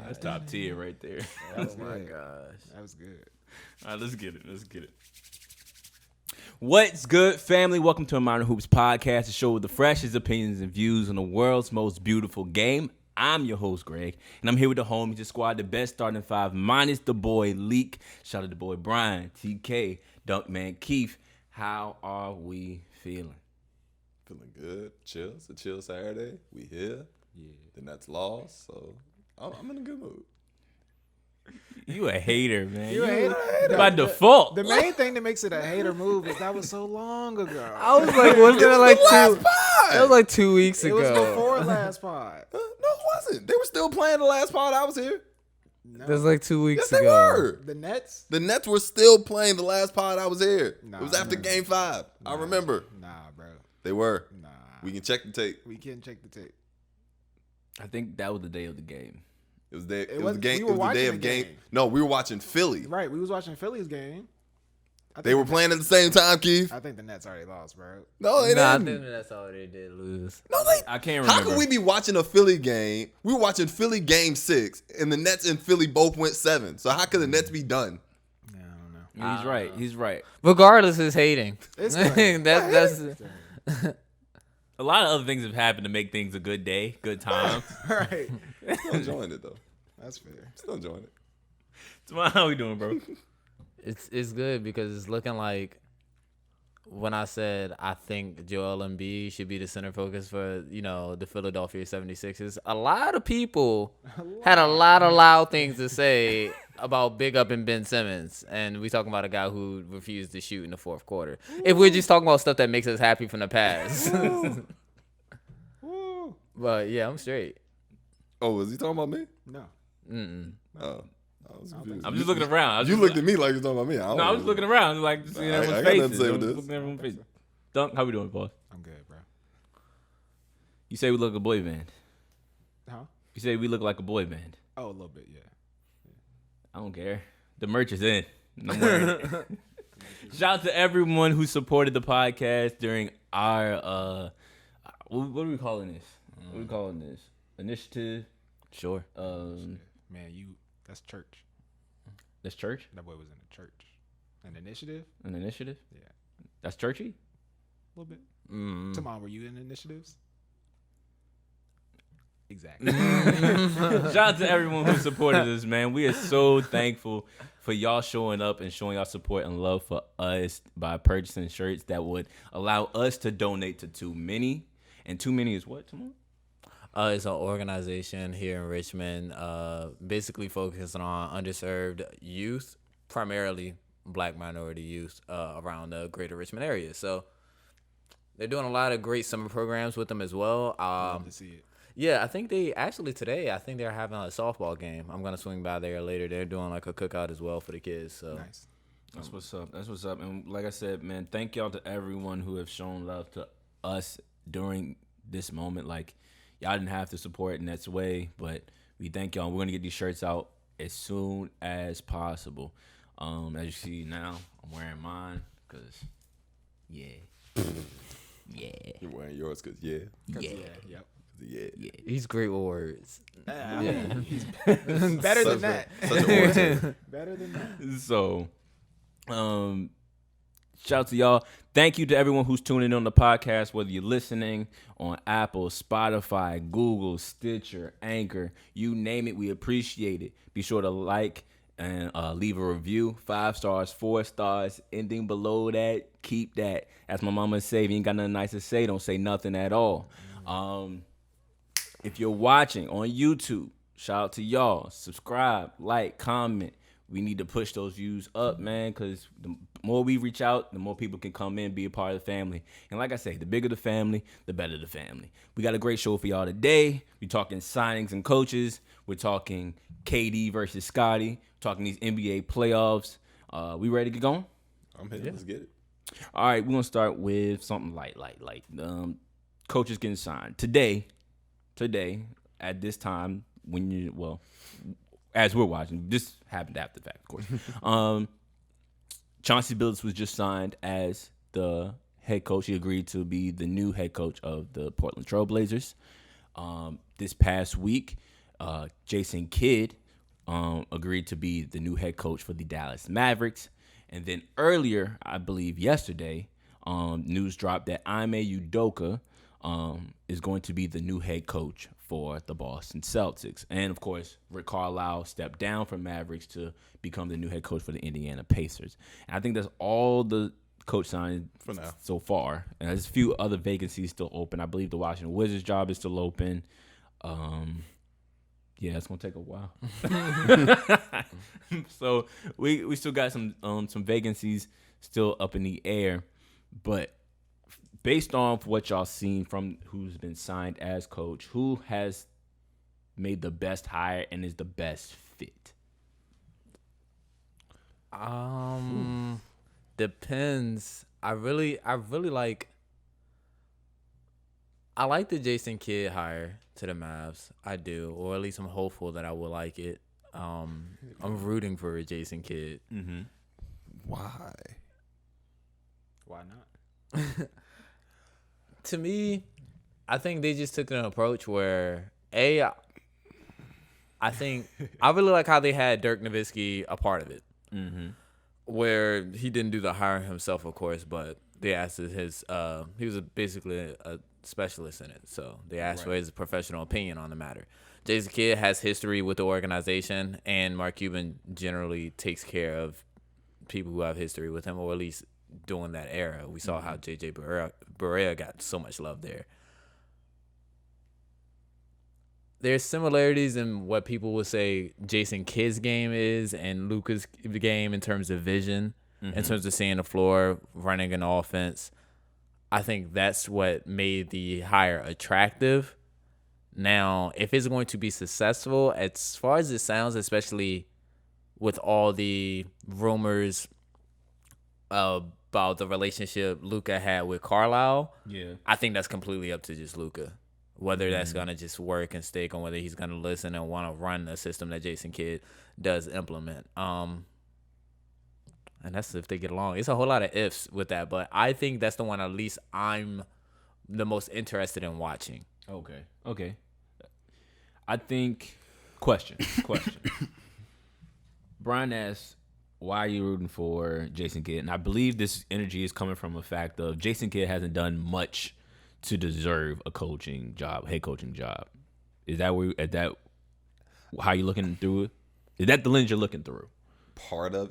That's top tier right there. Oh my gosh. That was good. All right, let's get it. What's good, family? Welcome to Amino Hoops Podcast, the show with the freshest opinions and views on the world's most beautiful game. I'm your host, Greg, and I'm here with the homies, the squad, the best starting five, minus the boy Leak. Shout out to the boy Brian, TK, Dunkman, Keith. How are we feeling? Feeling good. Chill. It's a chill Saturday. We here. Yeah. The Nets lost, so I'm in a good mood. You a hater, man. You a hater? By default. The main thing that makes it a hater move is that was so long ago. I was like, wasn't it like Last two? pod. That was like 2 weeks It ago. was before last pod. No, it wasn't. They were still playing the last pod I was here. No. That was like 2 weeks Yes, they ago. were. The Nets? The Nets were still playing the last pod I was here. Nah, it was after nah. Game 5. I remember. Nah, bro. They were. Nah. We can check the tape. We can check the tape. I think that was the day of the game. It was the was- game. we It were was the watching day the of game. game. No, we were watching Philly. Right, we was watching Philly's game. I They think were the playing at the same time, Keith. I think the Nets already lost, bro. No, they Nah, I didn't. think that's all they did lose. No, they. I can't remember. How could we be watching a Philly game? We were watching Philly game 6, and the Nets and Philly both went 7. So how could the Nets be done? Yeah, I don't know. He's right. He's right. Regardless, it's hating. It's great. that's A lot of other things have happened to make things a good day, good time. Right. Still enjoying it though. That's fair. Still enjoying it. Tomorrow, how we doing, bro? it's good because it's looking like when I said I think Joel Embiid should be the center focus for, the Philadelphia 76ers, a lot of people had a lot of loud things to say about big up in Ben Simmons. And we talking about a guy who refused to shoot in the fourth quarter. If we're just talking about stuff that makes us happy from the past. Woo. But yeah, I'm straight. Oh, was he talking about me? No. Mm-mm. Oh, I was confused. I'm just looking around. You looked at me like you were talking about me. No, I was looking around, like just seeing I everyone's got nothing faces. to say I with was this. looking at everyone's faces. Dunk, how we doing, boss? I'm good, bro. You say we look like a boy band. Huh? You say we look like a boy band. Oh, a little bit, yeah. I don't care. The merch is in. And I'm wearing it. Shout out to everyone who supported the podcast during our what are we calling this? What are we calling this? Initiative? Sure. Man, that's church. That's church? That boy was in the church. An initiative? An initiative? Yeah. That's churchy? A little bit. Mm. Tamon, were you in initiatives? Exactly. Shout out to everyone who supported us, man. We are so thankful for y'all showing up and showing y'all support and love for us by purchasing shirts that would allow us to donate to Too Many. And Too Many is what, Tamon? It's an organization here in Richmond, basically focusing on underserved youth, primarily Black minority youth around the greater Richmond area. So they're doing a lot of great summer programs with them as well. Love to see it. Yeah, I think they're having a softball game. I'm going to swing by there later. They're doing like a cookout as well for the kids. So Nice. That's what's up. That's what's up. And like I said, man, thank y'all to everyone who have shown love to us during this moment. Like, y'all didn't have to support Nets Way, but we thank y'all. We're going to get these shirts out as soon as possible. As you see now, I'm wearing mine because, yeah. Yeah. You're wearing yours because yeah. Yeah. Yep. Yeah. he's great with words. Yeah. Better than that. Such an orator. Better than that. So, shout out to y'all. Thank you to everyone who's tuning in on the podcast, whether you're listening on Apple, Spotify, Google, Stitcher, Anchor, you name it. We appreciate it. Be sure to like and leave a review. 5 stars, 4 stars. Anything below that, keep that. As my mama say, if you ain't got nothing nice to say, don't say nothing at all. If you're watching on YouTube, shout out to y'all. Subscribe, like, comment. We need to push those views up, man, because the more we reach out, the more people can come in, be a part of the family. And like I say, the bigger the family, the better the family. We got a great show for y'all today. We're talking signings and coaches. We're talking KD versus Scottie. We're talking these NBA playoffs. We ready to get going? I'm here. Let's get it. All right, we're going to start with something light. Coaches getting signed. Today, at this time, as we're watching, this happened after the fact, of course. Chauncey Billups was just signed as the head coach. He agreed to be the new head coach of the Portland Trail Blazers. This past week, Jason Kidd agreed to be the new head coach for the Dallas Mavericks. And then earlier, I believe yesterday, news dropped that Ime Udoka is going to be the new head coach for the Boston Celtics. And, of course, Rick Carlisle stepped down from Mavericks to become the new head coach for the Indiana Pacers. And I think that's all the coach signed For now. so far. And there's a few other vacancies still open. I believe the Washington Wizards job is still open. Yeah, it's gonna take a while. So we still got some vacancies still up in the air, but based on what y'all seen from who's been signed as coach, who has made the best hire and is the best fit? Depends. I like the Jason Kidd hire to the Mavs. I do, or at least I'm hopeful that I will like it. I'm rooting for Jason Kidd. Mm-hmm. Why? Why not? To me, I think they just took an approach where I think I really like how they had Dirk Nowitzki a part of it, where he didn't do the hiring himself, of course, but they asked his. He was basically a specialist in it, so they asked for his professional opinion on the matter. Jason Kidd has history with the organization, and Mark Cuban generally takes care of people who have history with him, or at least during that era. We saw how J.J. Barea got so much love there. There's similarities in what people would say Jason Kidd's game is and Luka's game in terms of vision, in terms of seeing the floor, running an offense. I think that's what made the hire attractive. Now, if it's going to be successful, as far as it sounds, especially with all the rumors about the relationship Luka had with Carlisle, I think that's completely up to just Luka. Whether that's going to just work and stick, on whether he's going to listen and want to run the system that Jason Kidd does implement. And that's if they get along. It's a whole lot of ifs with that, but I think that's the one at least I'm the most interested in watching. Okay. I think question. Brian asks, why are you rooting for Jason Kidd? And I believe this energy is coming from a fact of Jason Kidd hasn't done much to deserve a head coaching job. Is that how you looking through it? Is that the lens you're looking through?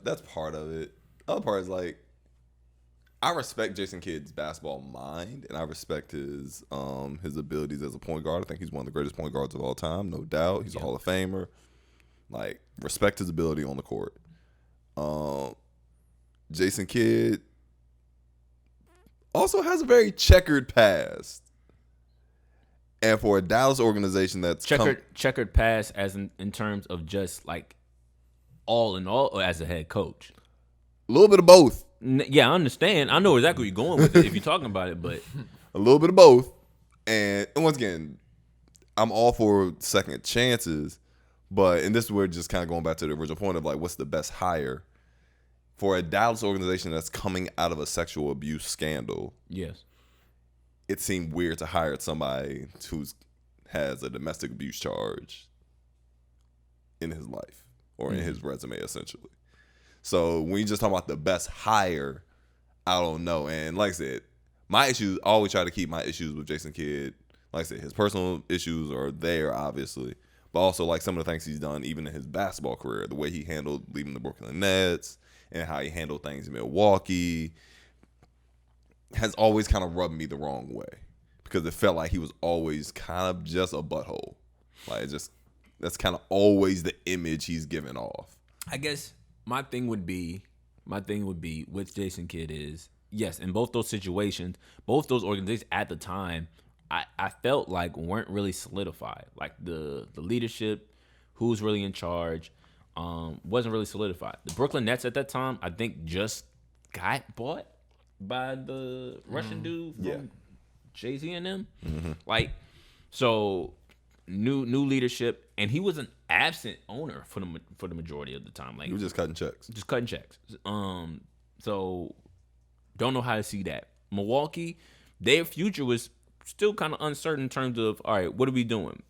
That's part of it. Other part is like, I respect Jason Kidd's basketball mind, and I respect his abilities as a point guard. I think he's one of the greatest point guards of all time, no doubt. He's a Hall of Famer. Like, respect his ability on the court. Jason Kidd also has a very checkered past. And for a Dallas organization that's checkered past as in terms of just like all in all, or as a head coach? A little bit of both. Yeah, I understand. I know exactly where you're going with it if you're talking about it, but a little bit of both. And once again, I'm all for second chances, and this is where just kind of going back to the original point of like, what's the best hire for a Dallas organization that's coming out of a sexual abuse scandal? Yes, it seemed weird to hire somebody who has a domestic abuse charge in his life or in his resume, essentially. So when you just talk about the best hire, I don't know. And like I said, my issues, I always try to keep my issues with Jason Kidd. Like I said, his personal issues are there, obviously. But also like some of the things he's done, even in his basketball career, the way he handled leaving the Brooklyn Nets and how he handled things in Milwaukee has always kind of rubbed me the wrong way because it felt like he was always kind of just a butthole. Like, that's kind of always the image he's given off. I guess my thing would be with Jason Kidd is, yes, in both those situations, both those organizations at the time, I felt like weren't really solidified. Like the leadership, who's really in charge, wasn't really solidified. The Brooklyn Nets at that time, I think, just got bought by the Russian dude from Jay-Z and them. Like, so new leadership, and he was an absent owner for the majority of the time. Like, he was just cutting checks. So don't know how to see that. Milwaukee, their future was still kind of uncertain in terms of, all right, what are we doing?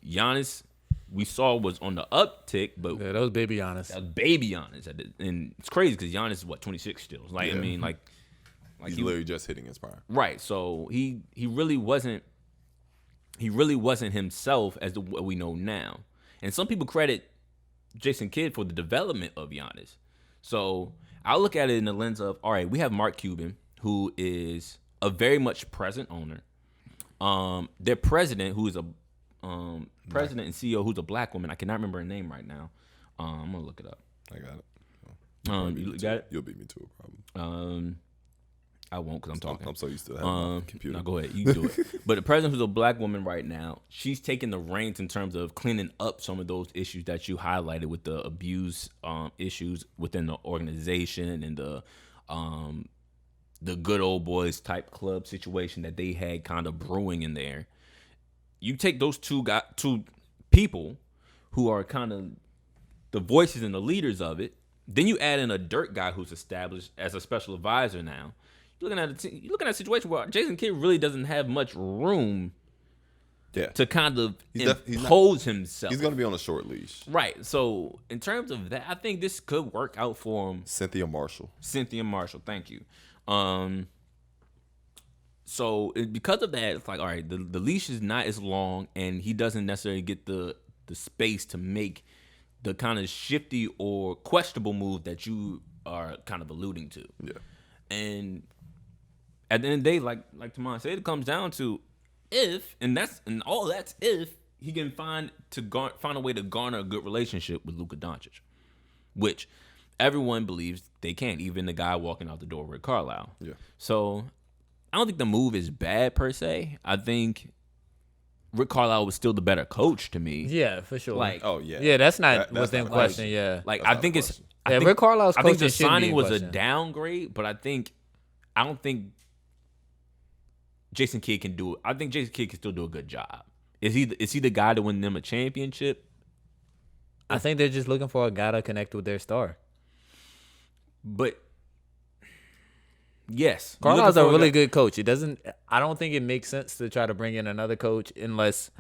Giannis we saw was on the uptick, but Yeah, that was baby Giannis. that was baby Giannis. And it's crazy because Giannis is, 26 still. Like, I Yeah. mean, like He's he, literally just hitting his prime. right. So he really wasn't himself as what we know now. And some people credit Jason Kidd for the development of Giannis. So I look at it in the lens of, all right, we have Mark Cuban, who is a very much present owner. Their president, who is a president and CEO, who's a black woman. I cannot remember her name right now. I'm gonna look it up. I got it. You got it? You'll beat me to it, probably. I won't because I'm talking. I'm so used to having a computer. No, go ahead. You do it. But the president, who's a black woman right now, she's taking the reins in terms of cleaning up some of those issues that you highlighted with the abuse issues within the organization and the good old boys type club situation that they had kind of brewing in there. You take those two people who are kind of the voices and the leaders of it. Then you add in a dirt guy who's established as a special advisor now. You're looking at a situation where Jason Kidd really doesn't have much room to kind of impose himself. He's going to be on a short leash. Right. So in terms of that, I think this could work out for him. Cynthia Marshall, thank you. So because of that, it's like, all right, the leash is not as long, and he doesn't necessarily get the space to make the kind of shifty or questionable move that you are kind of alluding to. Yeah. And at the end of the day, like Tamon said, it comes down to if he can find a way to garner a good relationship with Luka Doncic, which everyone believes they can, even the guy walking out the door, Rick Carlisle. Yeah. So I don't think the move is bad per se. I think Rick Carlisle was still the better coach to me. Yeah, for sure. Like, oh yeah, yeah, that's not that's within not question. Yeah, like That's I not think a it's. question. I think, Rick Carlisle's I think the coaching shouldn't be signing in was a question. downgrade, but I don't think Jason Kidd can do it. I think Jason Kidd can still do a good job. Is he the guy to win them a championship? I think they're just looking for a guy to connect with their star. But yes, Carlisle's a really good coach. I don't think it makes sense to try to bring in another coach unless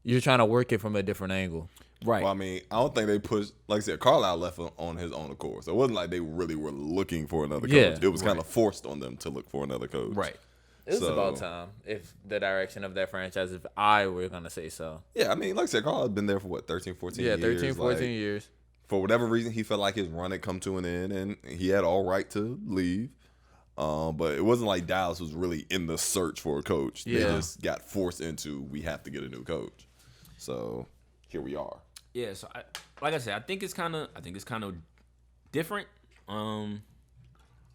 you're trying to work it from a different angle. Right. Well, I mean, I don't think they pushed. Like I said, Carlisle left on his own accord, so it wasn't like they really were looking for another coach. Yeah, It was kind of forced on them to look for another coach. Right. It's So- about time if the direction of that franchise, if I were going to say so. Yeah, I mean, like I said, Carlisle's been there for what, 13, 14 Yeah, years? 13, 14 Like, years. for whatever reason, he felt like his run had come to an end, and he had all right to leave. But it wasn't like Dallas was really in the search for a coach. They Yeah. just got forced into, we have to get a new coach. So here we are. Yeah, so like I said, I think it's kind of different, kind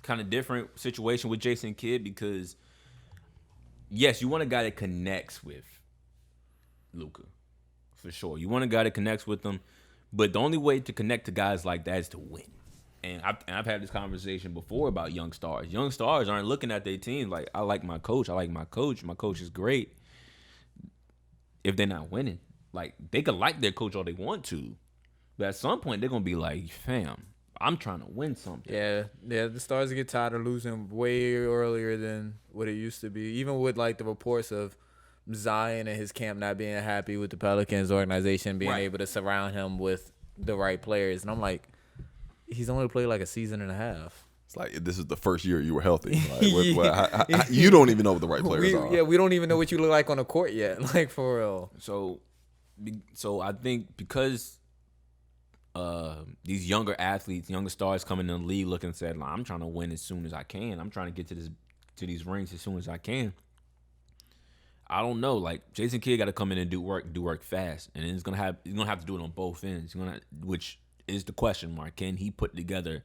of different situation with Jason Kidd because yes, you want a guy that connects with Luka, for sure. You want a guy that connects with them, but the only way to connect to guys like that is to win. And I've had this conversation before about young stars. Young stars aren't looking at their team like, I like my coach. My coach is great. If they're not winning. Like, they could like their coach all they want to, but at some point they're gonna be like, "Fam, I'm trying to win something." Yeah. The Stars get tired of losing way earlier than what it used to be. Even with like the reports of Zion and his camp not being happy with the Pelicans organization being able to surround him with the right players, and I'm like, he's only played like a season and a half. It's like, this is the first year you were healthy. Like, you don't even know what the right players are. We don't even know what you look like on the court yet. Like, for real. So I think because these younger athletes, younger stars coming in the league looking and said, I'm trying to win as soon as I can. I'm trying to get to these rings as soon as I can. I don't know. Like, Jason Kidd got to come in and do work fast, and he's gonna have to do it on both ends. Which is the question mark. Can he put together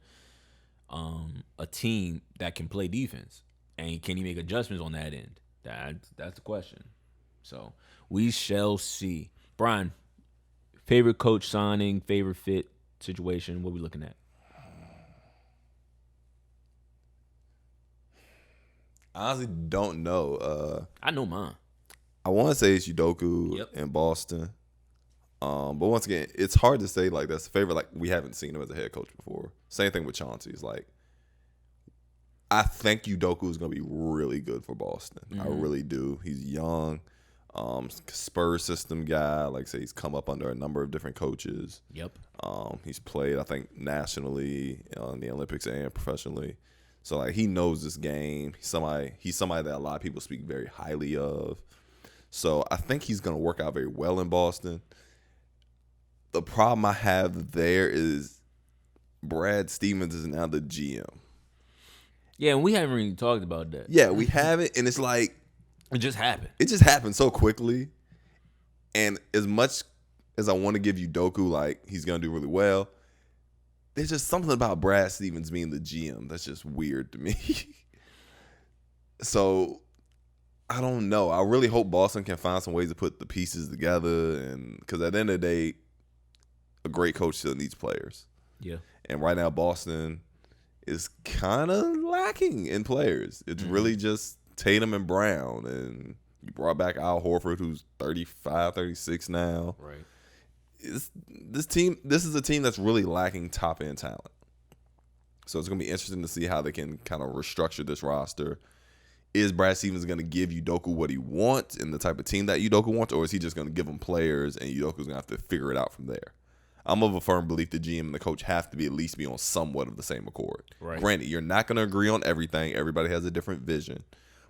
a team that can play defense, and can he make adjustments on that end? That's the question. So we shall see. Brian, favorite coach signing, favorite fit situation. What are we looking at? I honestly don't know. I know mine. I want to say it's Udoka in Boston. But once again, it's hard to say like that's a favorite. Like, we haven't seen him as a head coach before. Same thing with Chauncey. It's like, I think Udoka is going to be really good for Boston. I really do. He's young. Spurs system guy. Like I say, he's come up under a number of different coaches. Yep. He's played, I think, nationally in the Olympics and professionally. So like he knows this game. He's somebody that a lot of people speak very highly of. So I think he's gonna work out very well in Boston. The problem I have there is Brad Stevens is now the GM. Yeah, and we haven't really talked about that. Yeah, we haven't, and it's like It just happened. it just happened so quickly. And as much as I want to give Udoka, like he's gonna do really well, there's just something about Brad Stevens being the GM that's just weird to me. So I don't know. I really hope Boston can find some ways to put the pieces together, and because at the end of the day, a great coach still needs players. Yeah. And right now, Boston is kind of lacking in players. It's really just Tatum and Brown, and you brought back Al Horford, who's 35, 36 now. Right. This is a team that's really lacking top end talent. So it's gonna be interesting to see how they can kind of restructure this roster. Is Brad Stevens gonna give Udoka what he wants and the type of team that Udoka wants, or is he just gonna give him players and Udoka's gonna have to figure it out from there? I'm of a firm belief the GM and the coach have to be at least be on somewhat of the same accord. Right. Granted, you're not gonna agree on everything. Everybody has a different vision,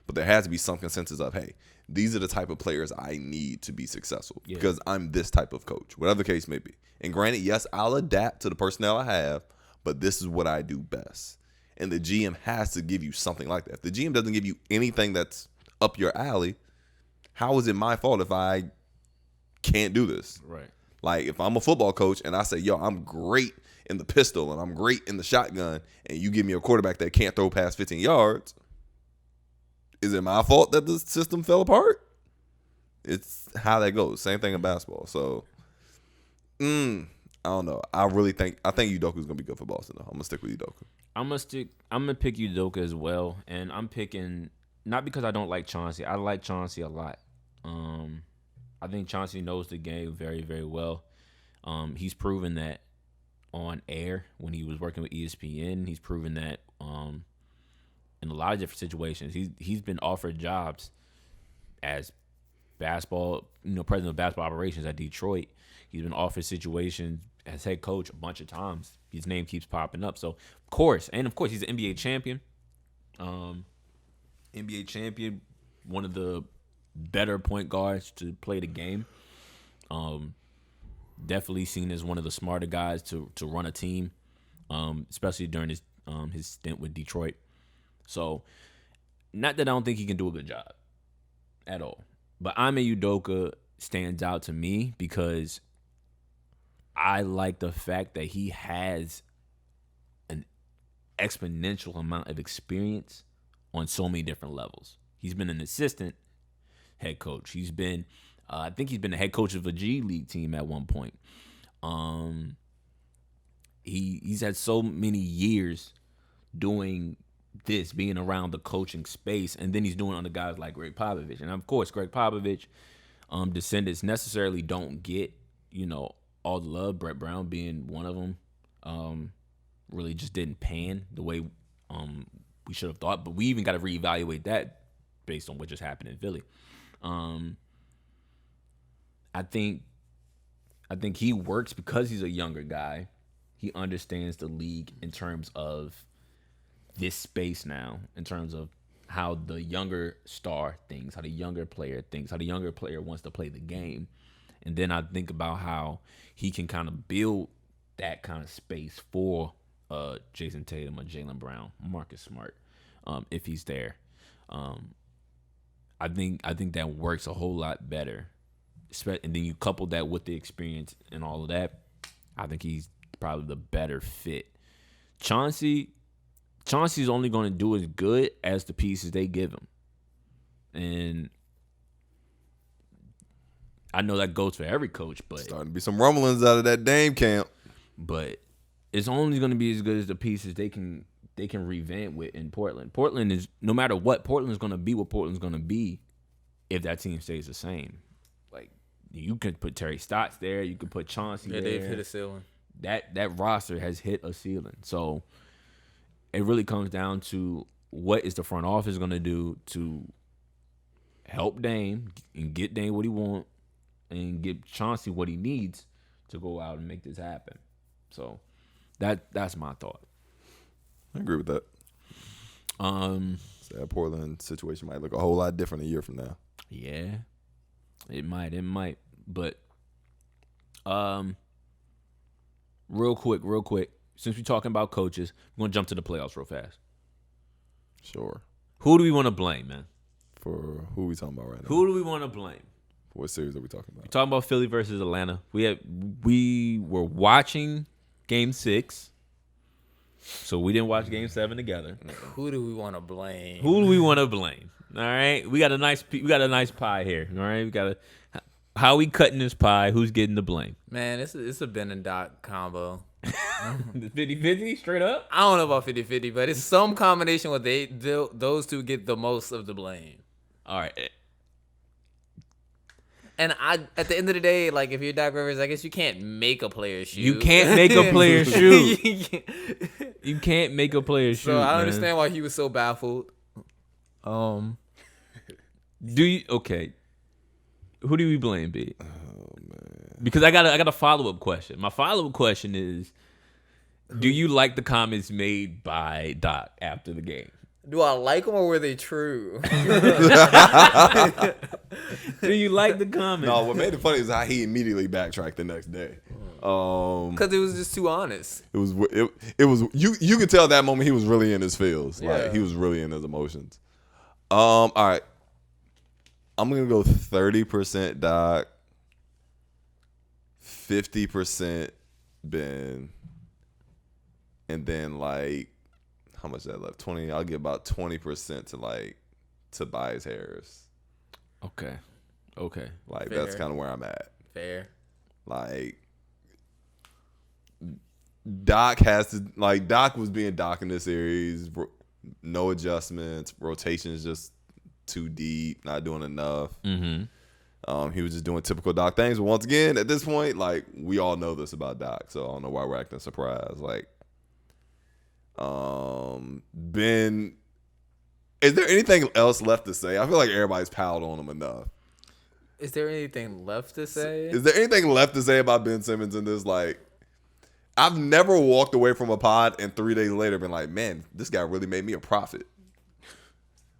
but there has to be some consensus of, hey, these are the type of players I need to be successful because I'm this type of coach, whatever the case may be. And granted, yes, I'll adapt to the personnel I have, but this is what I do best. And the GM has to give you something like that. If the GM doesn't give you anything that's up your alley, how is it my fault if I can't do this? Right. Like if I'm a football coach and I say, yo, I'm great in the pistol and I'm great in the shotgun, and you give me a quarterback that can't throw past 15 yards, is it my fault that the system fell apart? It's how that goes. Same thing in basketball. So, I don't know. I think Udoka's gonna be good for Boston though. I'm gonna stick with Udoka. I'm gonna pick Udoka as well, and I'm picking not because I don't like Chauncey. I like Chauncey a lot. I think Chauncey knows the game very, very well. He's proven that on air when he was working with ESPN. He's proven that in a lot of different situations. He's been offered jobs as president of basketball operations at Detroit. He's been offered situations as head coach a bunch of times. His name keeps popping up. So, of course, he's an NBA champion. NBA champion, one of the better point guards to play the game. Definitely seen as one of the smarter guys to run a team, especially during his stint with Detroit. So, not that I don't think he can do a good job at all, but Ime Udoka stands out to me because I like the fact that he has an exponential amount of experience on so many different levels. He's been an assistant head coach. He's been, I think he's been the head coach of a G League team at one point. He's had so many years doing this, being around the coaching space, and then he's doing it under guys like Greg Popovich. And of course, Greg Popovich descendants necessarily don't get, all the love. Brett Brown being one of them, really just didn't pan the way we should have thought. But we even got to reevaluate that based on what just happened in Philly. I think he works because he's a younger guy. He understands the league in terms of this space now, in terms of how the younger star thinks, how the younger player thinks, how the younger player wants to play the game. And then I think about how he can kind of build that kind of space for Jason Tatum or Jaylen Brown, Marcus Smart, if he's there. I think that works a whole lot better. And then you couple that with the experience and all of that, I think he's probably the better fit. Chauncey's only going to do as good as the pieces they give him. And I know that goes for every coach, but Starting to be some rumblings out of that Dame camp. But it's only going to be as good as the pieces they can revamp with in Portland. Portland is, no matter what, Portland is going to be what Portland's going to be if that team stays the same. Like, you could put Terry Stotts there, you could put Chauncey there. They've hit a ceiling. That roster has hit a ceiling. So it really comes down to what is the front office going to do to help Dame and get Dame what he wants and give Chauncey what he needs to go out and make this happen. So that's my thought. I agree with that. So that Portland situation might look a whole lot different a year from now. Yeah, it might. But real quick, since we're talking about coaches, we're gonna jump to the playoffs real fast. Sure. Who do we want to blame, man? For who we talking about right now? Who do we want to blame? What series are we talking about? We're talking about Philly versus Atlanta. We were watching Game 6, so we didn't watch Game 7 together. Who do we want to blame? Who do we want to blame? All right, we got a nice pie here. All right, how we cutting this pie? Who's getting the blame? Man, it's a Ben and Doc combo. The 50-50 straight up. I don't know about 50-50, but it's some combination where those two get the most of the blame. All right. And at the end of the day, like if you're Doc Rivers, I guess you can't make a player shoot. You can't make a player shoot. You can't make a player shoot. So I man. understand why he was so baffled. Do you okay? Who do we blame, B? Oh man. Because I got a follow-up question. My follow-up question is, do you like the comments made by Doc after the game? Do I like them or were they true? Do you like the comments? No, what made it funny is how he immediately backtracked the next day. Because it was just too honest. It was you could tell that moment he was really in his feels. Yeah. Like he was really in his emotions. All right. I'm gonna go 30% Doc, 50% Ben, and then like how much that left? 20. I'll give about 20% to like Tobias Harris. Okay. Like Fair. that's kind of where I'm at. Fair. Like Doc was being Doc in this series. No adjustments, rotations just too deep, not doing enough. Mm-hmm. He was just doing typical Doc things. But once again, at this point, like we all know this about Doc, so I don't know why we're acting surprised. Like, Ben, is there anything else left to say? I feel like everybody's piled on him enough. Is there anything left to say? Is there anything left to say about Ben Simmons in this? Like, I've never walked away from a pod and 3 days later been like, man, this guy really made me a profit.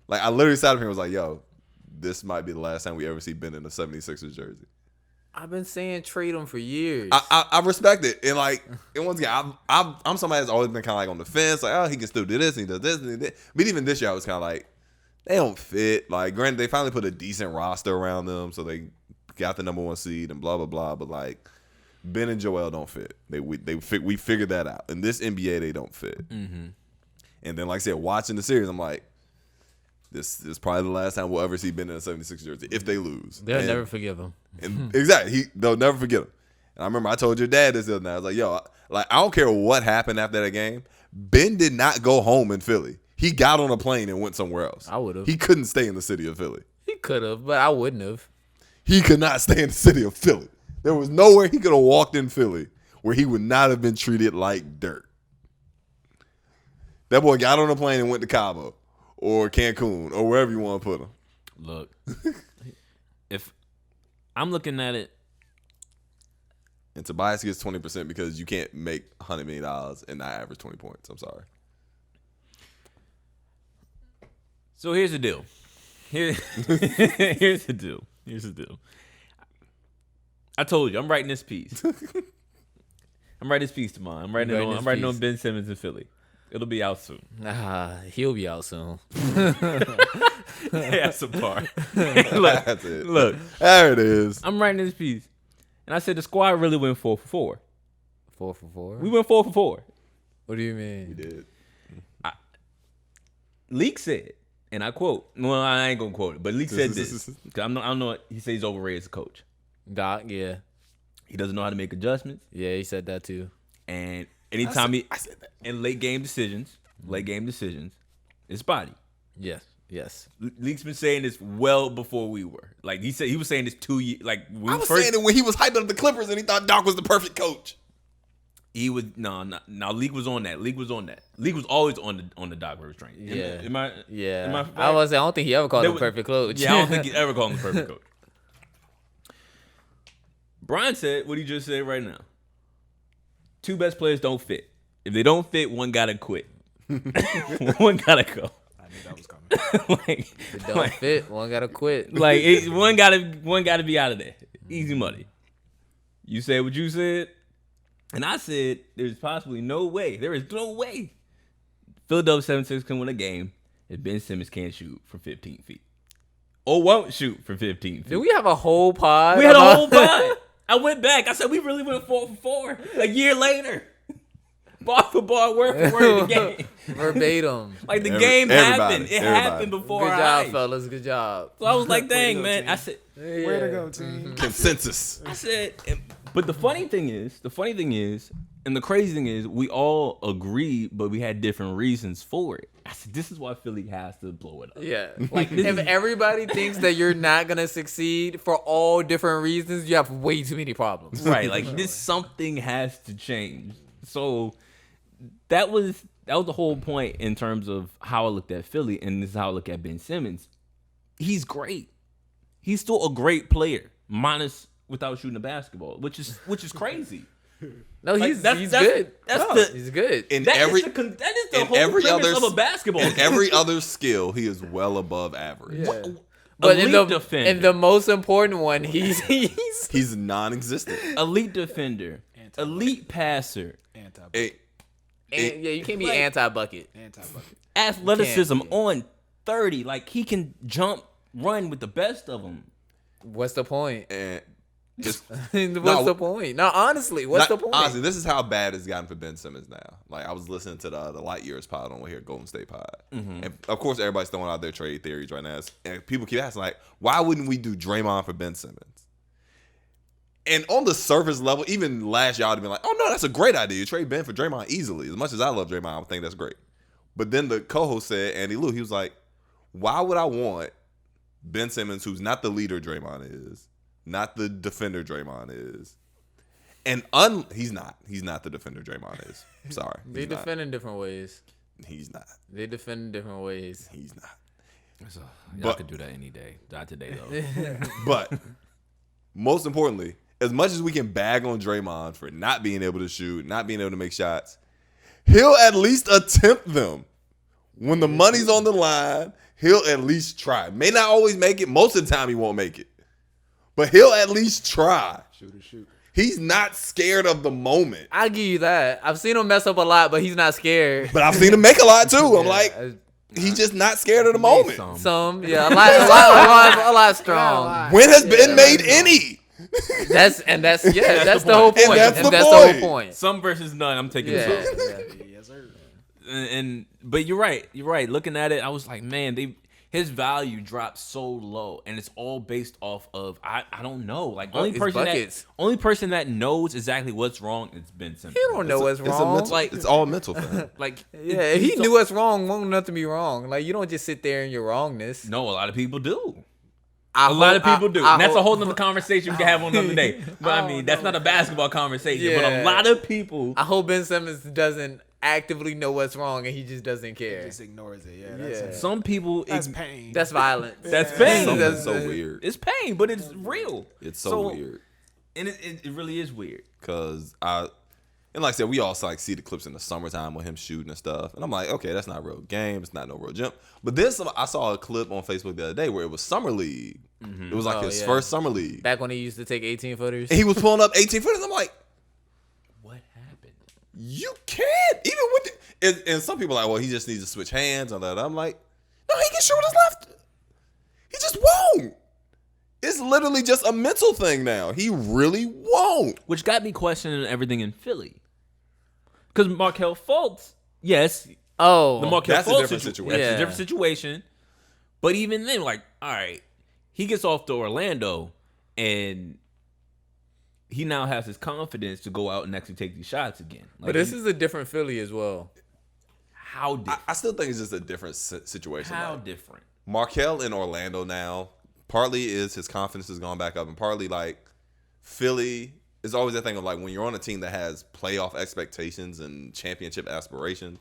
Like, I literally sat up here and was like, yo, this might be the last time we ever see Ben in a 76ers jersey. I've been saying trade him for years. I respect it. And like, and once again, I'm somebody that's always been kind of like on the fence. Like, oh, he can still do this and he does this and that. But even this year, I was kind of like, they don't fit. Like, granted, they finally put a decent roster around them. So they got the number 1 seed and blah, blah, blah. But like, Ben and Joel don't fit. We figured that out. In this NBA, they don't fit. Mm-hmm. And then, like I said, watching the series, I'm like, this is probably the last time we'll ever see Ben in a 76 jersey if they lose. They'll never forgive him. And exactly, they'll never forget him. And I remember I told your dad this the other night. I was like, yo, like I don't care what happened after that game. Ben did not go home in Philly. He got on a plane and went somewhere else. I would have. He couldn't stay in the city of Philly. He could have, but I wouldn't have. He could not stay in the city of Philly. There was nowhere he could have walked in Philly where he would not have been treated like dirt. That boy got on a plane and went to Cabo or Cancun or wherever you want to put him. Look, if I'm looking at it, and Tobias gets 20% because you can't make $100 million and not average 20 points. I'm sorry. so here's the deal. Here's the deal. I told you, I'm writing this piece. I'm writing this piece tomorrow. I'm writing on Ben Simmons in Philly. It'll be out soon. He'll be out soon. That's a part. Look, that's it. Look, there it is. I'm writing this piece, and I said the squad really went 4 for 4. 4 for 4? We went 4 for 4. What do you mean? We did. Leak said, and I quote. Well, I ain't gonna quote it, but Leak said this. I don't know. He said he's overrated as a coach. Doc, yeah. He doesn't know how to make adjustments, Yeah, he said that too. and anytime I said that. In late game decisions, it's spotty. Yes. Leak's been saying this well before we were. Like he said, he was saying this 2 years. Like I was saying it when he was hyping up the Clippers and he thought Doc was the perfect coach. He was no. League was on that. League was always on the Doc Rivers train. Yeah. Am I? Yeah. Am I don't think he ever called him a perfect coach. Yeah, I don't think he ever called him a perfect coach. Brian said what he just said right now. 2 best players don't fit. If they don't fit, one gotta quit. One gotta go. I knew that was coming. If it don't fit, one gotta quit. One gotta be out of there. Easy money. You said what you said, and I said there's possibly no way. There is no way Philadelphia 76ers can win a game if Ben Simmons can't shoot from 15 feet or won't shoot from 15 feet. Do we have a whole pod? We had a whole pod. I went back. I said we really went 4 for 4 a year later. Bar for bar, word for word, the game. Verbatim. Like the game happened. It happened before Good our job, eyes. fellas. Good job. So I was like, dang, go, man. team. I said, Way to go, team. Consensus. I said, but the funny thing is, and the crazy thing is, we all agreed, but we had different reasons for it. I said, this is why Philly has to blow it up. Yeah. Like, this If is- everybody thinks that you're not gonna succeed for all different reasons, you have way too many problems. Right, like this something has to change. So that was the whole point in terms of how I looked at Philly, and this is how I look at Ben Simmons. He's great. He's still a great player, minus without shooting the basketball, which is crazy. No, Like, he's that's good. that's He's good. In that every is the in whole every premise other of a basketball. in every other skill, he is well above average. Yeah. But Elite defender. in the most important one, he's He's non-existent. elite defender, elite passer, A- yeah, you can't be Like- anti-bucket. Anti-bucket. athleticism Can't be. on 30. Like he can jump, run with the best of them. What's the point? and just What's No, the point? No, honestly, what's the point? Honestly, this is how bad it's gotten for Ben Simmons now. Like I was listening to the Light Years pod on here, Golden State pod, and of course everybody's throwing out their trade theories right now, and people keep asking like, why wouldn't we do Draymond for Ben Simmons? And on the surface level, even last year I'd have been like, oh no, that's a great idea. You trade Ben for Draymond easily. As much as I love Draymond, I would think that's great. But then the co-host said, Andy Lou, he was like, why would I want Ben Simmons, who's not the leader Draymond is, not the defender Draymond is, and he's not the defender Draymond is. Sorry, They he's not. defend in different ways. He's not. They defend in different ways. He's not. So, y'all But- could do that any day. Not today though. But most importantly, as much as we can bag on Draymond for not being able to shoot, not being able to make shots, he'll at least attempt them. When the money's on the line, he'll at least try. May not always make it. Most of the time, he won't make it. But he'll at least try. Shoot. He's not scared of the moment. I'll give you that. I've seen him mess up a lot, but he's not scared. But I've seen him make a lot too. I'm Yeah, like, he's just not scared of the moment. Some. yeah, a lot strong. When has Ben made any? That's the whole And point. that's the the point. whole point. Some versus none. I'm taking Yeah, some. yeah. Yes, sir. But you're right. Looking at it, I was like, man, his value dropped so low, and it's all based off of I don't know. Like It's buckets. only person that knows exactly what's wrong is Ben Simmons. He don't know what's It's a wrong. mental, Like- it's all mental for him. Like Yeah, if he knew what's wrong, won't nothing be wrong. Like you don't just sit there in your wrongness. No, a lot of people do. A A lot of people do. And that's a whole nother conversation we can have on another day. But I mean, that's not a basketball conversation. But Yeah. a lot of people. I hope Ben Simmons doesn't actively know what's wrong and he just doesn't care. Just ignores it. Yeah, that's Yeah. Some people. That's pain. That's violence. That's pain. Something's so weird. It's pain, but it's real. It's so weird. And it really is weird. Cause and like I said, we all like see the clips in the summertime with him shooting and stuff, and I'm like, okay, that's not a real game. It's not no real jump. But then I saw a clip on Facebook the other day where it was summer league. It was like Oh, his yeah. first summer league, Back when he used to take 18 footers. and he was pulling up 18 footers. I'm like, What happened? you can't even with and some people are like, well, he just needs to switch hands on that. I'm like, no, he can shoot with his left. He just won't. It's literally just a mental thing now. He really won't. Which got me questioning everything in Philly. Because Markelle Fultz, yes, Oh, the Markelle That's a Fultz different situation. That's Yeah. a different situation. But even then, like, all right, he gets off to Orlando, and he now has his confidence to go out and actually take these shots again. Like, but this is a different Philly as well. how different? I still think it's just a different situation. How Like, different? Markelle in Orlando now, partly is his confidence has gone back up, and partly like Philly it's always that thing of like when you're on a team that has playoff expectations and championship aspirations,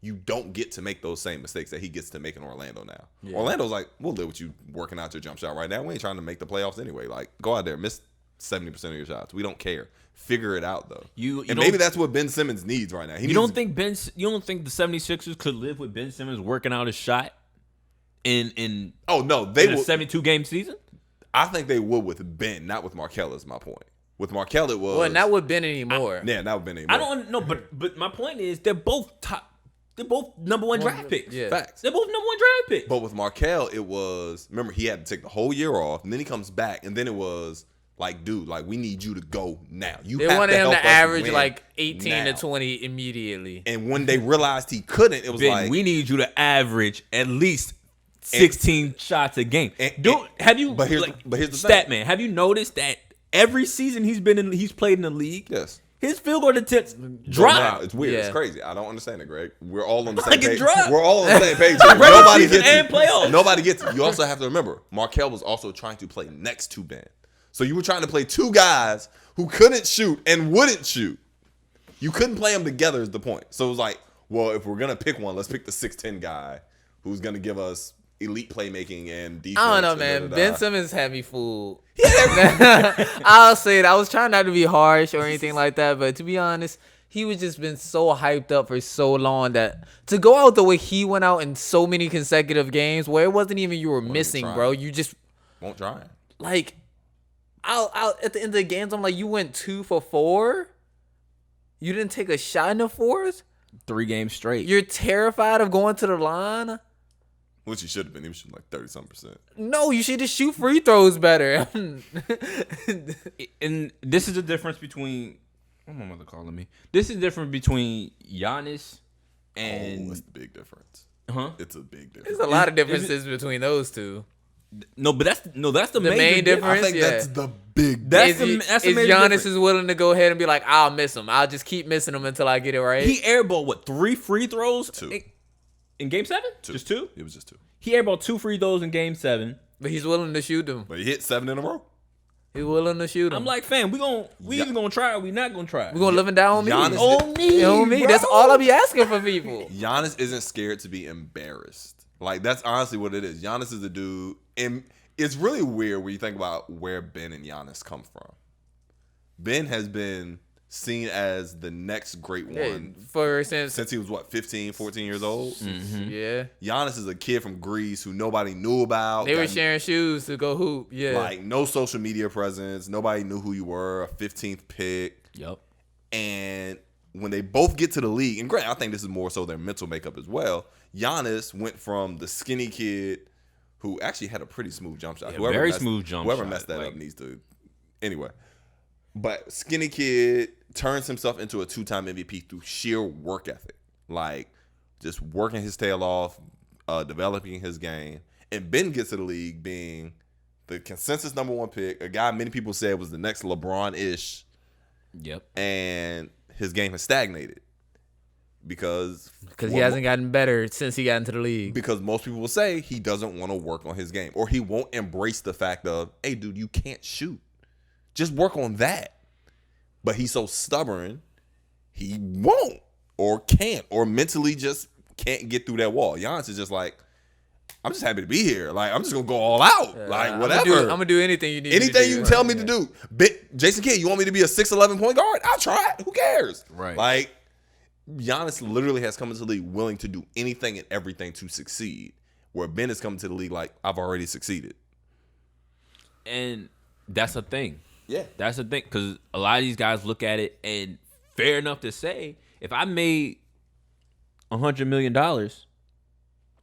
you don't get to make those same mistakes that he gets to make in Orlando now. Yeah. Orlando's like, we'll live with you working out your jump shot right now. We ain't trying to make the playoffs anyway. Like, go out there, miss 70% of your shots. We don't care. Figure it out though. And maybe that's what Ben Simmons needs right now. You don't think the 76ers could live with Ben Simmons working out his shot in a 72 game season? I think they would with Ben, not with Markelle is my point. With Markelle it was well, not with Ben anymore. Not with Ben anymore. I don't know, but my point is they're both top. They're both number one draft picks. Yeah. Facts. They're both number one draft picks. But with Markelle, it was, remember, he had to take the whole year off, and then he comes back, and then it was like, dude, like, we need you to go now. They wanted him to average like 18 to 20 immediately. And when they realized he couldn't, it was Ben, like, we need you to average at least 16 shots a game. But here's the stat thing. man, have you noticed that every season he's played in the league? Yes. His field goal attempts drop. It's weird. Yeah. It's crazy. I don't understand it, Greg. We're all on the same page. Drop. We're all on the same page. Nobody gets it. And playoffs. Nobody gets it. You also have to remember, Markelle was also trying to play next to Ben. So you were trying to play two guys who couldn't shoot and wouldn't shoot. You couldn't play them together is the point. So it was like, well, if we're going to pick one, let's pick the 6'10 guy who's going to give us elite playmaking and defense. I don't know, man. Ben Simmons had me fooled. I'll say it. I was trying not to be harsh or anything like that, but to be honest, he was just been so hyped up for so long that to go out the way he went out in so many consecutive games where it wasn't even you were missing, bro. You just won't try. Like, I'll at the end of the games, I'm like, you went 2 for 4. You didn't take a shot in the fourth. 3 games straight. You're terrified of going to the line. Which he should have been. He was shooting like 30-something%. No, you should just shoot free throws better. And this is the difference between. What my mother calling me? This is the difference between Giannis and. That's the big difference. Huh? It's a big difference. There's a lot of differences between those two. No, but that's the main difference. I think that's the big. That's difference. the major Giannis difference. is willing to go ahead and be like, I'll miss him. I'll just keep missing him until I get it right. He airballed 3 free throws? 2. In game 7? 2. Just 2? It was just 2. He airballed 2 free throws in game 7. But he's willing to shoot them. But he hit 7 in a row. He's willing to shoot them. I'm like, fam, we either gonna try or we not gonna try. We're gonna live and die on me. Giannis On me. That's all I be asking for people. Giannis isn't scared to be embarrassed. Like, that's honestly what it is. Giannis is a dude, and it's really weird when you think about where Ben and Giannis come from. Ben has been seen as the next great one since he was, 15, 14 years old? Mm-hmm. Yeah. Giannis is a kid from Greece who nobody knew about. They were sharing shoes to go hoop. Yeah. Like, no social media presence. Nobody knew who you were. A 15th pick. Yep. And when they both get to the league, and granted, I think this is more so their mental makeup as well, Giannis went from the skinny kid who actually had a pretty smooth jump shot. Yeah, very smooth jump shot. Whoever messed that up needs to... Anyway. But skinny kid turns himself into a 2-time MVP through sheer work ethic. Like, just working his tail off, developing his game. And Ben gets to the league being the consensus number 1 pick, a guy many people said was the next LeBron-ish. Yep. And his game has stagnated. Because he hasn't gotten better since he got into the league. Because most people will say he doesn't want to work on his game. Or he won't embrace the fact of, hey, dude, you can't shoot. Just work on that. But he's so stubborn, he won't or can't or mentally just can't get through that wall. Giannis is just like, I'm just happy to be here. Like, I'm just going to go all out. Like, whatever. I'm going to do anything you need Anything you tell me to do. Jason Kidd, you want me to be a 6'11" point guard? I'll try it. Who cares? Right. Like, Giannis literally has come into the league willing to do anything and everything to succeed. Where Ben has come to the league like, I've already succeeded. And that's a thing. Yeah. That's the thing, because a lot of these guys look at it, and fair enough to say, if I made $100 million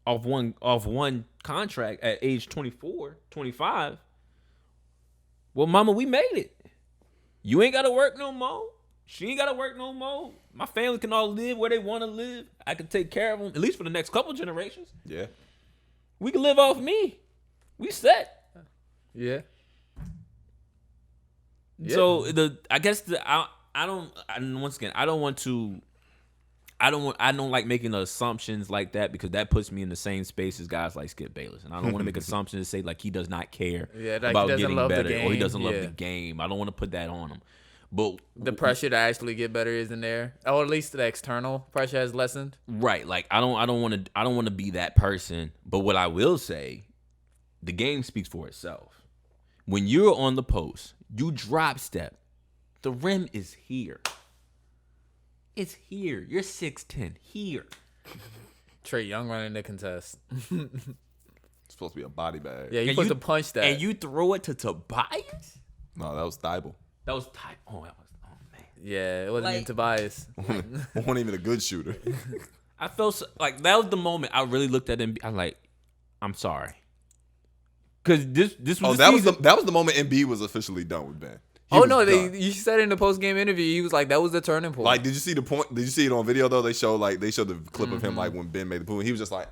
off one contract at age 24, 25, well, mama, we made it. You ain't got to work no more. She ain't got to work no more. My family can all live where they want to live. I can take care of them, at least for the next couple generations. Yeah. We can live off me. We set. Yeah. So I don't like making assumptions like that, because that puts me in the same space as guys like Skip Bayless, and I don't want to make assumptions and say like he does not care like about he doesn't getting love the better or he game. doesn't love the game. I don't want to put that on him. But The pressure to actually get better isn't there, or at least the external pressure has lessened. right, like I don't want to be that person. But what I will say, the game speaks for itself. When you're on the post, you drop step. The rim is here. It's here. You're 6'10". Here. Trey Young running the contest. It's supposed to be a body bag. Yeah, you supposed to punch that. And you throw it to Tobias? No, that was Thibault. That was tight. Oh, man. Yeah, it wasn't even Tobias. Wasn't even a good shooter. I felt like that was the moment I really looked at him. I'm like, I'm sorry. Because this was that was the moment Embiid was officially done with Ben. He Oh was no, done. you said in the post game interview, he was like, that was the turning point. Like, did you see the point? Did you see it on video though? They showed the clip of him like when Ben made the point. He was just like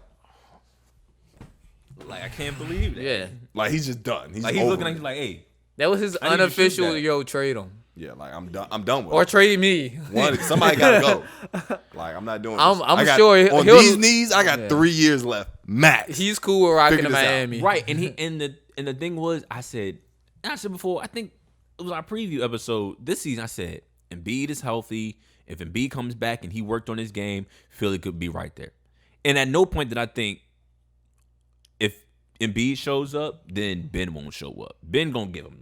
I can't believe that. yeah, like he's just done. He's Like over he's looking it. at you like, hey. that was his I need to shoot unofficial that. yo trade him Yeah, like I'm done. I'm done with or it. trade me. Somebody gotta go. Like I'm not doing this. I'm I got- sure on he'll- these knees, I got Yeah. 3 years left max. He's cool with rocking Figure to this out. Miami. Right. And the thing was, I said before, I think it was our preview episode this season. I said, Embiid is healthy. If Embiid comes back and he worked on his game, Philly could be right there. And at no point did I think if Embiid shows up, then Ben won't show up. Ben gonna give him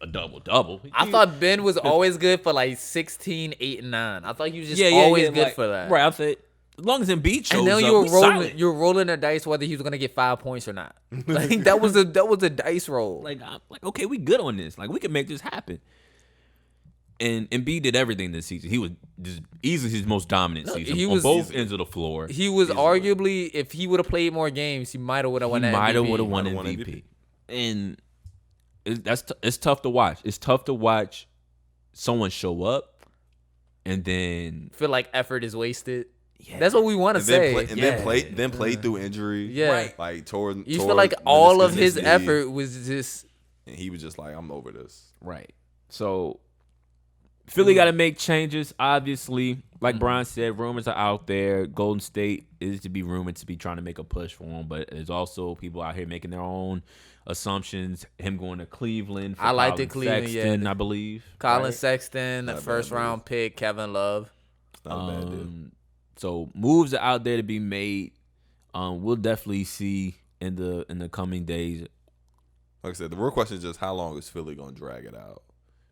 a double-double. I thought Ben was always good for like 16, 8, and 9. I thought he was just always good like, for that. Right. I said, as long as Embiid shows And then up, you were rolling the dice whether he was gonna get 5 points or not. Like that was a dice roll. Like, I'm like, okay, we good on this. Like, we can make this happen. And Embiid did everything this season. He was just easily his most dominant season he on was- both ends of the floor. He was arguably, if he would have played more games, he might have would have won that. Might have MVP. would have won Mighta won MVP. MVP. And it's tough to watch. It's tough to watch someone show up and then Feel like effort is wasted. That's what we want to And say. then played through injury. Yeah. Right. Like tore. You feel like all of his knee, effort was just. and he was just like, I'm over this. right. So Philly got to make changes. Obviously, like Brian said, rumors are out there. Golden State is to be rumored to be trying to make a push for him, but there's also people out here making their own assumptions. Him going to Cleveland. For I like the Colin Cleveland, Sexton, yeah. I believe. Colin right? Sexton, the Not a first bad move. round pick, Kevin Love. It's not a bad deal. So moves are out there to be made. We'll definitely see in the coming days. Like I said, the real question is just how long is Philly going to drag it out?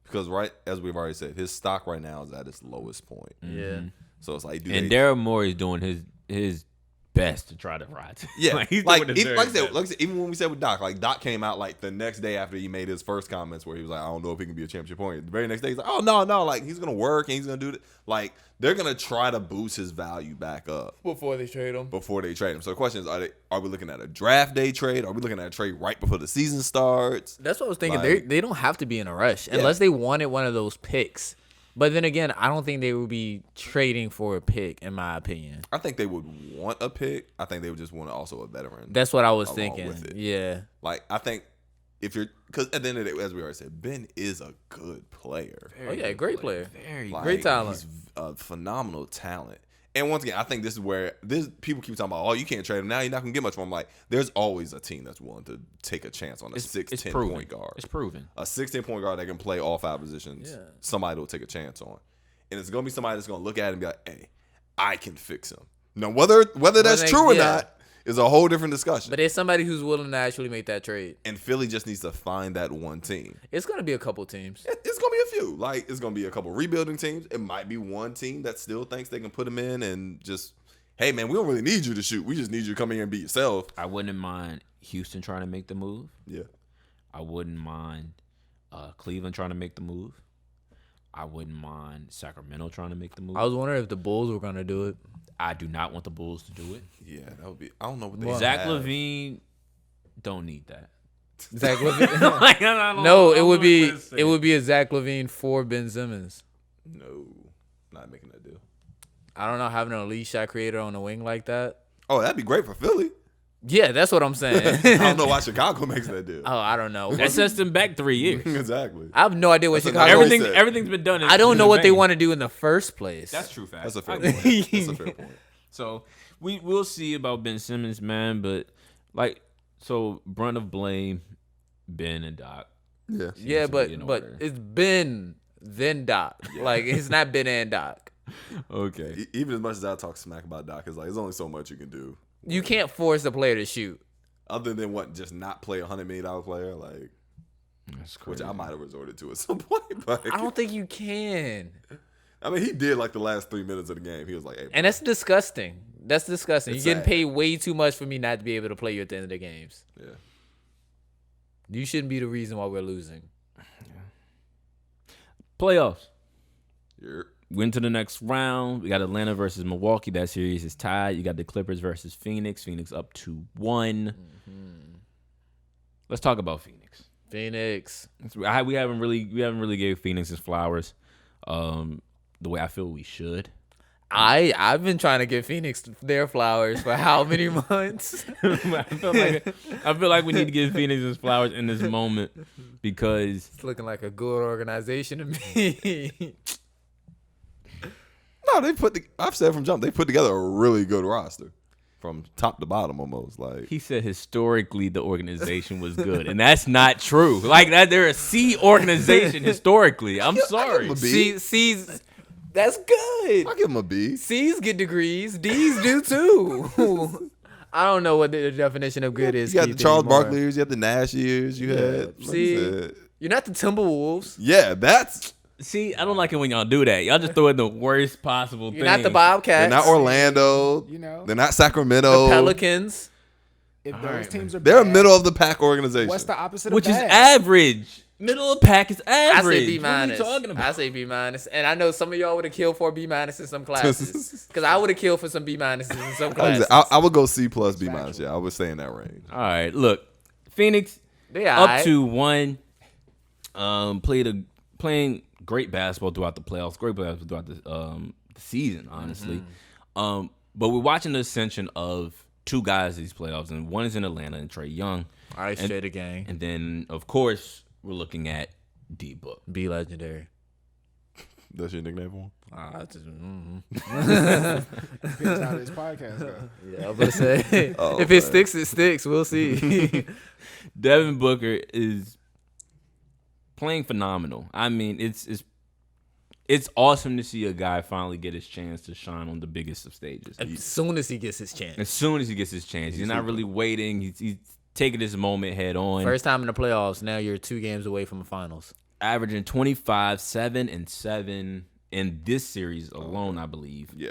Because right as we've already said, his stock right now is at its lowest point. Yeah. So it's like, And Daryl Morey is doing his best to try to ride. Yeah, he's like, doing his very like I best. said, even when we said with Doc came out like the next day after he made his first comments where he was like, I don't know if he can be a championship point. The very next day he's like, oh no, like he's gonna work and he's gonna do it. Like they're gonna try to boost his value back up Before they trade him. before they trade him. So the question is, are we looking at a draft day trade? Are we looking at a trade right before the season starts? That's what I was thinking. Like- They don't have to be in a rush unless they wanted one of those picks. But then again, I don't think they would be trading for a pick, in my opinion. I think they would want a pick. I think they would just want also a veteran. That's what I was along thinking. with it. Yeah. Like I think if you're, because at the end of the day, as we already said, Ben is a good player. Oh yeah, great player. Very Like, Great talent. He's a phenomenal talent. And once again, I think this is where people keep talking about, oh, you can't trade him now. You're not gonna get much from him. Like, there's always a team that's willing to take a chance on a 6'10" proven. point guard. It's proven. A 6'10" point guard that can play all 5 positions. Yeah. Somebody will take a chance on, and it's gonna be somebody that's gonna look at it and be like, hey, I can fix him. Now, whether that's they- true or yeah. not is a whole different discussion. But it's somebody who's willing to actually make that trade. And Philly just needs to find that one team. It's gonna be a couple teams. It's gonna be a few. Like, it's gonna be a couple rebuilding teams. It might be one team that still thinks they can put him in and just, hey man, we don't really need you to shoot. We just need you to come in here and be yourself. I wouldn't mind Houston trying to make the move. Yeah. I wouldn't mind Cleveland trying to make the move. I wouldn't mind Sacramento trying to make the move. I was wondering if the Bulls were gonna do it. I do not want the Bulls to do it. Yeah, that would be. I don't know what they Zach have. LaVine don't need that. Zach Levine. Like, I don't- No, I it don't would know be what to say. it would be a Zach Levine for Ben Simmons. No, not making that deal. I don't know, having an elite shot creator on the wing like that. Oh, that'd be great for Philly. Yeah, that's what I'm saying. I don't know why Chicago makes that deal. Oh, I don't know. That sets them back 3 years. Exactly. I have no idea what That's Chicago. another- Everything, said. everything's been done. I don't know what they want to do in the first place. That's true fact. That's a fair point. That's a fair point. So we'll see about Ben Simmons, man. But brunt of blame, Ben and Doc. Yeah. Yeah, to be in but order. it's Ben then Doc. Like, it's not Ben and Doc. Okay. Even as much as I talk smack about Doc, it's like there's only so much you can do. You can't force a player to shoot. Other than just not play $100 million player, like That's crazy. which I might have resorted to at some point. But I don't think you can. I mean, he did like the last 3 minutes of the game. He was like, "Hey, And that's disgusting. That's disgusting. It's You're getting sad. paid way too much for me not to be able to play you at the end of the games. yeah, You shouldn't be the reason why we're losing. Playoffs. you're Went to the next round. We got Atlanta versus Milwaukee. That series is tied. You got the Clippers versus Phoenix. Phoenix up 2-1. Let's talk about Phoenix. Phoenix. We haven't really gave Phoenix his flowers, the way I feel we should. I've been trying to give Phoenix their flowers for how many months? I feel like we need to give Phoenix his flowers in this moment because It's looking like a good organization to me. no. I've said from jump, they put together a really good roster from top to bottom almost. Like he said historically the organization was good, and that's not true. Like that, they're a C organization historically. I'm sorry. give 'em a B. C's, that's good. I give him a B. C's get degrees. D's do too. I don't know what the definition of good is. You got the Keith, Charles anymore. Barkley years, you had the Nash years, you had. like See, you said. you're not the Timberwolves. Yeah, that's. See, I don't like it when y'all do that. Y'all just throw in the worst possible You're thing. not the Bobcats. They're not Orlando. You know, They're not Sacramento. The Pelicans. if All those right, teams are They're a bad, middle of the pack organization. what's the opposite which of is bad? average. Middle of the pack is I average. say B What are minus. you talking about? I say B minus, and I know some of y'all would have killed for B minus in some classes, because I would have killed for some B minuses in some classes. I would go C plus B minus. Yeah, I would stay in that range. All right, look, Phoenix They up alright. 2-1. Playing great basketball throughout the playoffs. Great basketball throughout the season, honestly. But we're watching the ascension of two guys these playoffs, and one is in Atlanta and Trae Young, All right, straight again. and then of course we're looking at D Book. Be legendary. That's your nickname for him? Depends how this podcast goes. Yeah, I was gonna say Oh, if man. it sticks, it sticks. We'll see. Devin Booker is playing phenomenal. I mean, it's awesome to see a guy finally get his chance to shine on the biggest of stages. As soon as he gets his chance. As soon as he gets his chance, he's not really waiting. He's taking his moment head on. First time in the playoffs. Now you're 2 games away from the finals. Averaging 25, 7, and 7 in this series alone, I believe. Yeah.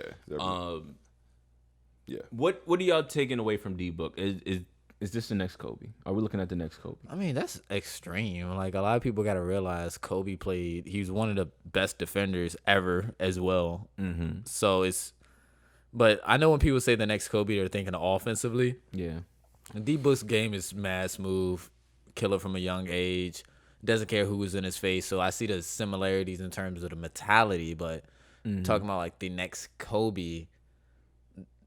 Yeah. What are y'all taking away from D Book? Is this the next Kobe? Are we looking at the next Kobe? I mean, that's extreme. Like, a lot of people got to realize Kobe he was one of the best defenders ever as well. Mm-hmm. So but I know when people say the next Kobe, they're thinking offensively. Yeah. D Book's game is mad smooth, killer from a young age, doesn't care who is in his face. So I see the similarities in terms of the mentality, but talking about like the next Kobe,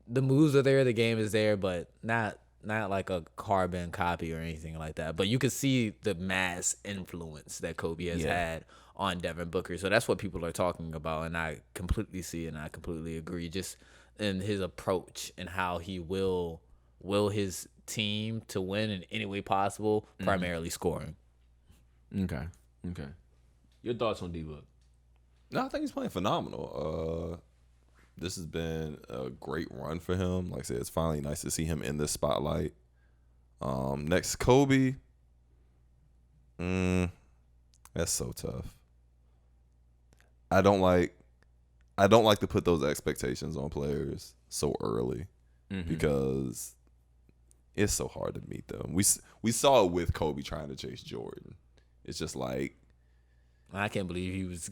the moves are there, the game is there, but not like a carbon copy or anything like that. But you can see the mass influence that Kobe has had on Devin Booker. So that's what people are talking about, and I completely see and I completely agree. Just in his approach and how he will his team to win in any way possible, primarily scoring. Okay. Your thoughts on D Book? No, I think he's playing phenomenal. This has been a great run for him. Like I said, it's finally nice to see him in this spotlight. Next, Kobe. That's so tough. I don't like to put those expectations on players so early because it's so hard to meet them. We saw it with Kobe trying to chase Jordan. It's just like, I can't believe he was.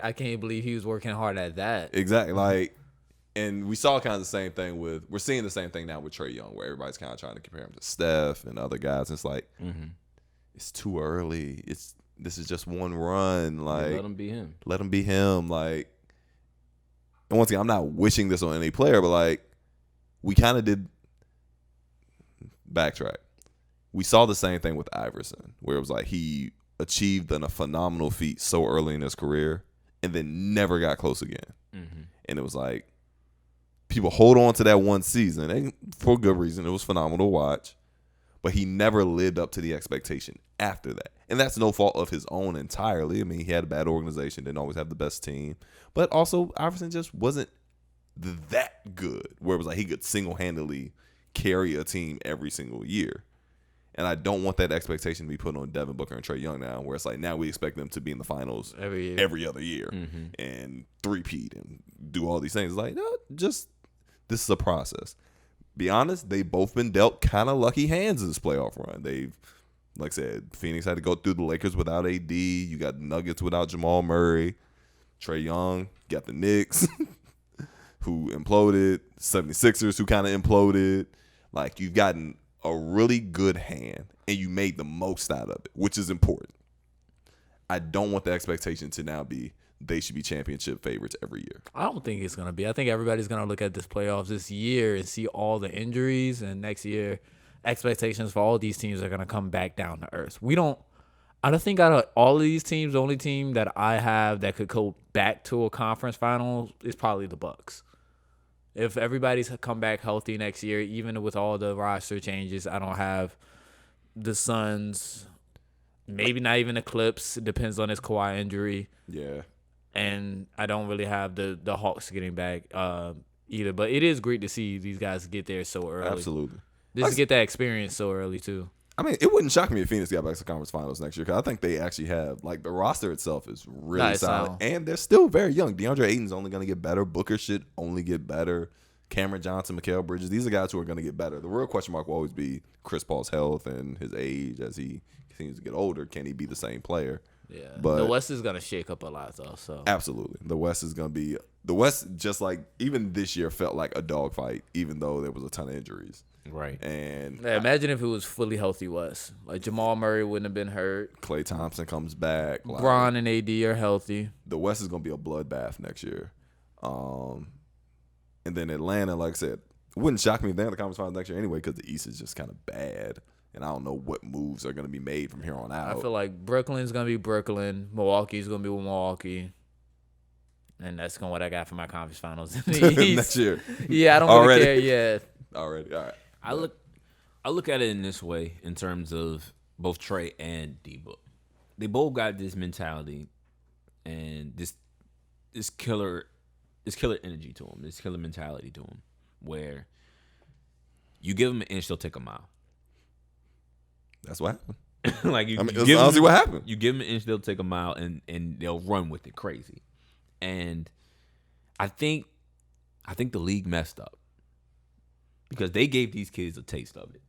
I can't believe he was working hard at that. exactly, like, and we saw kind of the same thing we're seeing the same thing now with Trae Young, where everybody's kind of trying to compare him to Steph and other guys. It's like, it's too early. This is just one run. Like, Let him be him. let him be him. Like, and once again, I'm not wishing this on any player, but like, we kind of did backtrack. We saw the same thing with Iverson, where it was like he achieved a phenomenal feat so early in his career and then never got close again. And it was like, people hold on to that one season, and for good reason. It was phenomenal to watch. but he never lived up to the expectation after that. And that's no fault of his own entirely. I mean, he had a bad organization, didn't always have the best team. But also, Iverson just wasn't that good, where it was like he could single-handedly carry a team every single year. And I don't want that expectation to be put on Devin Booker and Trae Young now, where it's like now we expect them to be in the finals every other year and three-peat and do all these things. It's like, no, just this is a process. Be honest, they've both been dealt kind of lucky hands in this playoff run. They've, like I said, Phoenix had to go through the Lakers without AD. You got the Nuggets without Jamal Murray. Trae Young got the Knicks, who imploded. 76ers, who kind of imploded. Like, you've gotten a really good hand, and you made the most out of it, which is important. I don't want the expectation to now be they should be championship favorites every year. I don't think it's going to be. I think everybody's going to look at this playoffs this year and see all the injuries, and next year expectations for all these teams are going to come back down to earth. I don't think out of all of these teams, the only team that I have that could go back to a conference final is probably the Bucks. If everybody's come back healthy next year, even with all the roster changes, I don't have the Suns, maybe not even the Clips. It depends on his Kawhi injury. Yeah. And I don't really have the Hawks getting back either. But it is great to see these guys get there so early. Absolutely. Just to get that experience so early, too. I mean, it wouldn't shock me if Phoenix got back to conference finals next year, because I think they actually have, like, the roster itself is really solid. And they're still very young. DeAndre Ayton's only going to get better. Booker should only get better. Cameron Johnson, Mikal Bridges, these are guys who are going to get better. The real question mark will always be Chris Paul's health and his age as he continues to get older. Can he be the same player? Yeah, but the West is going to shake up a lot, though. So absolutely. The West is going to be – the West, just like even this year, felt like a dogfight, even though there was a ton of injuries. Right. And yeah, imagine if it was fully healthy West. Like, Jamal Murray wouldn't have been hurt. Klay Thompson comes back. Bron and AD are healthy. The West is going to be a bloodbath next year. And then Atlanta, like I said, it wouldn't shock me if they're in the conference finals next year anyway, because the East is just kind of bad. And I don't know what moves are going to be made from here on out. I feel like Brooklyn's going to be Brooklyn. Milwaukee's going to be Milwaukee. And that's what I got for my conference finals in the East. Next year. Yeah, I don't really care. Yeah. Already. All right. I look at it in this way in terms of both Trae and D-Book. They both got this mentality and this killer energy to them, this killer mentality to them, where you give them an inch, they'll take a mile. That's what happened. Like that's honestly what happened. You give them an inch, they'll take a mile, and they'll run with it crazy. And I think the league messed up because they gave these kids a taste of it.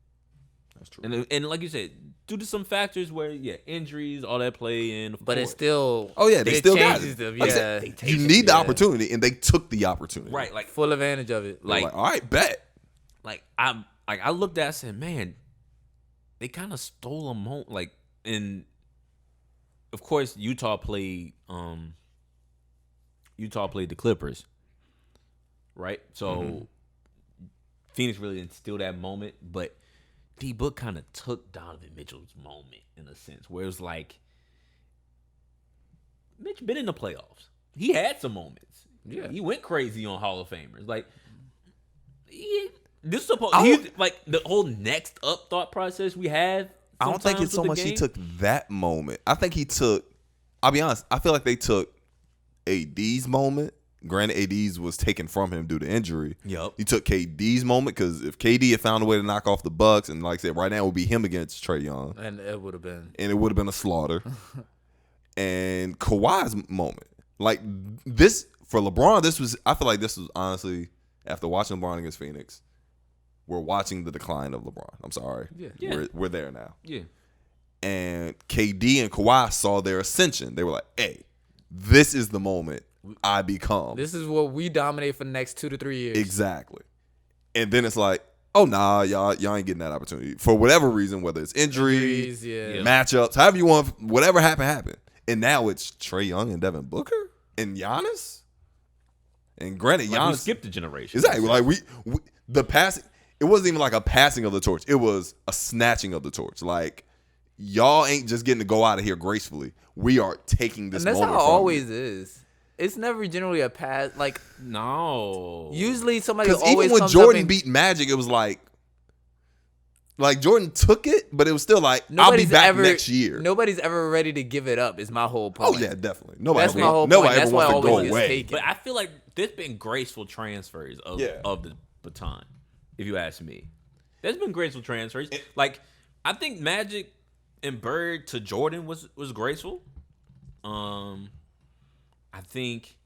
That's true. And like you said, due to some factors where injuries, all that play in, but it's still they still got it. Them. Like yeah, you need the opportunity, and they took the opportunity. Right, like full advantage of it. Like all right, bet. Like I looked at it and said, man, they kind of stole a moment. Like, and of course Utah played the Clippers, right? So Phoenix really didn't steal that moment, but D-Book kind of took Donovan Mitchell's moment in a sense, where it was like, Mitch been in the playoffs. He had some moments. Yeah, he went crazy on Hall of Famers. Like, this supposed like the whole next up thought process we have. I don't think it's so much he took that moment. I think he took. I'll be honest. I feel like they took AD's moment. Granted, AD's was taken from him due to injury. Yep. He took KD's moment because if KD had found a way to knock off the Bucks, and like I said, right now it would be him against Trae Young, and it would have been a slaughter. And Kawhi's moment, like this for LeBron, I feel like this was honestly after watching LeBron against Phoenix, we're watching the decline of LeBron. I'm sorry. Yeah. We're there now. Yeah. And KD and Kawhi saw their ascension. They were like, hey, this is the moment I become. This is what we dominate for the next 2 to 3 years. Exactly. And then it's like, oh, nah, y'all ain't getting that opportunity. For whatever reason, whether it's injuries, matchups, however you want, whatever happened. And now it's Trae Young and Devin Booker and Giannis. And granted, like Giannis. we skipped a generation. Exactly. Like the passing, it wasn't even like a passing of the torch. It was a snatching of the torch. Like, y'all ain't just getting to go out of here gracefully. We are taking this moment. And that's how it always is. It's never generally a pass. Like, no. Usually somebody always even when comes Jordan up beat Magic, it was like, Like Jordan took it, but it was still like I'll be back next year. Nobody's ever ready to give it up. Is my whole point. Oh yeah, definitely. Nobody. That's my whole point. Nobody That's ever why wants to always go gets away. taken. But I feel like there's been graceful transfers of the baton. If you ask me, there's been graceful transfers. Like I think Magic and Bird to Jordan was graceful. I think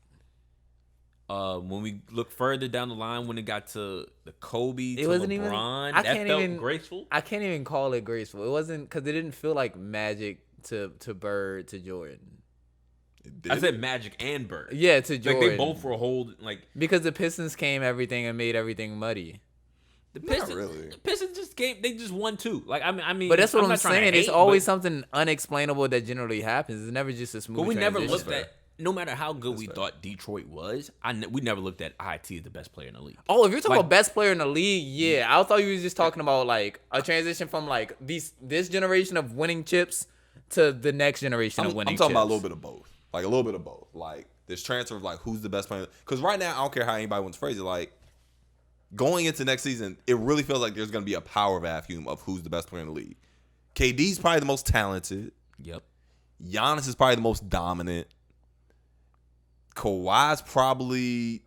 when we look further down the line, when it got to the Kobe to LeBron, that felt graceful. I can't even call it graceful. It wasn't because it didn't feel like Magic to Bird to Jordan. I said Magic and Bird. Yeah, to Jordan. Like they both were because the Pistons came everything and made everything muddy. The Pistons, Not really. The Pistons just came. They just won 2. Like I mean. But that's what I'm not trying to saying. hate, It's always something unexplainable that generally happens. It's never just a smooth. But we never transition. looked at. No matter how good we thought Detroit was, we never looked at IT as the best player in the league. Oh, if you're talking about best player in the league, yeah. I thought you were just talking about like a transition from like this generation of winning chips to the next generation of winning chips. I'm talking about a little bit of both. Like a little bit of both. Like this transfer of like who's the best player. Because right now, I don't care how anybody wants to phrase it. Like going into next season, it really feels like there's going to be a power vacuum of who's the best player in the league. KD's probably the most talented. Yep. Giannis is probably the most dominant. Kawhi's probably,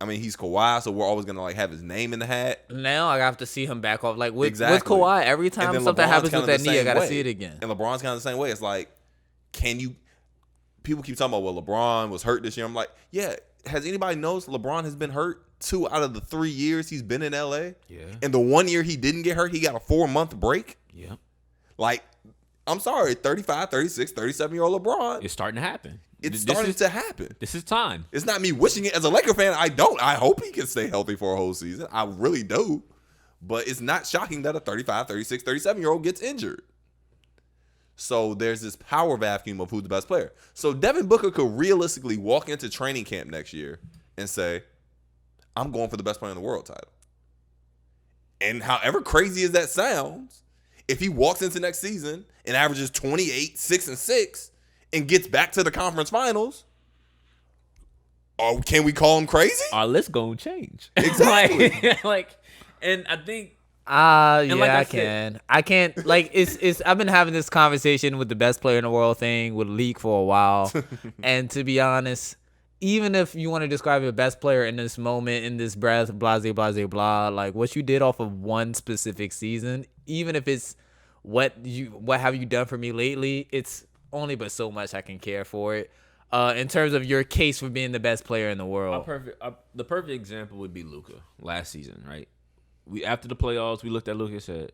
I mean, he's Kawhi, so we're always gonna like have his name in the hat. Now I have to see him back off. Like with Exactly. Kawhi, every time something LeBron's happens kinda with that the knee, I same gotta way. see it again. And LeBron's kind of the same way. It's like, can you? People keep talking about, well, LeBron was hurt this year. I'm like, yeah. Has anybody noticed LeBron has been hurt 2 out of the 3 years he's been in LA? Yeah. And the 1 year he didn't get hurt, he got a 4-month break. Yep. Like, I'm sorry, 35, 36, 37-year-old LeBron. It's starting to happen. It's starting to happen. This is time. It's not me wishing it. As a Laker fan, I don't. I hope he can stay healthy for a whole season. I really do. But it's not shocking that a 35, 36, 37-year-old gets injured. So there's this power vacuum of who's the best player. So Devin Booker could realistically walk into training camp next year and say, I'm going for the best player in the world title. And however crazy as that sounds, if he walks into next season and averages 28, 6 and 6, and gets back to the conference finals, can we call him crazy? Our list gonna change. Exactly. like, and I think Yeah, like I I can. I can't. Like, it's. I've been having this conversation with the best player in the world thing with Leak for a while, and to be honest, even if you want to describe your best player in this moment, in this breath, blah, blah, blah, blah, like what you did off of one specific season, even if it's what have you done for me lately, it's only but so much I can care for it. In terms of your case for being the best player in the world, the perfect example would be Luka last season, right? After the playoffs, we looked at Luka and said,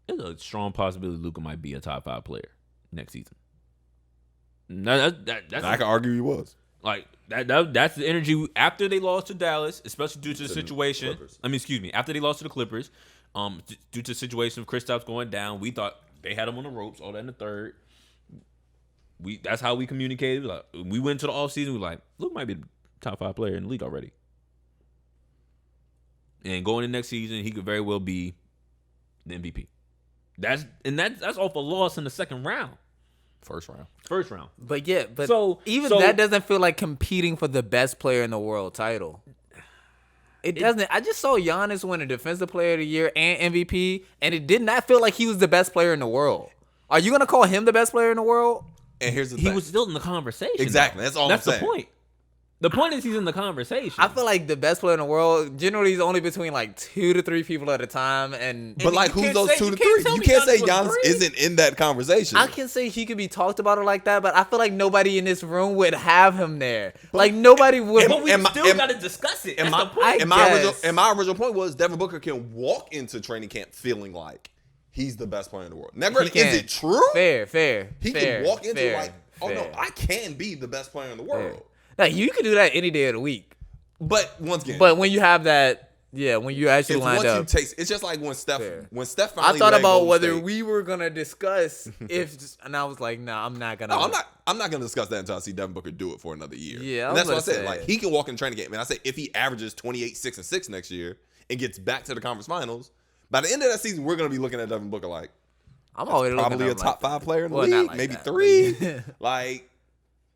there's a strong possibility Luka might be a top 5 player next season. That's I can argue he was. Like that's the energy after they lost to Dallas, especially due to the situation. After they lost to the Clippers, due to the situation of Kristaps going down, we thought they had him on the ropes, all that in the third. That's how we communicated. Like, we went to the offseason, we were like, Luka might be the top 5 player in the league already. And going into next season, he could very well be the MVP. That's off a loss in the second round. First round. but even So- that doesn't feel like competing for the best player in the world title. It doesn't. I just saw Giannis win a Defensive Player of the Year and MVP, and it did not feel like he was the best player in the world. Are you gonna call him the best player in the world? And here's the He thing. was still in the conversation. Exactly. though. That's all That's I'm the saying. point. The point is he's in the conversation. I feel like the best player in the world generally is only between like 2 to 3 people at a time, and But like, you who's can't those say- 2 you to can't 3? tell You me can't say Giannis was Giannis 3. isn't in that conversation. I can say he could be talked about it like that, but I feel like nobody in this room would have him there. Like nobody would. but we still got to discuss it. That's the point. And my original point was Devin Booker can walk into training camp feeling like he's the best player in the world. Never He is can. it true? Fair. He fair, can walk into fair, like, oh no, fair. I can be the best player in the world. Like you could do that any day of the week. But once again, But when you have that, when you actually it's lined once you up. taste. It's just like when Steph I finally thought led about Golden whether State. we were gonna discuss and I was like, nah, I'm not gonna. No, I'm not gonna discuss that until I see Devin Booker do it for another year. Yeah, I and that's what I was said. gonna Like say. he can walk in training camp, and I say if he averages 28, 6 and 6 next year and gets back to the conference finals, by the end of that season, we're gonna be looking at Devin Booker like I'm always probably looking a at him top like 5 player in the Well, not league, like maybe that. 3. Like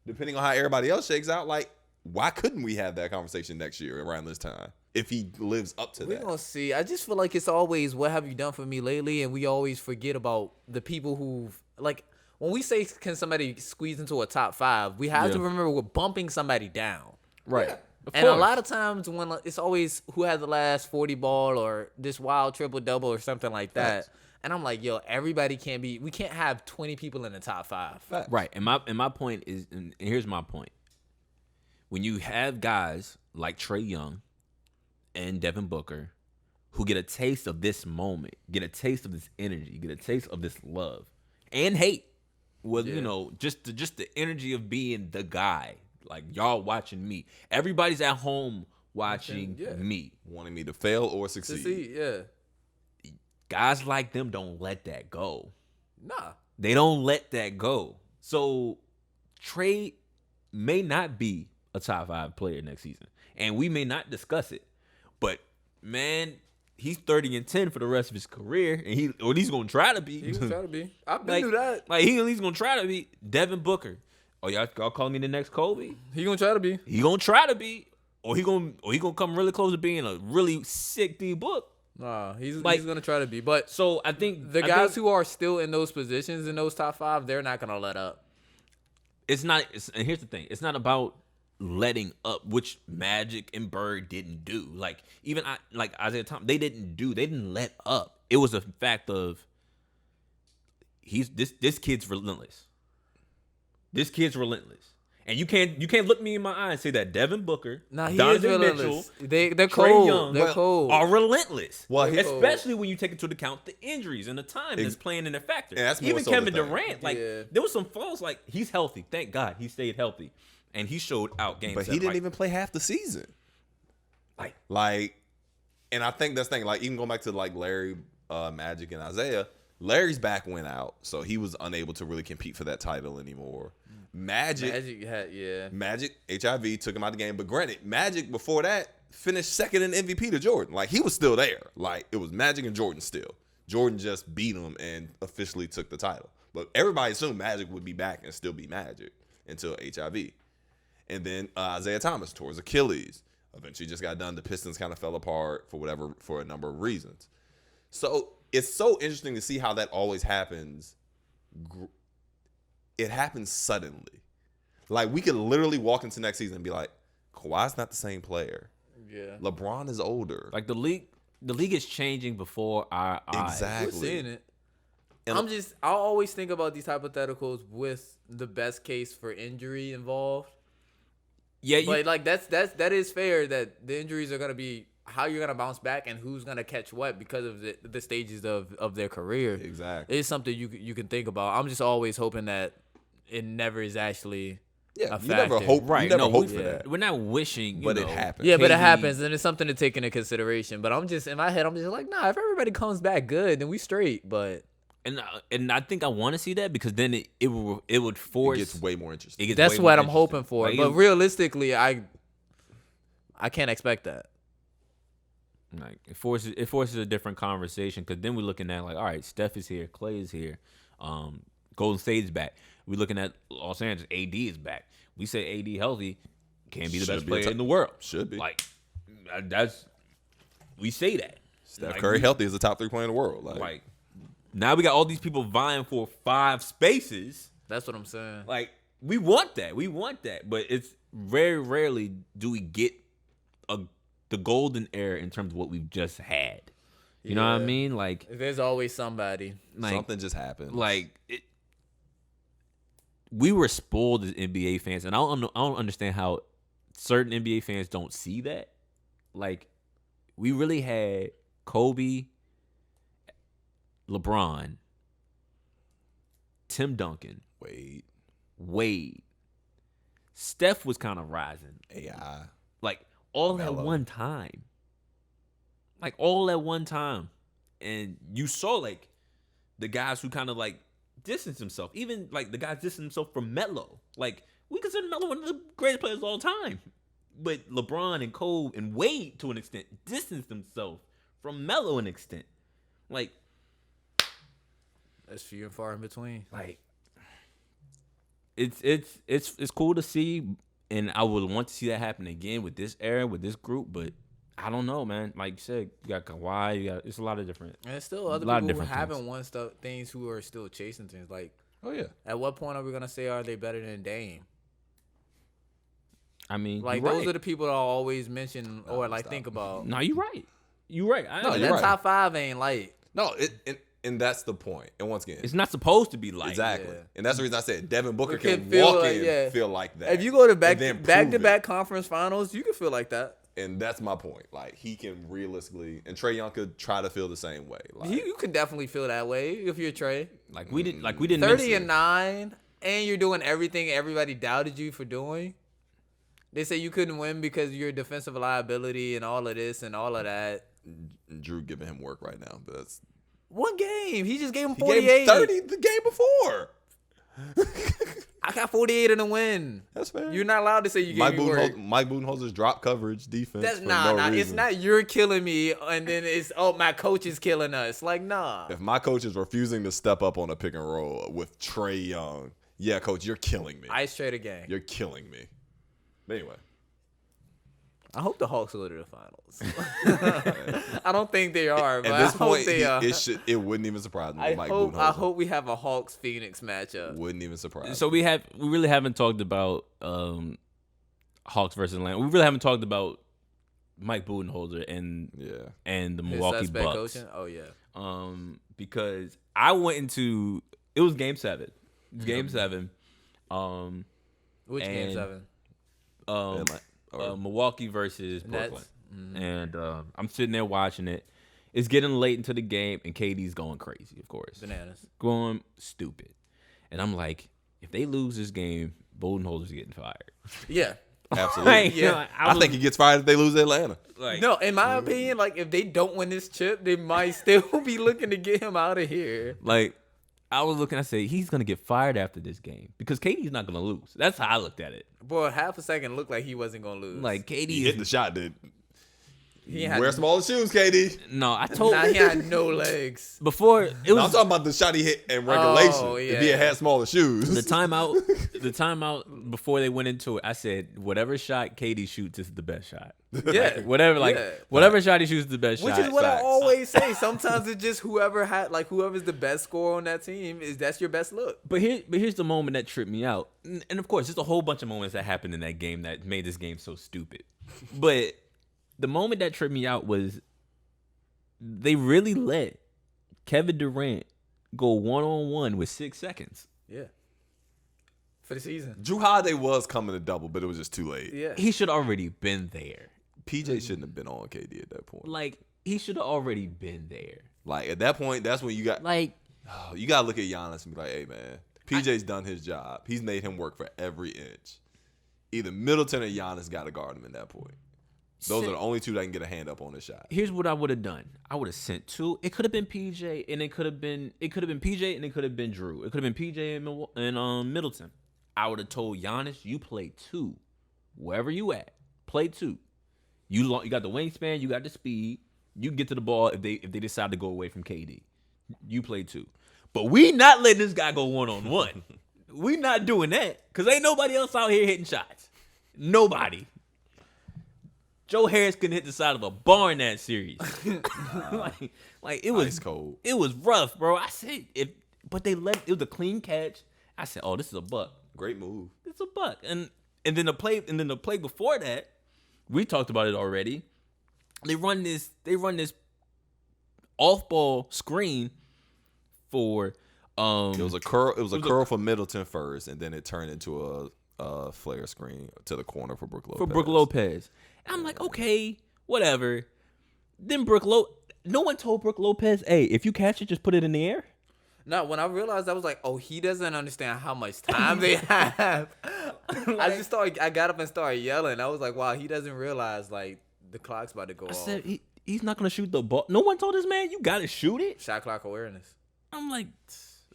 depending on how everybody else shakes out, like why couldn't we have that conversation next year around this time if he lives up to We're that? gonna see. I just feel like it's always, what have you done for me lately? And we always forget about the people who've, like, when we say, can somebody squeeze into a top 5, we have to remember we're bumping somebody down. Right. Yeah. Of And a course. lot of times when it's always who has the last 40 ball or this wild triple double or something like that. And I'm like, yo, everybody can't be. We can't have 20 people in the top 5. Right. And my point is, and here's my point. When you have guys like Trae Young and Devin Booker who get a taste of this moment, get a taste of this energy, get a taste of this love and hate, well, you know, just the energy of being the guy. Like, y'all watching me. Everybody's at home watching me. Wanting me to fail or To succeed. see, yeah. Guys like them don't let that go. Nah. They don't let that go. So Trey may not be a top 5 player next season. And we may not discuss it. But man, he's 30-10 for the rest of his career. And he's gonna try to be. He gonna try to be. I've been like, through that. Like he's gonna try to be Devin Booker. Oh, y'all calling me the next Kobe? He gonna try to be. He gonna try to be. Or he gonna come really close to being a really sick D book. Nah, he's Like- gonna try to be. But So I think the guys who are still in those positions in those top 5, they're not gonna let up. it's not. And here's the thing: it's not about letting up, which Magic and Bird didn't do. Like even like Isaiah Thomas, they didn't let up. It was a fact of this kid's relentless. This kid's relentless. And you can't look me in my eye and say that Devin Booker, Nah, he Donovan is relentless. Mitchell, They're Trae cold. Young They're cold. are relentless. Well, Especially when you take into account the injuries and the time that's playing in a factor. And that's more Even so the Kevin thing. Durant, like Yeah. there was some falls. Like he's healthy, thank God he stayed healthy, and he showed out game. But he 7. didn't Like, even play half the season. Like, and I think that's the thing. Like, even going back to like Larry, Magic, and Isaiah, Larry's back went out, so he was unable to really compete for that title anymore. Magic HIV took him out of the game. But granted, Magic before that finished second in MVP to Jordan. Like, he was still there. Like, it was Magic and Jordan still. Jordan just beat him and officially took the title. But everybody assumed Magic would be back and still be Magic until HIV. And then Isaiah Thomas tore his Achilles. Eventually just got done. The Pistons kind of fell apart for a number of reasons. So it's so interesting to see how that always happens. It happens suddenly. Like, we could literally walk into next season and be like, Kawhi's not the same player. Yeah. LeBron is older. like the league is changing before our eyes. Exactly. We're seeing it. And I always think about these hypotheticals with the best case for injury involved. Yeah, But like that is fair that the injuries are gonna be how you're gonna bounce back and who's gonna catch what because of the stages of their career. Exactly. It's something you can think about. I'm just always hoping that it never is actually Yeah, a you never factor. hope. right. You never No, hope we- for that. We're not wishing, But it happens. Yeah, but it KD happens, and it's something to take into consideration. But I'm just in my head, I'm just like, nah. If everybody comes back good, then we straight. But And I think I want to see that because then it would force. It gets way more interesting. it gets that's way what more I'm hoping interesting. for. Like, But realistically, I can't expect that. Like it forces a different conversation because then we're looking at like, all right, Steph is here, Clay is here, Golden State's back. We're looking at Los Angeles, AD is back. We say AD healthy, can be the Should best be a player top- in the world. Should be. Like we say that. Steph Like, Curry we- healthy is the top 3 player in the world. Like now we got all these people vying for 5 spaces. That's what I'm saying. Like we want that, but it's very rarely do we get the golden era in terms of what we've just had. You know what I Yeah. mean? Like There's always somebody. something just happened. We were spoiled as NBA fans, and I don't understand how certain NBA fans don't see that. Like, we really had Kobe, LeBron, Tim Duncan, Wade. Steph was kind of rising, AI. like all Melo. at one time. Like all at one time, and you saw like the guys who kind of like distance himself. Even like the guys distance himself from Melo. Like we consider Melo one of the greatest players of all time. But LeBron and Kobe and Wade to an extent distanced themselves from Melo an extent. Like That's few and far in between. it's cool to see. And I would want to see that happen again with this era, with this group, but I don't know, man. Like you said, you got Kawhi, it's a lot of different. And there's still other people who haven't won things who are still chasing things. Like, Oh yeah. at what point are we gonna say are they better than Dame? I mean, Like those are the people that I always mention or like think about. No, you're right. You're right. No, that top 5 ain't light. No, and that's the point. And once again, it's not supposed to be like exactly. Yeah. And that's the reason I said Devin Booker can can feel walk like, in feel like that. If you go to back-to-back conference finals, you can feel like that. And that's my point. Like he can realistically, and Trae Young could try to feel the same way. Like, you can definitely feel that way if you're Trae. Like we didn't 30-9, and you're doing everything everybody doubted you for doing. They say you couldn't win because you're a defensive liability and all of this and all of that. Drew giving him work right now, but that's one game. He just gave him he 48. gave him 30 the game before. I got 48 in the win. That's fair. You're not allowed to say you gave me work. Mike Budenholzer's drop coverage defense. That's for nah. reason. It's not you're killing me, and then it's my coach is killing us. Like nah. If my coach is refusing to step up on a pick and roll with Trae Young, yeah, coach, you're killing me. Ice trade again. You're killing me. But anyway. I hope the Hawks go to the finals. I don't think they are, but at this I point, hope they are. It wouldn't even surprise me. I hope we have a Hawks Phoenix matchup. Wouldn't even surprise. So we really haven't talked about Hawks versus Atlanta. We really haven't talked about Mike Budenholzer and the Milwaukee Bucks. Coaching? Oh yeah. Because I went into it was Game 7. It was Game 7. Which Game 7? Milwaukee versus Brooklyn. Nets? Mm-hmm. And I'm sitting there watching it. It's getting late into the game, and KD's going crazy, of course. Bananas. Going stupid. And I'm like, if they lose this game, Budenholzer's getting fired. Yeah. Absolutely. Yeah. I think he gets fired if they lose to Atlanta. No, in my opinion, like if they don't win this chip, they might still be looking to get him out of here. Like, I was looking, I said, he's going to get fired after this game because KD's not going to lose. That's how I looked at it. Boy, half a second looked like he wasn't going to lose. Like, KD He hit the shot, dude. Wear smaller shoes, KD. No, I told he had no legs. Before, it was. I'm talking about the shot he hit in regulation. Oh, yeah. If he had smaller shoes. The timeout before they went into it, I said, whatever shot KD shoots is the best shot. Yeah. Whatever shot he shoots is the best Which shot. is what Facts. I always say. Sometimes it's just whoever's the best scorer on that team that's your best look. But here's the moment that tripped me out. And of course, there's a whole bunch of moments that happened in that game that made this game so stupid. But the moment that tripped me out was they really let Kevin Durant go 1-on-1 with 6 seconds. Yeah. For the season. Drew Holiday was coming to double, but it was just too late. Yeah. He should already been there. PJ shouldn't have been on KD at that point. Like, he should have already been there. Like, at that point, that's when you got you got to look at Giannis and be like, hey, man, PJ's done his job. He's made him work for every inch. Either Middleton or Giannis got to guard him at that point. Those are the only two that can get a hand up on the shot. Here's what I would have done. I would have sent 2. It could have been PJ and it could have been PJ and it could have been Drew. It could have been PJ and Middleton. I would have told Giannis, you play 2. Wherever you at, play 2. You got the wingspan, you got the speed. You can get to the ball if they decide to go away from KD. You play 2. But we not letting this guy go 1-on-1. We not doing that because ain't nobody else out here hitting shots. Nobody. Joe Harris couldn't hit the side of a bar in that series. like it was Ice cold. It was rough, bro. I said but it was a clean catch. I said, "Oh, this is a buck. Great move. It's a buck." And then the play before that, we talked about it already. They run this off-ball screen for It was a curl. It was a curl for Middleton first, and then it turned into a flare screen to the corner for Brook Lopez. And I'm like, okay, whatever. Then no one told Brook Lopez, hey, if you catch it, just put it in the air. No, when I realized, I was like, oh, he doesn't understand how much time they have. I got up and started yelling. I was like, wow, he doesn't realize, like, the clock's about to go off. I said, he's not going to shoot the ball. No one told this man, you got to shoot it. Shot clock awareness. I'm like.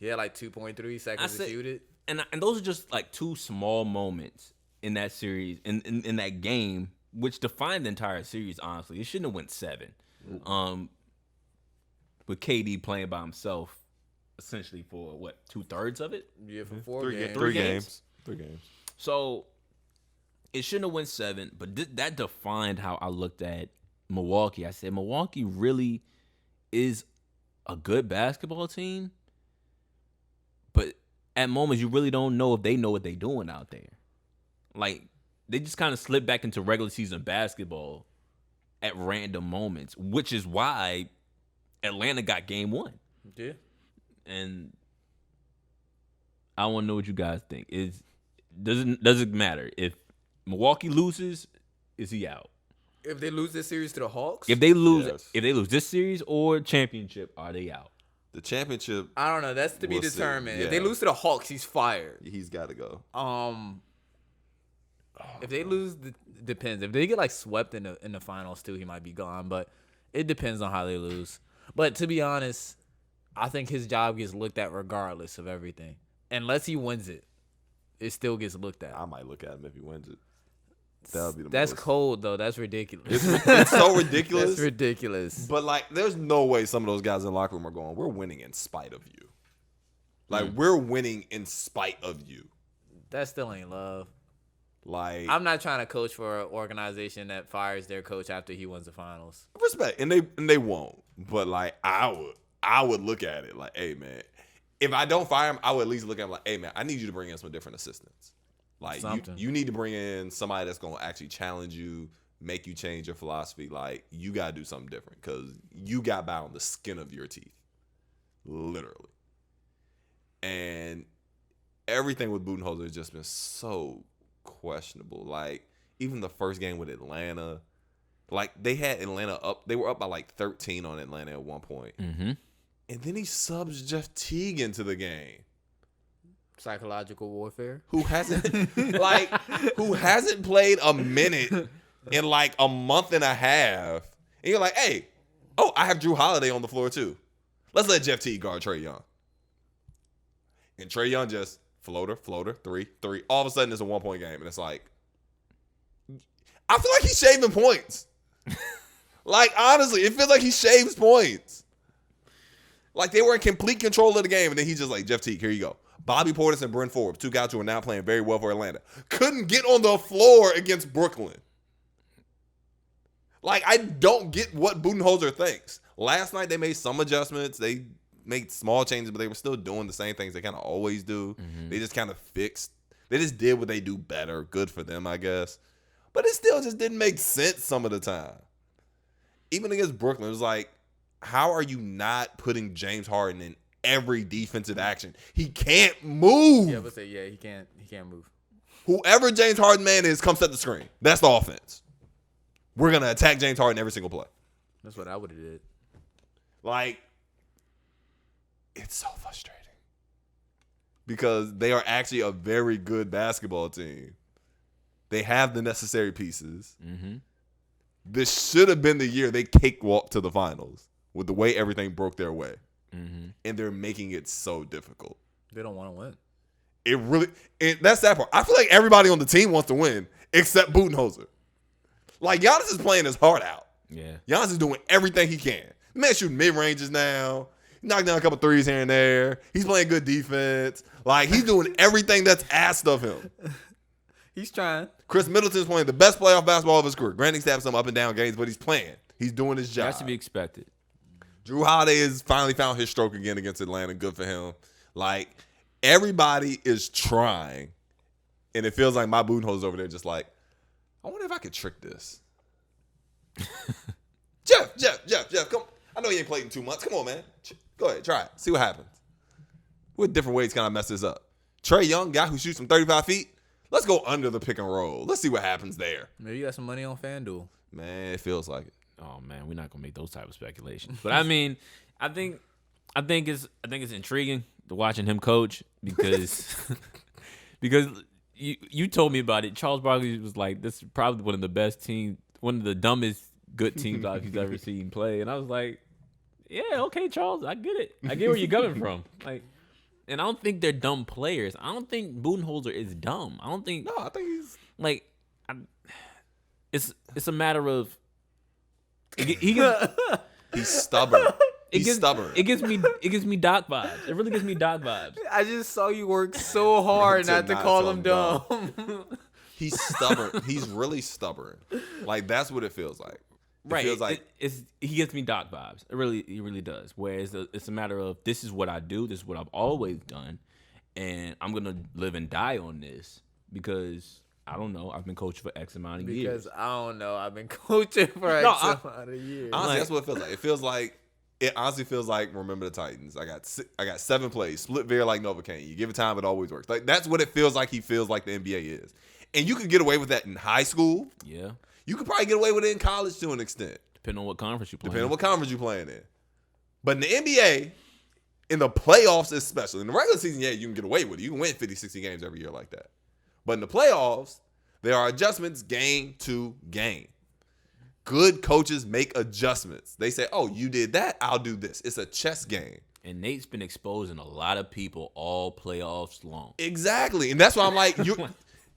He had like 2.3 seconds to shoot it. And those are just like 2 small moments in that series, in that game, which defined the entire series, honestly. It shouldn't have went 7. With KD playing by himself, essentially for, 2/3 of it? Yeah, for 4 games. 3 games. 3 games. So, it shouldn't have went 7, but that defined how I looked at Milwaukee. I said Milwaukee really is a good basketball team, but at moments you really don't know if they know what they're doing out there. Like, they just kind of slip back into regular season basketball at random moments, which is why Atlanta got game 1. Yeah. And I want to know what you guys think. Doesn't matter if Milwaukee loses, is he out? If they lose this series to the Hawks, If they lose, Yes. if they lose this series or championship, are they out? The championship, I don't know. That's to be We'll see. determined. Yeah. If they lose to the Hawks, he's fired. he's got to go. If they lose, depends. If they get like swept in the finals too, he might be gone. But it depends on how they lose. But to be honest, I think his job gets looked at regardless of everything. Unless he wins it, it still gets looked at. I might look at him if he wins it. That would be the That's most. cold though. That's ridiculous. It's so ridiculous. That's ridiculous. But like, there's no way some of those guys in the locker room are going, we're winning in spite of you. Like, we're winning in spite of you. That still ain't love. Like, I'm not trying to coach for an organization that fires their coach after he wins the finals. respect, and they won't. But like, I would look at it like, hey man, if I don't fire him, I would at least look at him like, hey man, I need you to bring in some different assistants. Like, you need to bring in somebody that's gonna actually challenge you, make you change your philosophy. Like, you gotta do something different because you got by on the skin of your teeth, literally. And everything with Budenholzer has just been so questionable. Like, even the first game with Atlanta, like, they had Atlanta up. They were up by like 13 on Atlanta at one point. Mm-hmm. And then he subs Jeff Teague into the game, Psychological warfare. who hasn't who hasn't played a minute in like a month and a half. And you're like, hey, I have Drew Holiday on the floor too. Let's let Jeff Teague guard Trae Young. And Trae Young just floater, 3. All of a sudden, it's a 1-point game. And it's like, I feel like he's shaving points. Like, honestly, it feels like he shaves points. Like, they were in complete control of the game. And then he's just like, Jeff Teague, here you go. Bobby Portis and Bryn Forbes, 2 guys who are now playing very well for Atlanta, couldn't get on the floor against Brooklyn. Like, I don't get what Budenholzer thinks. Last night, they made some adjustments. They made small changes, but they were still doing the same things they kind of always do. Mm-hmm. They just kind of fixed. They just did what they do better. Good for them, I guess. But it still just didn't make sense some of the time. Even against Brooklyn, it was like, how are you not putting James Harden in every defensive action? He can't move. Yeah, but say he can't move. Whoever James Harden man is, come set the screen. That's the offense. We're gonna attack James Harden every single play. That's what I would have did. Like, it's so frustrating because they are actually a very good basketball team. They have the necessary pieces. Mm-hmm. This should have been the year they cakewalked to the finals with the way everything broke their way. Mm-hmm. And they're making it so difficult. They don't want to win. It really, that's that part. I feel like everybody on the team wants to win except Budenholzer. Like, Giannis is playing his heart out. Yeah. Giannis is doing everything he can. The man shooting mid-ranges now. He knocked down a couple threes here and there. He's playing good defense. Like, he's doing everything that's asked of him. He's trying. Chris Middleton's playing the best playoff basketball of his career. Granted, he's had some up and down games, but he's playing. He's doing his job. That's to be expected. Drew Holiday has finally found his stroke again against Atlanta. Good for him. Like, everybody is trying. And it feels like my Budenholzer's over there just like, I wonder if I could trick this. Jeff, come on. I know you ain't played in 2 months. Come on, man. Go ahead, try it. See what happens. What different ways can I mess this up? Trae Young, guy who shoots from 35 feet. Let's go under the pick and roll. Let's see what happens there. Maybe you got some money on FanDuel. Man, it feels like it. Oh man, we're not gonna make those type of speculations. But I mean, I think it's intriguing to watching him coach because you told me about it. Charles Barkley was like, this is probably one of the best teams, one of the dumbest good teams he's ever seen play. And I was like, yeah, okay, Charles, I get it. I get where you're coming from. Like, and I don't think they're dumb players. I don't think Budenholzer is dumb. I don't think. No, I think he's like. It's a matter of. he's stubborn. He's stubborn. It gives me Doc vibes. It really gives me Doc vibes. I just saw you work so hard not to call him dumb. He's stubborn. He's really stubborn. Like, that's what it feels like. It Right. feels like He gives me Doc vibes. He really does. Whereas it's a matter of, this is what I do. This is what I've always done. And I'm going to live and die on this because, I don't know, I've been coaching for X amount of years. Because I don't know, I've been coaching for X amount of years. honestly, that's what it feels like. It honestly feels like, remember the Titans. I got 7 plays, split veer like Novocaine. You give it time, it always works. Like, that's what it feels like. He feels like the NBA is, and you could get away with that in high school. Yeah. You could probably get away with it in college to an extent, Depending on what conference you play. depending on what conference you're playing in. But in the NBA, in the playoffs especially, in the regular season, yeah, you can get away with it. You can win 50, 60 games every year like that. But in the playoffs, there are adjustments game to game. Good coaches make adjustments. They say, oh, you did that, I'll do this. It's a chess game. And Nate's been exposing a lot of people all playoffs long. Exactly. And that's why I'm like,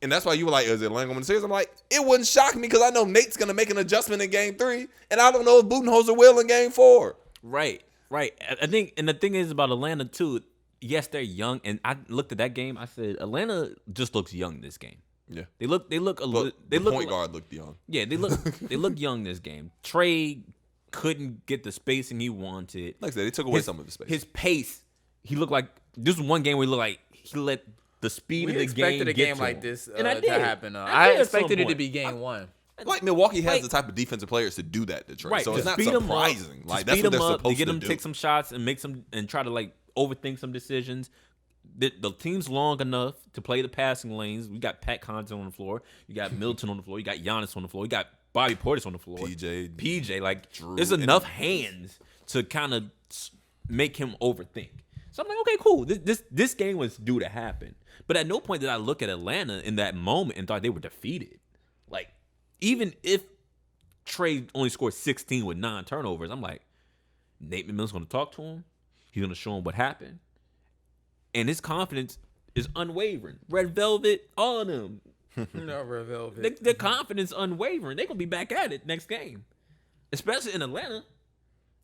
and that's why you were like, is Atlanta going to series? I'm like, it wouldn't shock me because I know Nate's going to make an adjustment in game 3, and I don't know if Budenholzer will in game 4. Right. I think, and the thing is about Atlanta too, yes, they're young. And I looked at that game, I said, Atlanta just looks young this game. Yeah. They look a But little. the point guard looked young. Yeah, they look young this game. Trey couldn't get the spacing he wanted. Like I said, they took away some of the space. His pace, he looked like this was one game where he looked like he let the speed We of the game expected a get game to like him. this And I to did. happen. I I did at some expected it to point. be game 1. Like Milwaukee has Like- the type of defensive players to do that to Trey. Right, So to it's not speed 'em up, surprising. to Like, that's speed what they're 'em up, supposed to get to him do. take some shots and make some and try to like overthink some decisions. The team's long enough to play the passing lanes. We got Pat Connaughton on the floor. You got Middleton on the floor. You got Giannis on the floor. You got Bobby Portis on the floor. PJ, like Drew, there's and- enough hands to kind of make him overthink. So I'm like, okay, cool. This game was due to happen. But at no point did I look at Atlanta in that moment and thought they were defeated. Like, even if Trey only scored 16 with 9 turnovers, I'm like, Nate McMillan's going to talk to him. He's going to show him what happened. And his confidence is unwavering. Red Velvet, all of them. No, Red Velvet. Their confidence unwavering. They're going to be back at it next game. Especially in Atlanta.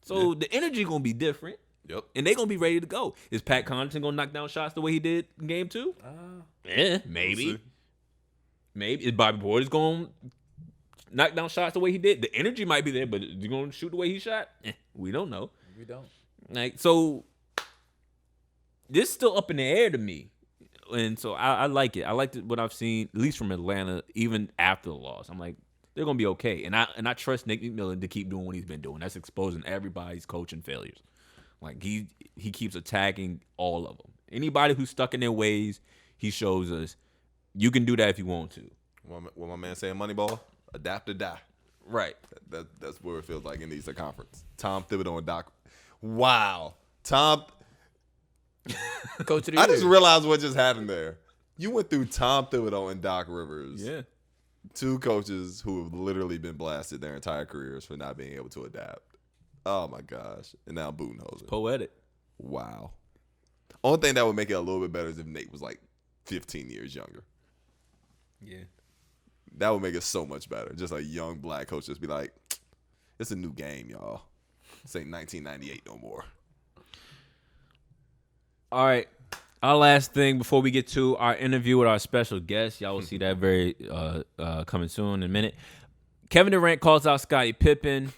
So the energy going to be different. Yep. And they're going to be ready to go. Is Pat Connaughton going to knock down shots the way he did in game 2? Yeah, maybe. We'll see. Maybe. Is Bobby Portis going to knock down shots the way he did? The energy might be there, but is he going to shoot the way he shot? We don't know. We don't. Like, so this is still up in the air to me. And so I like it. I like what I've seen, at least from Atlanta, even after the loss. I'm like, they're gonna be okay. And I trust Nick McMillan to keep doing what he's been doing. That's exposing everybody's coaching failures. Like he keeps attacking all of them. Anybody who's stuck in their ways, he shows us you can do that if you want to. What my man saying, Moneyball, adapt or die. Right. That's where it feels like in these conference. Tom Thibodeau and Doc. Wow. Tom. Coach of the I year. just realized what just happened there. You went through Tom Thibodeau and Doc Rivers. Yeah. 2 coaches who have literally been blasted their entire careers for not being able to adapt. Oh my gosh. And now Budenholzer. Poetic. Wow. Only thing that would make it a little bit better is if Nate was like 15 years younger. Yeah. That would make it so much better. Just a young black coach just be like, it's a new game, y'all. This ain't 1998 no more. All right. Our last thing before we get to our interview with our special guest, y'all will see that very coming soon in a minute. Kevin Durant calls out Scottie Pippen.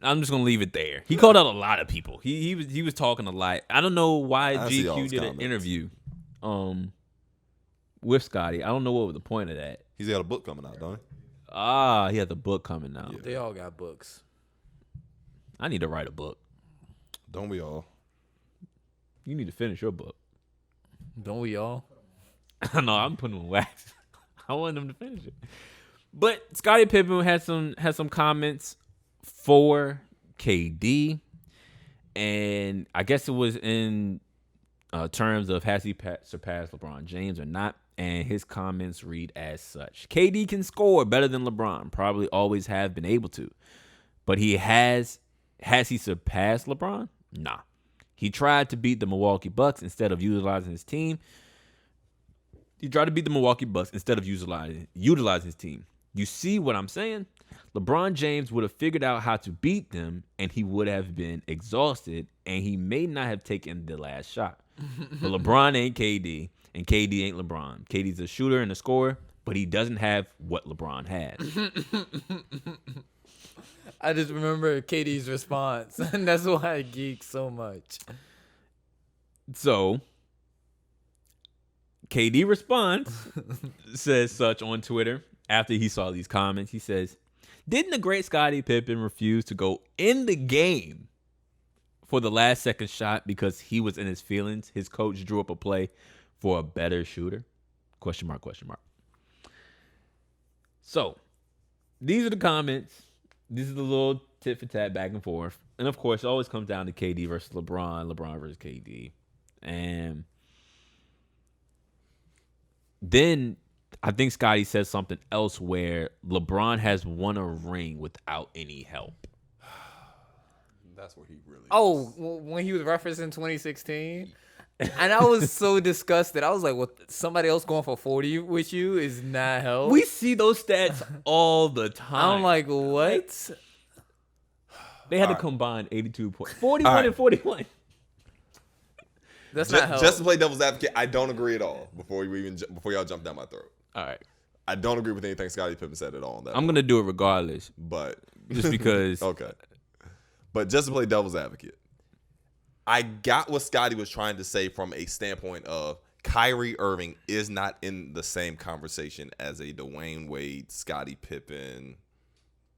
I'm just gonna leave it there. He called out a lot of people. He was talking a lot. I don't know why I see all GQ his did an comments. interview with Scottie. I don't know what was the point of that. He's got a book coming out, don't he? He had the book coming out. They all got books. I need to write a book. Don't we all? You need to finish your book. Don't we all? No, I'm putting him on wax. I want him to finish it. But Scottie Pippen had some comments for KD, and I guess it was in terms of has he surpassed LeBron James or not. And his comments read as such: KD can score better than LeBron, probably always have been able to, but has he surpassed LeBron? Nah. He tried to beat the Milwaukee Bucks instead of utilizing his team. Utilizing his team. You see what I'm saying? LeBron James would have figured out how to beat them, and he would have been exhausted, and he may not have taken the last shot. But LeBron ain't KD, and KD ain't LeBron. KD's a shooter and a scorer. but he doesn't have what LeBron has. I just remember KD's response, and that's why I geek so much. So, KD responds, says such on Twitter after he saw these comments. He says, didn't the great Scottie Pippen refuse to go in the game for the last second shot because he was in his feelings? His coach drew up a play for a better shooter? Question mark, question mark. So, these are the comments. This is the little tit for tat back and forth. And of course, it always comes down to KD versus LeBron, LeBron versus KD. And then I think Scottie says something else where LeBron has won a ring without any help. That's where he really. Oh, when he was referencing 2016, and I was so disgusted. I was like, "Well, somebody else going for 40 with you is not help." We see those stats all the time. I'm like, what? They had to combine 82 points. 41 and 41. That's not help. Just to play devil's advocate, I don't agree at all. Before y'all jump down my throat, All right. I don't agree with anything Scottie Pippen said at all. On that I'm going to do it regardless. but Just because. okay. But just to play devil's advocate, I got what Scottie was trying to say from a standpoint of Kyrie Irving is not in the same conversation as a Dwayne Wade, Scottie Pippen,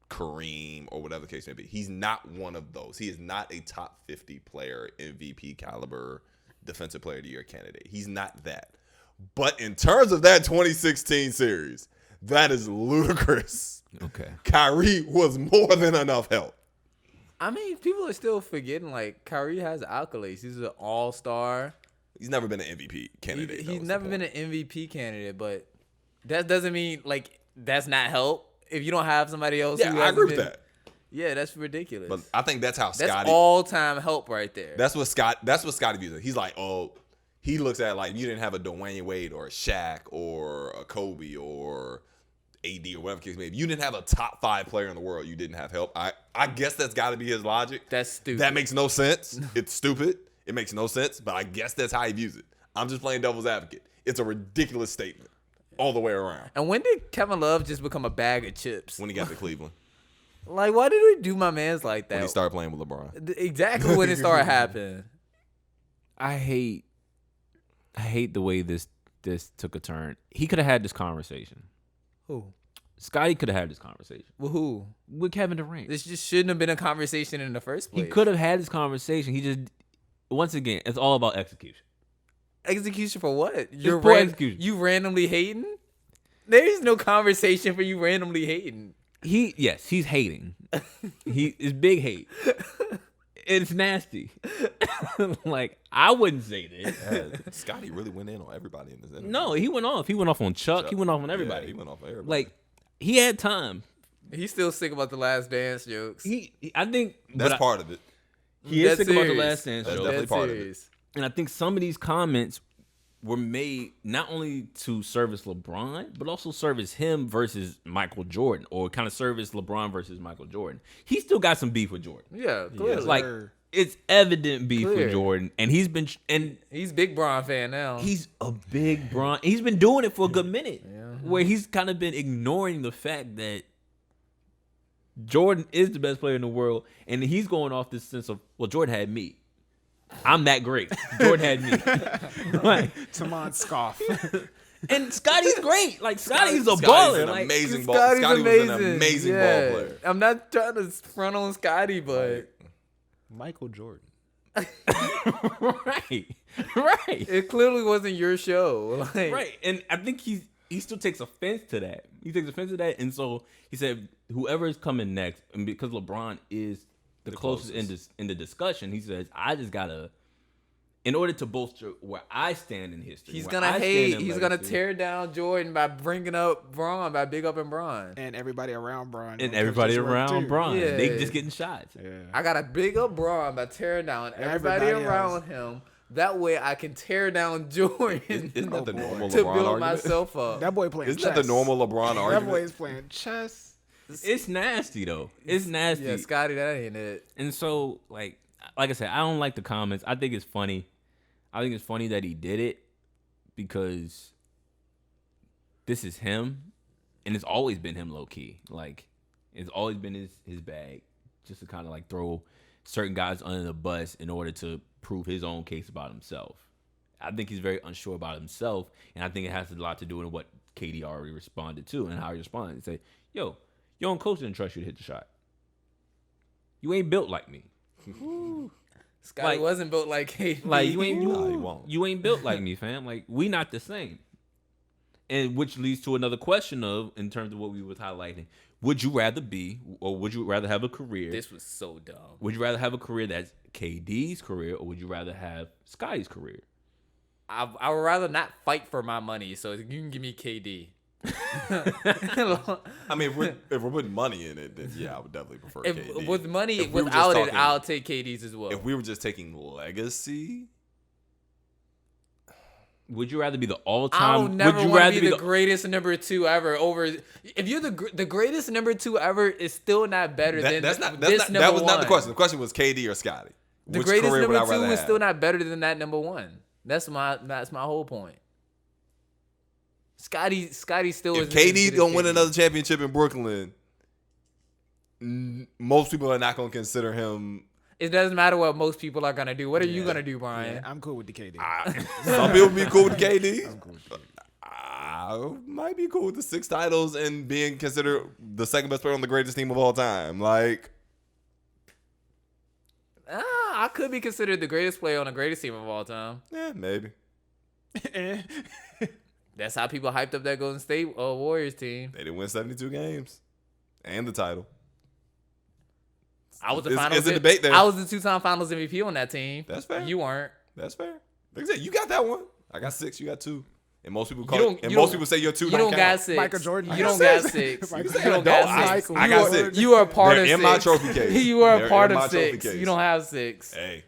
Kareem, or whatever the case may be. He's not one of those. He is not a top 50 player, MVP caliber, defensive player of the year candidate. He's not that. But in terms of that 2016 series, that is ludicrous. Okay. Kyrie was more than enough help. I mean, people are still forgetting, like, Kyrie has accolades. He's an all-star. He's never been an MVP candidate. He's never been an MVP candidate, but that doesn't mean, like, that's not help. If you don't have somebody else Yeah, who I hasn't agree with been- that. Yeah, that's ridiculous. But I think that's how that's Scottie. all-time help right there. That's what Scottie views it. He's like, oh, he looks at it like you didn't have a Dwayne Wade or a Shaq or a Kobe or AD or whatever case may be. If you didn't have a top 5 player in the world, you didn't have help. I guess that's got to be his logic. That's stupid. That makes no sense. It's stupid. It makes no sense. But I guess that's how he views it. I'm just playing devil's advocate. It's a ridiculous statement all the way around. And when did Kevin Love just become a bag of chips? When he got to Cleveland, Like, why did we do my man's like that? when he started playing with LeBron. Exactly when it started happening. I hate the way this took a turn. He could have had this conversation. Who? Scottie could have had this conversation With who? with Kevin Durant. This just shouldn't have been a conversation in the first place. He could have had this conversation. He just, once again, it's all about execution. Execution for what? poor execution. You randomly hating? There is no conversation for you randomly hating. He's hating. It's big hate. It's nasty. Like, I wouldn't say this. Scottie really went in on everybody in this interview. No, he went off. He went off on Chuck. He went off on everybody. Yeah, he went off on everybody. Like, he had time. He's still sick about the Last Dance jokes. I think that's part of it. He is That's sick about the serious. Last Dance That's show. definitely That's part of it. serious. And I think some of these comments were made not only to service LeBron, but also service him versus Michael Jordan, or kind of service LeBron versus Michael Jordan. He still got some beef with Jordan. Yeah, clearly. It's like, it's evident beef Clear. with Jordan, and he's big Bron fan now. he's a big Bron. He's been doing it for a good minute, where he's kind of been ignoring the fact that Jordan is the best player in the world, and he's going off this sense of, well, Jordan had me. I'm that great. Jordan had me. Like, Tamon scoff. and Scottie's great. Like, Scottie's a Scottie's baller. an Like, amazing ball. Scottie's Scottie was an amazing Yeah. ball player. I'm not trying to front on Scottie, but Michael Jordan. right. it clearly wasn't your show. Like, Right. And I think he still takes offense to that. He takes offense to that. And so he said, whoever is coming next, and because LeBron is the closest in the discussion, he says, I just gotta, in order to bolster where I stand in history. He's where gonna I stand hate. in He's gonna legacy, tear down Jordan by bringing up Bron, by big upping Bron. And everybody around Bron. and everybody around Bron. Yeah. They just getting shots. Yeah. I gotta big up Bron by tearing down everybody Everybody around him. That way I can tear down Jordan Isn't that the normal to LeBron build argument? myself up. That boy playing Isn't chess. that the normal LeBron That argument? boy is playing chess. It's nasty though. It's nasty. Yeah, Scottie, that ain't it. And so, like I said, I don't like the comments. I think it's funny. I think it's funny that he did it because this is him, and it's always been him low key. Like it's always been his bag, just to kind of like throw certain guys under the bus in order to prove his own case about himself. I think he's very unsure about himself, and I think it has a lot to do with what KD already responded to and how he responded. He said, "Yo, your own coach didn't trust you to hit the shot. You ain't built like me." Scottie wasn't built like KD. Like he won't. you ain't built like me, fam. Like we not the same. And which leads to another question of, in terms of what we was highlighting, would you rather be, or would you rather have a career? This was so dumb. Would you rather have a career that's KD's career, or would you rather have Scottie's career? I would rather not fight for my money, so you can give me KD. I mean, if we're putting money in it, then yeah, I would definitely prefer KD. With money, If we were just without it, talking- I'll take KD's as well. If we were just taking legacy, Would you rather be the all-time? I'll never would you want rather to be the greatest number 2 ever. Over if you're the greatest number 2 ever, is still not better than that was number not the one. question. The question was KD or Scottie. The Which greatest career would number I rather 2 is have? still not better than that number 1. That's my whole point. Scottie still If is. as good KD as don't win KD. another championship in Brooklyn, most people are not going to consider him. It doesn't matter what most people are gonna do. What are you gonna do, Brian? Yeah, I'm cool with the KD. Some people be cool with KD. I'm cool with KD. I might be cool with the 6 titles and being considered the second best player on the greatest team of all time. Like, I could be considered the greatest player on the greatest team of all time. yeah, maybe. That's how people hyped up that Golden State Warriors team. They didn't win 72 games and the title. I was the It's finals. a debate there. I was the 2-time Finals MVP on that team. That's fair. You weren't. That's fair. Like I said, you got that one. I got 6. You got 2. And most people people say your 2 You don't don't count. got 6. Michael Jordan. You I don't got got 6. 6. Michael You Jordan. don't got No, 6. I got 6. You are part They're of 6. in my trophy case. You are They're part in of my trophy 6. case. You don't have 6. Hey,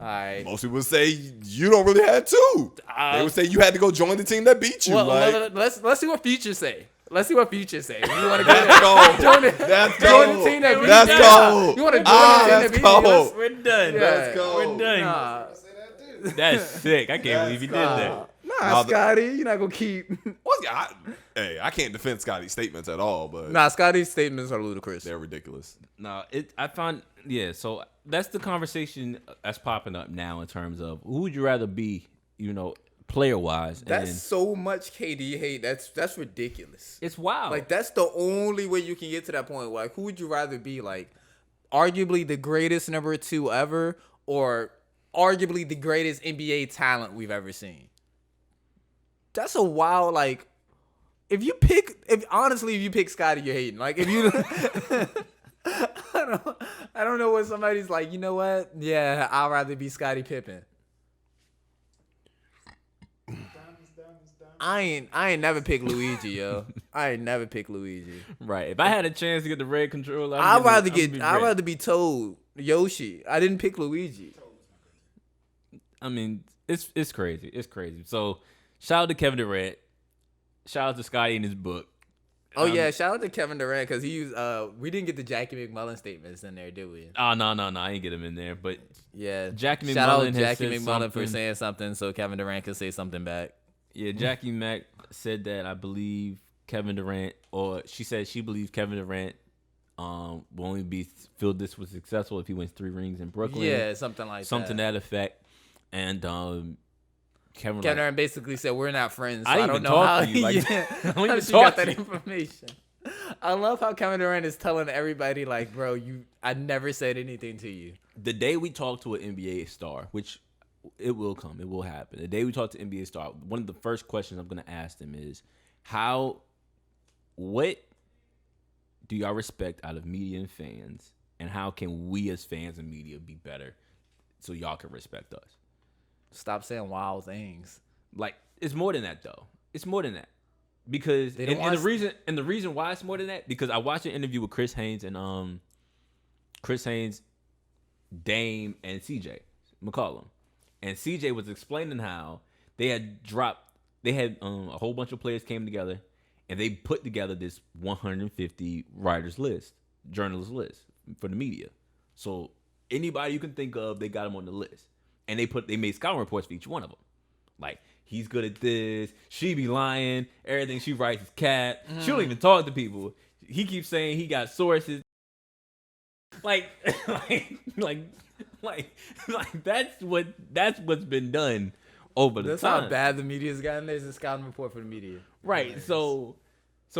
All right. most people say you don't really have 2. They would say you had to go join the team that beat you. Well, like, let's see what Future say. Let's see what Future say. You want to go that's cold. join the That's join cold. the team that beat That's you? cold. You want to join Ah, the team that that's beat cold. you? We're done. Yeah. Let's go. We're done. Nah, That's sick. I can't believe you did that. Nah, Scottie, you're not gonna keep. I can't defend Scottie's statements at all, but Nah, Scottie's statements are ludicrous. they're ridiculous. No, I find so that's the conversation that's popping up now in terms of who would you rather be, player wise. That's so much KD hate. That's ridiculous. It's wild. Like that's the only way you can get to that point. Like, who would you rather be? Like, arguably the greatest number 2 ever, or arguably the greatest NBA talent we've ever seen. That's a wild, like, if you pick Scottie, you're hating. Like, if you, I don't know when somebody's like, you know what? Yeah, I'd rather be Scottie Pippen. I ain't never picked Luigi, yo. I ain't never picked Luigi. Right. If I had a chance to get the red controller, I'd rather be Toad, Yoshi. I didn't pick Luigi. I mean, it's crazy. It's crazy. So, shout out to Kevin Durant. Shout out to Scottie in his book. Oh yeah, shout out to Kevin Durant because he used. We didn't get the Jackie McMullen statements in there, did we? Oh no, I ain't get him in there. But Yeah, Jackie shout out McMullen has Jackie said McMullen for something. saying something so Kevin Durant could say something back. Yeah, Jackie Mack said that I believe Kevin Durant, or she said she believes Kevin Durant will only be feel this was successful if he wins 3 rings in Brooklyn. Yeah, something like something that. to that effect. And Kevin Kevin Durant basically said we're not friends. So I I, didn't don't even know talk how to you, like, yeah, I don't how even she got talk that to you. information. I love how Kevin Durant is telling everybody like, bro, I never said anything to you. the day we talk to an NBA star, which it will come, it will happen. The day we talk to NBA star, one of the first questions I'm going to ask them is, what do y'all respect out of media and fans, and how can we as fans and media be better so y'all can respect us? Stop saying wild things. Like, it's more than that though. It's more than that. Because They don't and the reason why it's more than that, because I watched an interview with Chris Haynes, Dame, and CJ McCollum. And CJ was explaining how they had a whole bunch of players came together and they put together this 150 journalist list for the media. So anybody you can think of, they got them on the list. And they made scouting reports for each one of them. Like, he's good at this. She be lying. Everything she writes is cap. She don't even talk to people. He keeps saying he got sources. Like that's what's been done over the That's time. how bad the media's gotten. There's a scouting report for the media. Right. Yes. So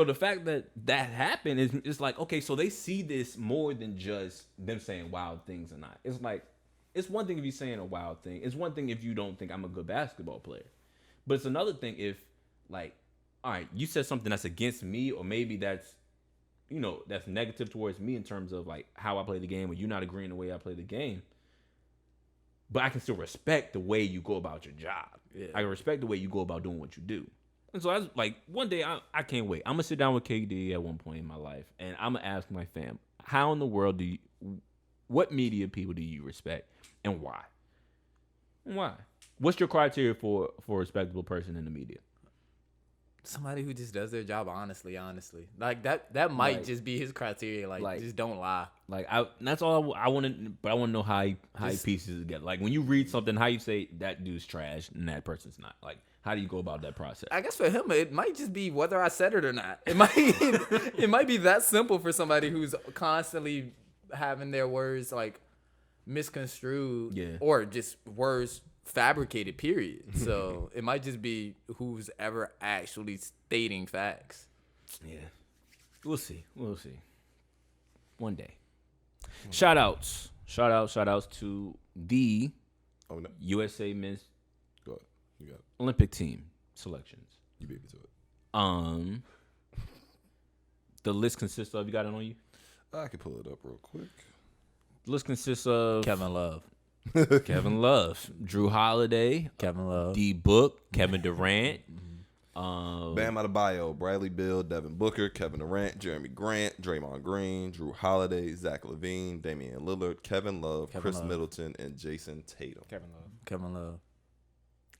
the fact that happened is it's like, okay, so they see this more than just them saying wild things or not. It's like, it's one thing if you're saying a wild thing. It's one thing if you don't think I'm a good basketball player. But it's another thing if, like, all right, you said something that's against me, or maybe that's, that's negative towards me in terms of, like, how I play the game, or you not agreeing the way I play the game. But I can still respect the way you go about your job. Yeah. I can respect the way you go about doing what you do. And so I was like, one day I can't wait. I'm gonna sit down with KD at one point in my life, and I'm gonna ask my fam, how in the world what media people do you respect, and why? Why? What's your criteria for a respectable person in the media? Somebody who just does their job honestly. Like that might Like- just be his criteria. Like just don't lie. Like that's all I want to. But I want to know how he pieces it together. Like when you read something, how you say that dude's trash and that person's not. Like how do you go about that process? I guess for him, it might just be whether I said it or not. It might be that simple for somebody who's constantly having their words like misconstrued, Yeah. or just words fabricated. Period. So it might just be who's ever actually stating facts. Yeah, we'll see. One day. Shout outs to the Oh, no. USA men's Go ahead. You got it. Olympic team selections. You beat me to it. The list consists of, you got it on you? I can pull it up real quick. The list consists of Kevin Love, Drew Holiday, Kevin Love, D Book, Kevin Durant, Bam Adebayo, Bradley Beal, Devin Booker, Kevin Durant, Jeremy Grant, Draymond Green, Drew Holiday, Zach LaVine, Damian Lillard, Kevin Love, Chris Love. Middleton, and Jason Tatum. Kevin Love.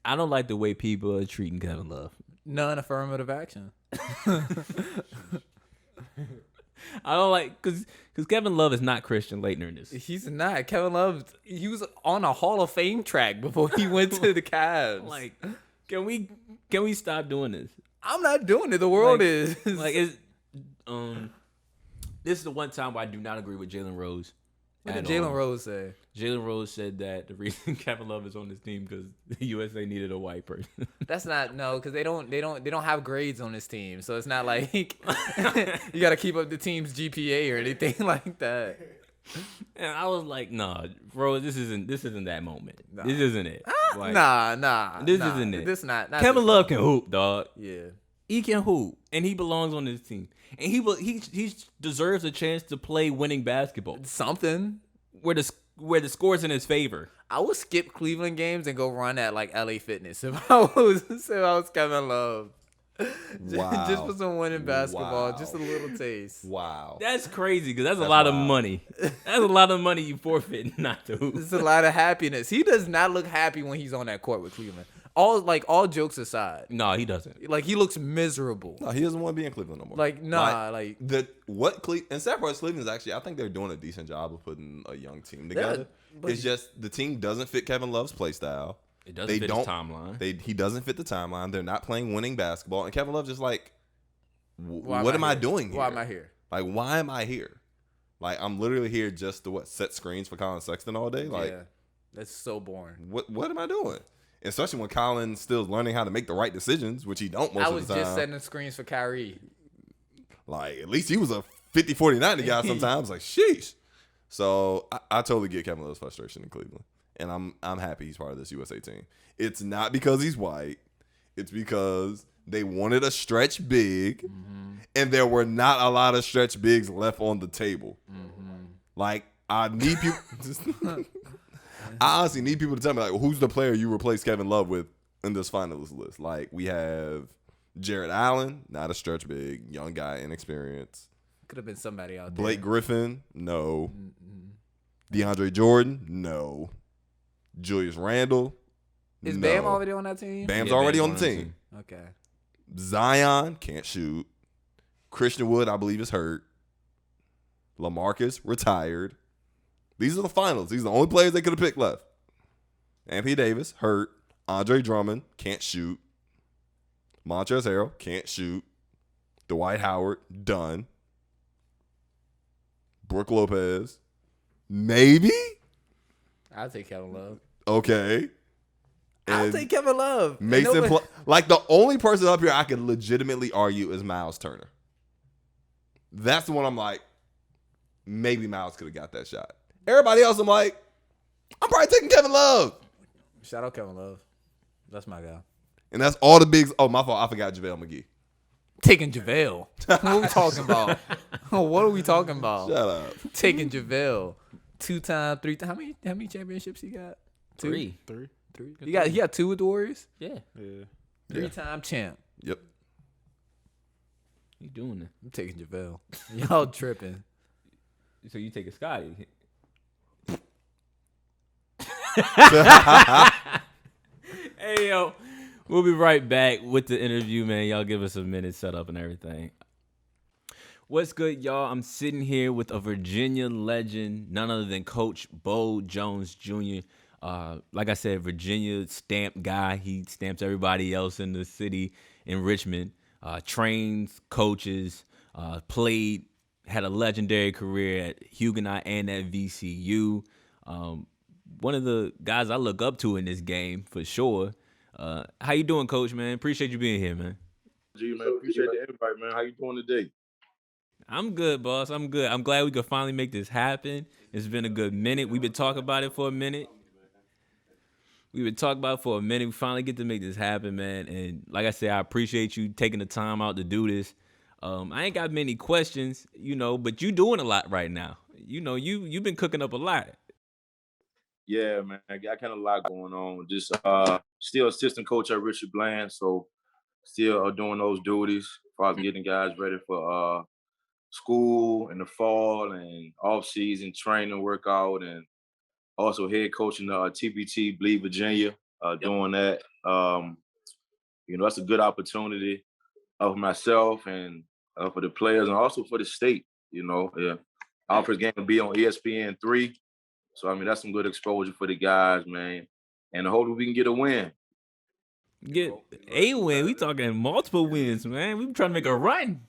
I don't like the way people are treating Kevin Love. None affirmative action. I don't like because Kevin Love is not Christian Laettner in this. He's not. Kevin Love, he was on a Hall of Fame track before he went to the Cavs. Like, can we stop doing this? I'm not doing it. The world is. Like, it's this is the one time where I do not agree with Jalen Rose. What did at Jalen all. Rose say? Jalen Rose said that the reason Kevin Love is on this team because the USA needed a white person. That's not because they don't have grades on this team, so it's not like you got to keep up the team's GPA or anything like that. And I was like, nah, bro, this isn't that moment. This isn't it. Like, Nah. This isn't it. This not Kevin this Love can hoop, dog. Yeah. He can hoop, and he belongs on this team. And he deserves a chance to play winning basketball Something. where the score's in his favor. I would skip Cleveland games and go run at like LA Fitness if I was Kevin Love. Wow. Just for some winning basketball, Wow. just a little taste. Wow. That's crazy because that's a lot of wild. money. That's a lot of money you forfeit not to hoop. It's a lot of happiness. He does not look happy when he's on that court with Cleveland. All jokes aside, No, he doesn't. like he looks miserable. No, he doesn't want to be in Cleveland no more. Like nah, like And sad part is Cleveland's actually, I think they're doing a decent job of putting a young team together. but- It's just the team doesn't fit Kevin Love's play style. It doesn't fit his timeline. He doesn't fit the timeline. They're not playing winning basketball, and Kevin Love's just like, why what am I here? doing here? Why am I here? Like, why am I here? Like, I'm literally here just to set screens for Colin Sexton all day. Like, Yeah, that's so boring. what am I doing? Especially when Colin's still learning how to make the right decisions, which he don't most I of was the time. just setting screens for Kyrie. Like, at least he was a 50-40-90 guy sometimes. Like, sheesh. So I totally get Kevin Love's frustration in Cleveland. And I'm happy he's part of this USA team. It's not because he's white. It's because they wanted a stretch big, and there were not a lot of stretch bigs left on the table. Like, I need people. I honestly need people to tell me, like, who's the player you replace Kevin Love with in this finalist list? Like, we have Jared Allen, not a stretch big, young guy, inexperienced. Could have been somebody out there. Blake Griffin, no. DeAndre Jordan, no. Julius Randle, Is no. Bam already on that team? Bam's Yeah, already Bam's on the team. Okay. Zion can't shoot. Christian Wood, I believe, is hurt. LaMarcus retired. These are the finals. These are the only players they could have picked left. Anthony Davis hurt. Andre Drummond can't shoot. Montrezl Harrell can't shoot. Dwight Howard done. Brook Lopez, maybe. I'll take Kevin Love. Okay. I'll And take Kevin Love. Mason, like the only person up here I can legitimately argue is Miles Turner. That's the one I'm like, maybe Miles could have got that shot. Everybody else, I'm like, I'm probably taking Kevin Love. Shout out Kevin Love. That's my guy. And that's all the bigs. Oh, my fault. I forgot JaVale McGee. Taking JaVale. What are we talking about? What are we talking about? Shut up. Taking JaVale. 2-time, 3-time. How many championships he got? 2? 3. 3. He got 2 with the Warriors? Yeah. Yeah. 3-time champ. Yep. You doing it. I'm taking JaVale. Y'all tripping. So you take a Scottie. Hey, yo. We'll be right back with the interview, man. Y'all give us a minute, set up and everything. What's good, y'all? I'm sitting here with a Virginia legend, none other than Coach Bo Jones Jr. Like I said, Virginia stamped guy. He stamps everybody else in the city in Richmond. Trains, coaches, played, had a legendary career at Huguenot and at VCU. One of the guys I look up to in this game for sure. How you doing, Coach, man? Appreciate you being here, man. G, man, appreciate the invite, man. How you doing today? I'm good, boss. I'm good. I'm glad we could finally make this happen. It's been a good minute. We've been talking about it for a minute. We finally get to make this happen, man. And like I said, I appreciate you taking the time out to do this. I ain't got many questions, but you doing a lot right now. You've been cooking up a lot. Yeah, man, I got kind of a lot going on. Just still assistant coach at Richard Bland, so still doing those duties as far as getting guys ready for school in the fall and off-season training workout, and also head coaching TPT Bleed Virginia, doing that. That's a good opportunity for myself and for the players and also for the state, Yeah. Our first game will be on ESPN3. So, that's some good exposure for the guys, man. And hopefully we can get a win. Get a win. We talking multiple wins, man. We trying to make a run.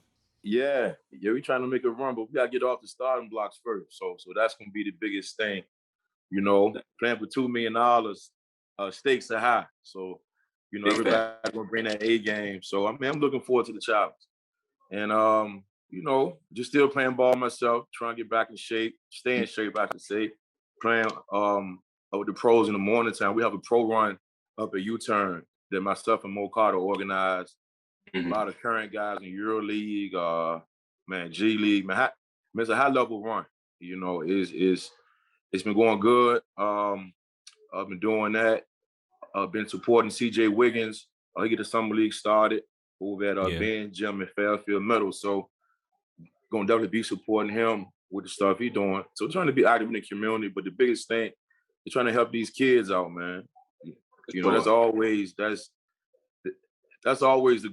Yeah, we're trying to make a run, but we got to get off the starting blocks first. So that's going to be the biggest thing. Playing for $2 million, stakes are high. So, everybody's going to bring that A game. So, I'm looking forward to the challenge. And, just still playing ball myself, trying to get back in shape, stay in shape, I should say. Playing with the pros in the morning time. We have a pro run up at U-Turn that myself and Mo Carter organized. Mm-hmm. A lot of current guys in EuroLeague, G League, man. It's a high level run. It's been going good. I've been doing that. I've been supporting CJ Wiggins. He get the summer league started over at Ben Gym and Fairfield Middle. So gonna definitely be supporting him with the stuff he's doing. So trying to be active in the community, but the biggest thing is trying to help these kids out, man. That's always the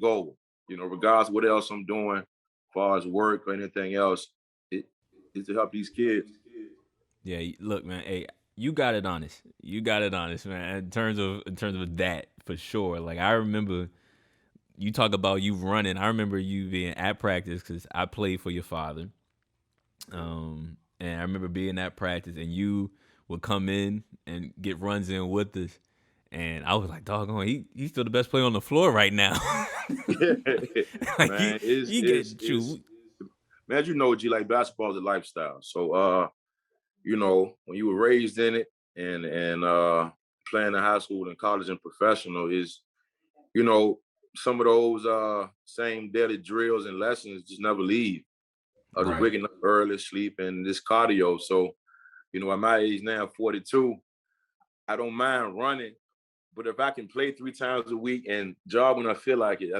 goal. Regardless of what else I'm doing, as far as work or anything else, it is to help these kids. Yeah, look, man. Hey, you got it honest. Man. In terms of that, for sure. Like I remember, you talk about you running. I remember you being at practice because I played for your father. And I remember being at practice, and you would come in and get runs in with us. And I was like, doggone, he's still the best player on the floor right now. Like, man, man, G, like basketball is a lifestyle. So, when you were raised in it and playing in high school and college and professional is, some of those same daily drills and lessons just never leave. Just waking up early, sleep, and this cardio. So, at my age now, 42, I don't mind running. But if I can play 3 times a week and jog when I feel like it,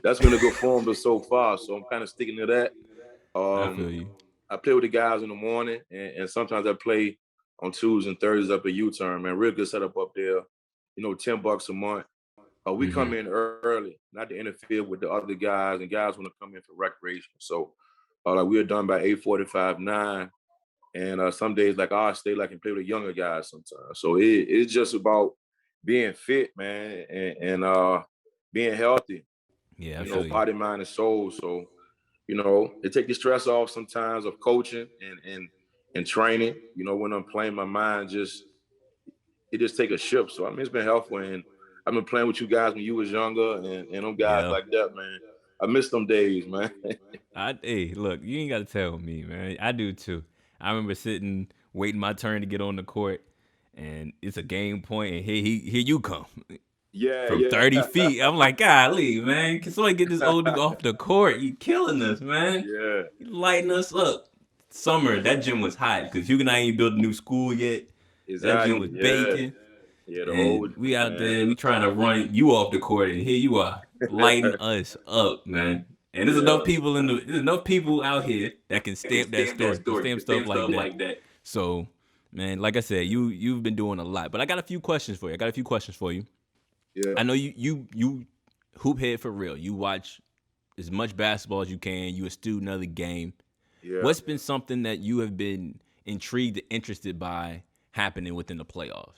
that's been a good form so far. So I'm kind of sticking to that. I feel you. I play with the guys in the morning, and sometimes I play on Tuesdays and Thursdays up at U-Turn, man. Real good setup up there. $10 a month. We come in early, not to interfere with the other guys, and guys want to come in for recreation. So we're done by 8:45, 9. And some days, I stay and play with the younger guys sometimes. So it's just about being fit, man, and being healthy. Yeah, I You know, feel you. body, mind, and soul. So it take the stress off sometimes of coaching and training. When I'm playing, my mind just take a shift. So I mean, it's been helpful, and I've been playing with you guys when you was younger, and them guys Yeah. like that, man. I miss them days, man. Hey, look, you ain't got to tell me, man. I do too. I remember sitting, waiting my turn to get on the court, and it's a game point, and here you come Yeah, from yeah, 30 feet. I'm like, golly, man, can somebody get this old nigga off the court? You killing us, man. yeah. You lighting us up. Summer, that gym was hot because Hugh and I ain't built a new school yet. That gym Exactly. was Yeah, baking. yeah. The And old we out man. there, we trying to run you off the court, and here you are, lighting us up, man. And there's Yeah. enough people there's enough people out here that can stamp that story, can stamp stuff like that. So, man, like I said, you've been doing a lot. But I got a few questions for you. Yeah. I know you hoop head for real. You watch as much basketball as you can. You a student of the game. Yeah. What's been something that you have been intrigued and interested by happening within the playoffs?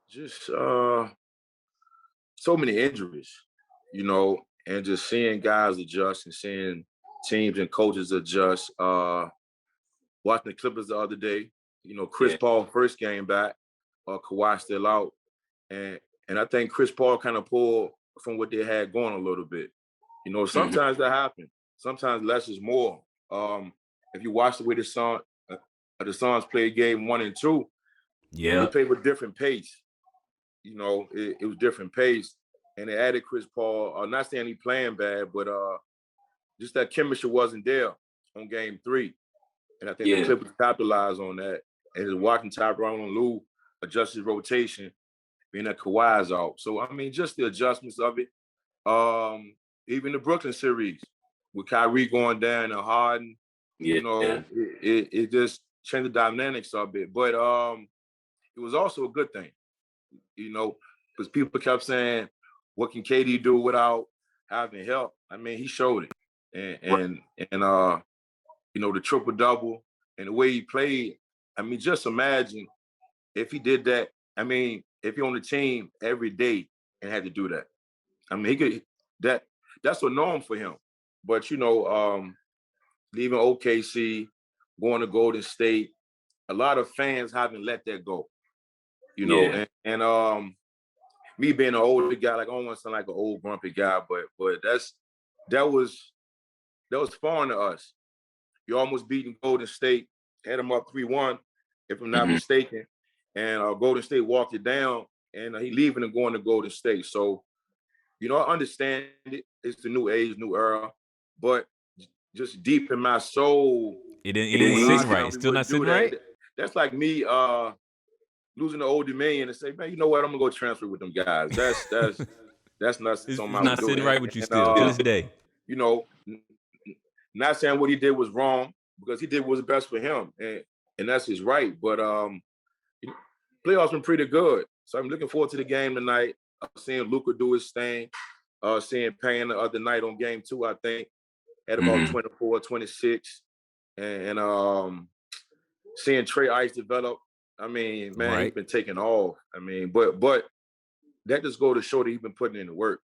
Just so many injuries, and just seeing guys adjust and seeing teams and coaches adjust. Watching the Clippers the other day, Chris Paul first game back, Kawhi still out, and I think Chris Paul kind of pulled from what they had going a little bit. Sometimes that happens. Sometimes less is more. If you watch the way the Suns played game 1 and 2, they played with different pace. It was different pace, and they added Chris Paul. Not saying he playing bad, but just that chemistry wasn't there on game 3, and I think the Clippers capitalized on that. And just watching Tyronn Lue adjust his rotation, being that Kawhi's out. So I mean, just the adjustments of it. Even the Brooklyn series with Kyrie going down and Harden, it just changed the dynamics of it. But it was also a good thing, because people kept saying, "What can KD do without having help?" I mean, he showed it, and the triple double and the way he played. I mean, just imagine if he did that. I mean, if you're on the team every day and had to do that. I mean, he could that. That's a norm for him. But leaving OKC, going to Golden State, a lot of fans haven't let that go. And me being an older guy, like I don't want to sound like an old grumpy guy, but that was foreign to us. You almost beating Golden State, had them up 3-1, if I'm not mistaken, and Golden State walked it down, and he leaving and going to Golden State. So, I understand it. It's the new age, new era, but just deep in my soul, It ain't sitting right. It's still not sitting right. That's like me losing the Old Dominion and say, man, you know what? I'm gonna go transfer with them guys. That's not It's something I not would do. sitting right with you still to this day. Not saying what he did was wrong, because he did what was best for him, and that's his right. But playoffs been pretty good, so I'm looking forward to the game tonight. Seeing Luka do his thing, seeing Payne the other night on game 2, I think, at about 24, 26, and seeing Trey Ice develop. I mean, man, he's been taking off. I mean, but that just go to show that he's been putting in the work,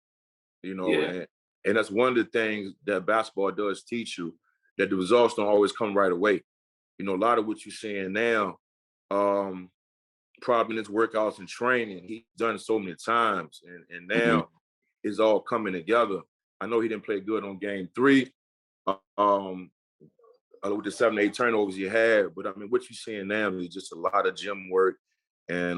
and that's one of the things that basketball does teach you, that the results don't always come right away. A lot of what you're seeing now, probably in his workouts and training, he's done it so many times, and now it's all coming together. I know he didn't play good on game 3, with the 7-8 turnovers he had, but I mean, what you're seeing now is just a lot of gym work and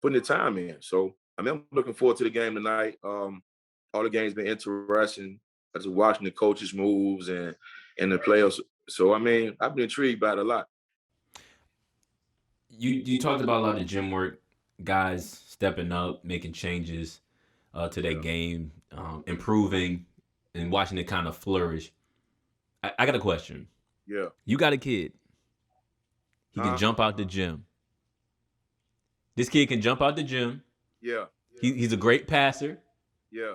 putting the time in. So I mean, I'm looking forward to the game tonight. All the games been interesting. I just watching the coaches' moves and the players. So I mean, I've been intrigued by it a lot. You talked about a lot of gym work, guys stepping up, making changes to their game, improving, and watching it kind of flourish. I got a question. Yeah. You got a kid. He can jump out the gym. This kid can jump out the gym. Yeah. He's a great passer. Yeah.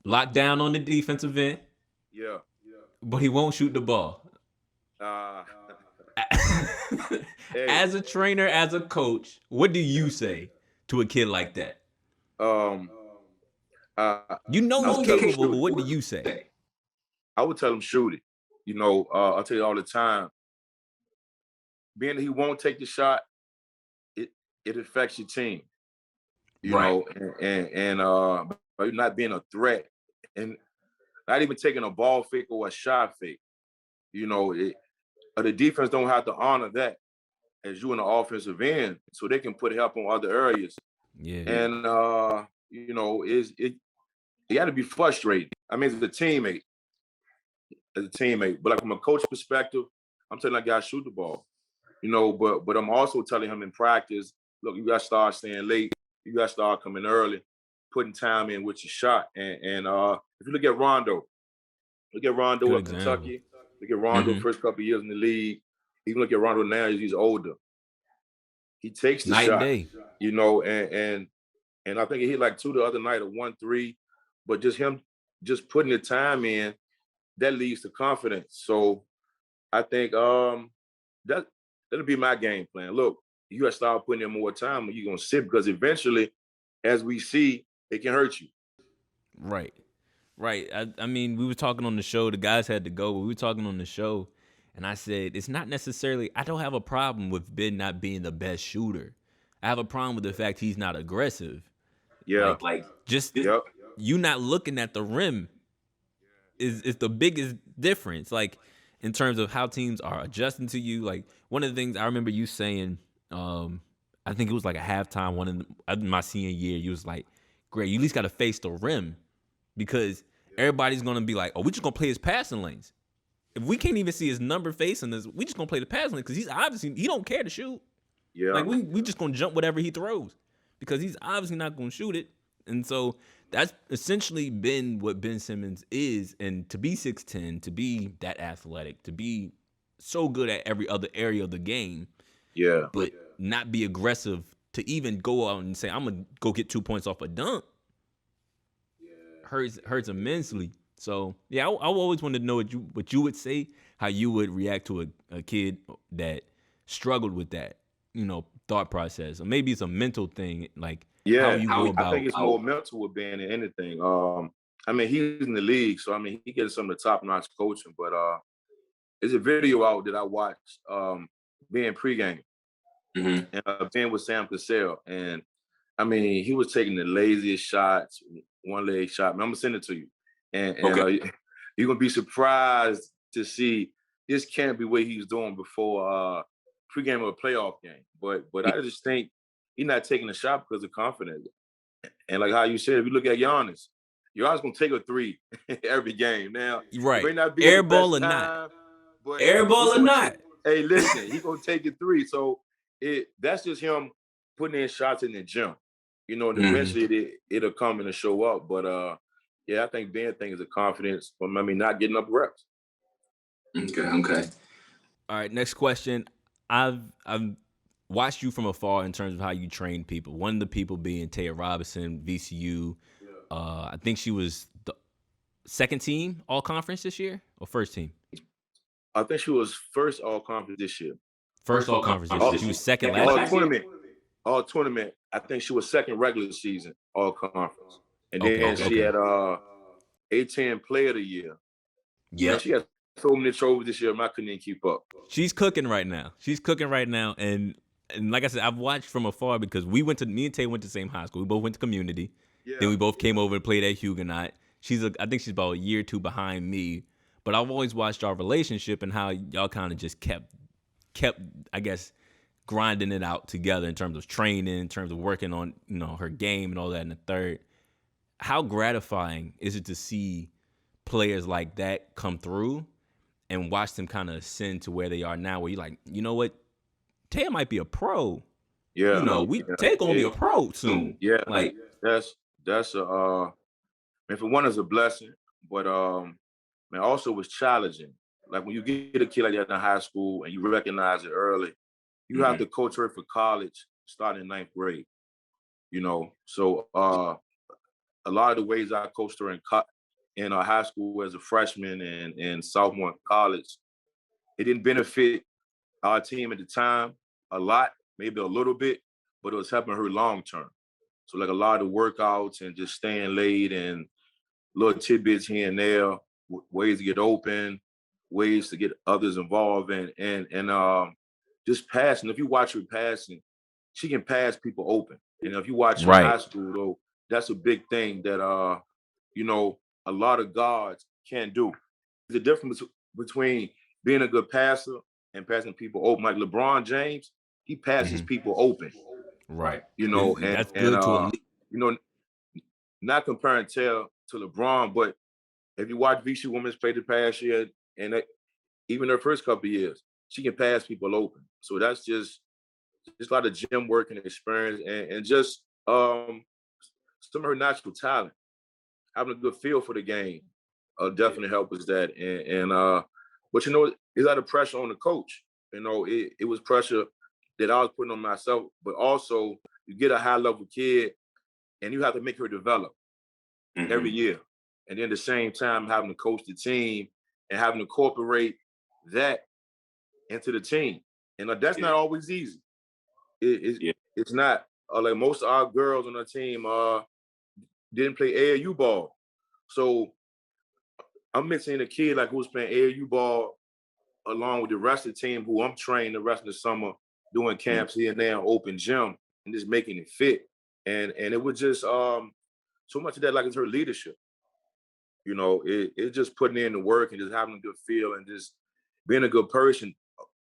Locked down on the defensive end. Yeah. But he won't shoot the ball. Hey, As a trainer, as a coach, what do you say to a kid like that? um, I, You know I he's would tell him capable, but shoot it. what do you say? I would tell him shoot it. I tell you all the time, being that he won't take the shot, it it affects your team. Right. And by not being a threat and not even taking a ball fake or a shot fake. The defense don't have to honor that as you in the offensive end, so they can put help on other areas. Yeah. And is it you got to be frustrated. I mean, as a teammate, but like from a coach perspective, I'm telling that guy shoot the ball. But I'm also telling him in practice, look, you got to start staying late. You got to start coming early, putting time in with your shot. And if you look at Rondo Good at example. Kentucky. Look at Rondo first couple of years in the league. Even look at Rondo now as he's older. He takes the Night and shot, day. and I think he hit like 2 the other night, or 1-3. But just him just putting the time in, that leads to confidence. So I think that'll be my game plan. Look, you got to start putting in more time when you're gonna sit, because eventually, as we see, it can hurt you. Right. Right. I mean, we were talking on the show. The guys had to go, but we were talking on the show, and I said it's not necessarily. I don't have a problem with Ben not being the best shooter. I have a problem with the fact he's not aggressive. Yeah. Just Yep. you not looking at the rim is the biggest difference. Like in terms of how teams are adjusting to you. Like one of the things I remember you saying, I think it was like a halftime one in my senior year. You was like, "Great, you at least got to face the rim." Because everybody's gonna be like, "Oh, we just gonna play his passing lanes." If we can't even see his number facing us, we just gonna play the passing lane because he's obviously he don't care to shoot. Yeah. Like we just gonna jump whatever he throws because he's obviously not gonna shoot it. And so that's essentially been what Ben Simmons is. And to be 6'10", to be that athletic, to be so good at every other area of the game, Yeah. but not be aggressive to even go out and say, "I'm gonna go get 2 points off a dunk." Hurts immensely. So yeah, I always wanted to know what you would say, how you would react to a kid that struggled with that, thought process, or maybe it's a mental thing, like how Yeah. you go I about. think it's more mental with Ben than anything. I mean, he's in the league, so I mean, he gets some of the top-notch coaching. But there's a video out that I watched, Ben pregame, and Ben with Sam Cassell, and I mean, he was taking the laziest shots, one leg shot. I'm gonna send it to you, and you're gonna be surprised to see this can't be what he was doing before pregame of a playoff game. But I just think he's not taking a shot because of confidence. And like how you said, if you look at Giannis gonna take a three every game. Now, Right. it may not be Air the ball best or not. time, but Air ball or not. hey, listen, he gonna take a three. So that's just him putting in shots in the gym. And eventually it'll come and show up. But yeah, I think Ben thing is a confidence from not getting up reps. Okay. All right, next question. I've watched you from afar in terms of how you train people. One of the people being Taya Robinson, VCU. I think she was the second team all conference this year or first team? I think she was first all conference this year. First all conference this year. She was second last year. All tournament. I think she was second regular season all conference. And then she had A10 player of the year. Yeah. She had so many trophies this year, I couldn't even keep up. She's cooking right now. And like I said, I've watched from afar because me and Tay went to the same high school. We both went to community. Yeah. Then we both came over and played at Huguenot. I think she's about a year or two behind me. But I've always watched our relationship and how y'all kind of just kept, I guess, grinding it out together in terms of training, in terms of working on, her game and all that in the third. How gratifying is it to see players like that come through and watch them kind of ascend to where they are now, where you're like, you know what? Taya might be a pro. Yeah. Tay gonna be a pro soon. Yeah. Like that's for one, is a blessing, but also was challenging. Like when you get a kid like that in high school and you recognize it early, you have to coach her for college starting in 9th grade. So a lot of the ways I coached her in high school as a freshman and sophomore in college, it didn't benefit our team at the time a lot, maybe a little bit, but it was helping her long term. So like a lot of workouts and just staying late and little tidbits here and there, ways to get open, ways to get others involved, and just passing. If you watch her passing, she can pass people open. And if you watch her in Right. high school, though, that's a big thing that you know, a lot of guards can't do. The difference between being a good passer and passing people open, like LeBron James, he passes Mhm. people open. Right. You know, And that's and good to a you know, not comparing Taylor to LeBron, but if you watch VC women's play the past year, and even her first couple of years, she can pass people open. So that's just a lot of gym work and experience, and just some of her natural talent, having a good feel for the game, definitely help us that. But you know, there's a lot of pressure on the coach. You know, it was pressure that I was putting on myself, but also you get a high level kid, and you have to make her develop every Mm-hmm. year. And then at the same time, having to coach the team and having to incorporate that into the team. And that's Yeah. not always easy. Yeah. It's not. Like most of our girls on our team didn't play AAU ball. So I'm mixing a kid like who's playing AAU ball along with the rest of the team who I'm training the rest of the summer doing camps here and there, open gym, and just making it fit. And it was just so much of that like it's her leadership. You know, it's just putting in the work and just having a good feel and just being a good person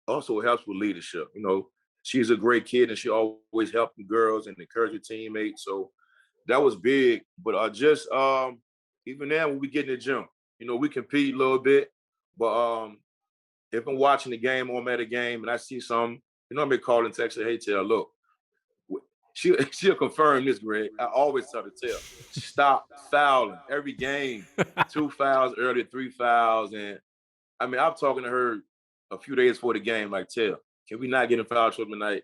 also helps with leadership. You know, she's a great kid and she always helped the girls and encourage her teammates. So that was big. But just even now when we get in the gym, you know, we compete a little bit. But if I'm watching the game or I'm at a game and I see some, you know, I may call and text her, hey, tell, look, she'll confirm this, Greg. I always tell her, tell, stop fouling every game. 2 fouls early, 3 fouls. And I mean, I'm talking to her a few days before the game, like, tell, can we not get in foul trouble tonight?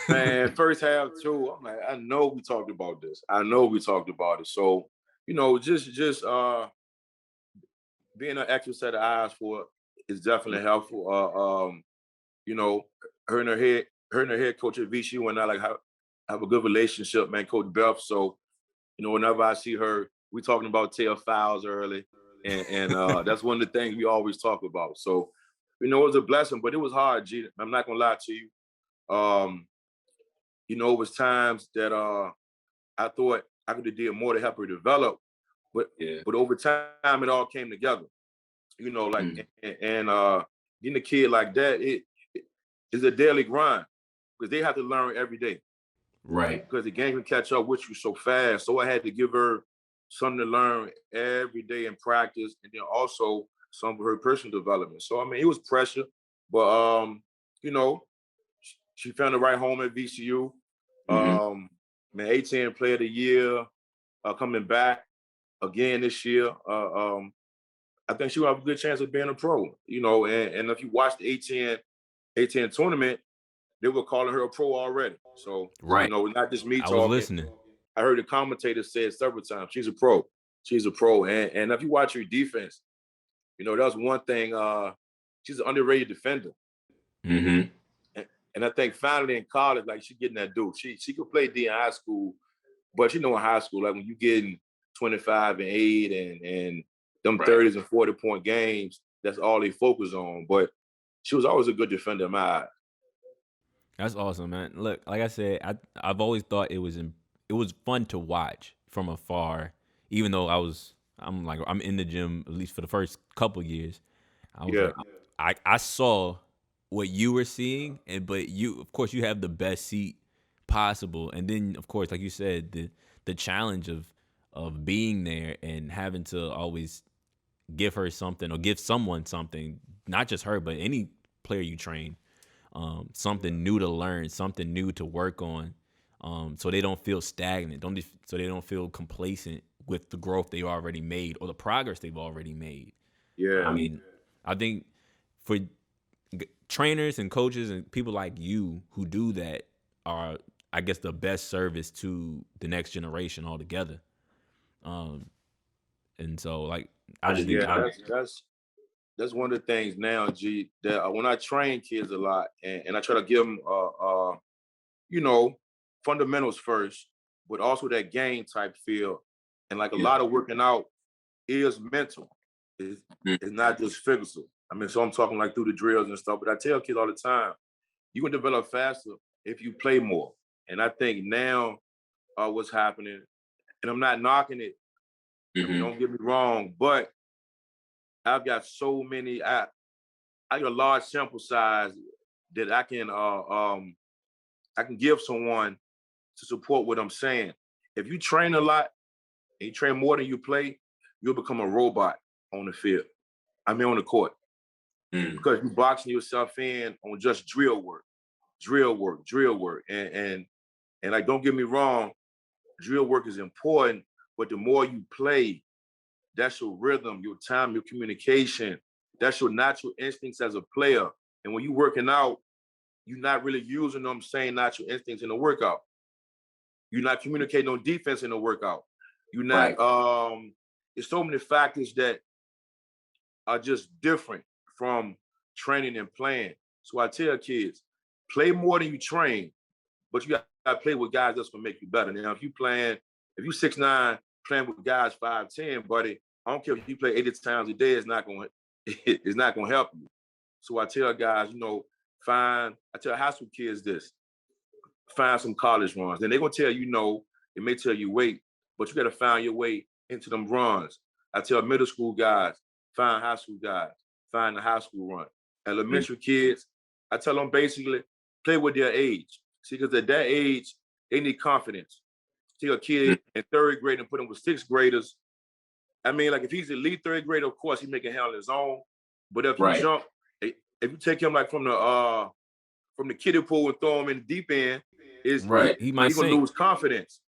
Man, first half, too. I'm like, I know we talked about this. I know we talked about it. So, you know, just being an extra set of eyes for it is definitely helpful. You know, her and her head coach at VCU and I like have a good relationship, man, Coach Beth. So, you know, whenever I see her, we talking about tail fouls early. And that's one of the things we always talk about. So, you know, it was a blessing, but it was hard, G. I'm not gonna lie to you. Um, you know, it was times that I thought I could have did more to help her develop, but Yeah. but over time it all came together. You know, like Mm. and getting a kid like that, it is a daily grind because they have to learn every day Right. because the game can catch up with you so fast. So I had to give her something to learn every day in practice, and then also some of her personal development. So I mean, it was pressure, but you know, she found the right home at VCU. Mm-hmm. Man, 18 Player of the Year, coming back again this year. I think she will have a good chance of being a pro. You know, and if you watch the A10 tournament, they were calling her a pro already. So, you right. know, not just me I was talking. listening. I heard the commentator said several times, she's a pro. She's a pro. And if you watch her defense, you know, that's one thing. She's an underrated defender. Mm-hmm. And I think finally in college, like she's getting that due. She could play D in high school, but you know, in high school, like when you getting 25 and 8 and them Right. 30s and 40-point games, that's all they focus on. But she was always a good defender in my eyes. That's awesome, man. Look, like I said, I've always thought it was fun to watch from afar, even though I'm in the gym at least for the first couple years. I was Yeah. like, I saw what you were seeing, and but you, of course, you have the best seat possible, and then of course, like you said, the challenge of being there and having to always give her something or give someone something, not just her, but any player you train, something new to learn, something new to work on, so they don't feel stagnant, so they don't feel complacent with the growth they already made or the progress they've already made. Yeah. I mean, I think for trainers and coaches and people like you who do that are, I guess, the best service to the next generation altogether. And so, like, I just think, Yeah, that's that's one of the things now, G, that when I train kids a lot and I try to give them, you know, fundamentals first, but also that game type feel. And like a Yeah. lot of working out is mental. It's, Mm. it's not just physical. I mean, so I'm talking like through the drills and stuff, but I tell kids all the time, you can develop faster if you play more. And I think now what's happening, and I'm not knocking it, I mean, Mhm. don't get me wrong, but I've got so many, I got a large sample size that I can give someone to support what I'm saying. If you train a lot and you train more than you play, you'll become a robot on the field. I mean on the court. Mm. Because you're boxing yourself in on just drill work, drill work, drill work. And like don't get me wrong, drill work is important, but the more you play, that's your rhythm, your time, your communication. That's your natural instincts as a player. And when you're working out, you're not really using them same natural instincts in the workout. You're not communicating on defense in the workout. You're not, Right. there's so many factors that are just different from training and playing. So I tell kids, play more than you train, but you got to play with guys that's gonna make you better. Now, if you 6'9", playing with guys 5'10", buddy, I don't care if you play 80 times a day, it's not gonna help you. So I tell guys, I tell high school kids this, find some college runs. Then they're gonna tell you no, it may tell you wait, but you gotta find your way into them runs. I tell middle school guys, find high school guys, find the high school run. Mm. Elementary kids, I tell them basically play with their age. See, because at that age, they need confidence. See a Mm. kid in third grade and put him with sixth graders. I mean, like if he's elite third grade, of course he making handle his own. But if you Right. jump, if you take him like from the kiddie pool and throw him in the deep end, Right. He might he's gonna sink. lose confidence.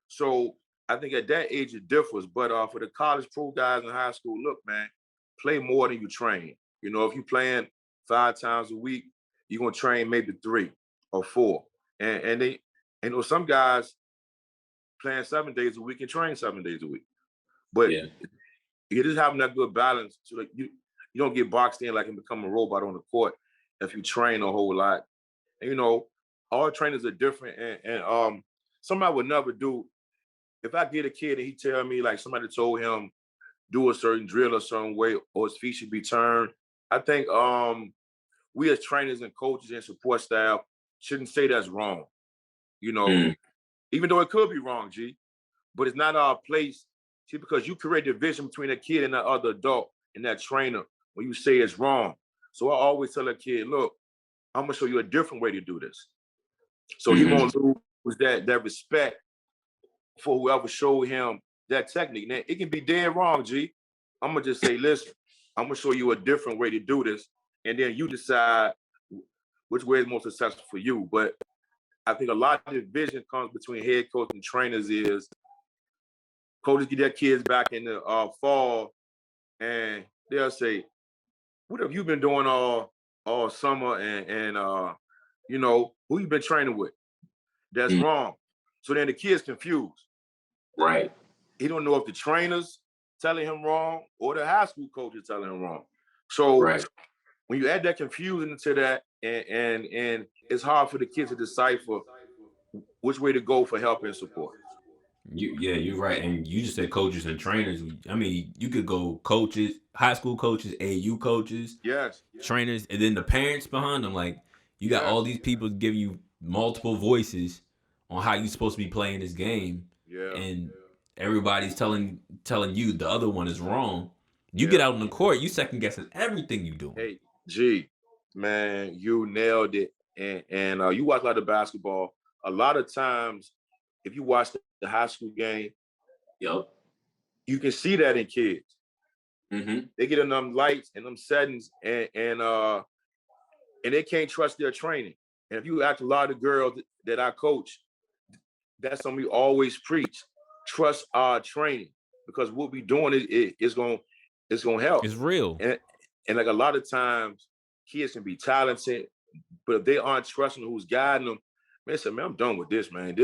So I think at that age it differs. But for the college pro guys in high school, look, man, play more than you train. If you're playing 5 times a week, you're gonna train maybe 3 or 4. And they some guys playing 7 days a week and train 7 days a week. But Yeah. you're just having that good balance so that you don't get boxed in like and become a robot on the court if you train a whole lot. And, all trainers are different. And somebody would never do, if I get a kid and he tell me like somebody told him do a certain drill a certain way or his feet should be turned, I think we as trainers and coaches and support staff shouldn't say that's wrong, Mm. even though it could be wrong, G, but it's not our place. See, because you create a division between a kid and that other adult and that trainer when you say it's wrong. So I always tell a kid, look, I'm gonna show you a different way to do this. So he Mhm. won't lose that respect for whoever showed him that technique. Now it can be dead wrong, G. I'm gonna just say, listen, I'm gonna show you a different way to do this, and then you decide which way is more successful for you. But I think a lot of division comes between head coach and trainers is coaches get their kids back in the fall, and they'll say, "What have you been doing all summer?" And who you been training with? That's Mm. wrong. So then the kid's confused. Right. He don't know if the trainer's telling him wrong or the high school coach is telling him wrong. So Right. when you add that confusion into that, and it's hard for the kids to decipher which way to go for help and support. Yeah, you're right. And you just said coaches and trainers. I mean, you could go coaches, high school coaches, AU coaches, Yes, trainers, and then the parents behind them. Like you got all yes, these people giving you multiple voices on how you're supposed to be playing this game, yeah, and everybody's telling you the other one is wrong. You get yeah. out on the court, you second guessing everything you doing. Hey, G, man, you nailed it. And you watch a lot of basketball. A lot of times, if you watch the high school game, Yep. you can see that in kids. Mhm. They get in them lights and them settings, and they can't trust their training. And if you ask a lot of girls that I coach, that's something we always preach. Trust our training because what we doing is gonna help. It's real. And like a lot of times, kids can be talented, but if they aren't trusting who's guiding them, man, say, man, I'm done with this, man.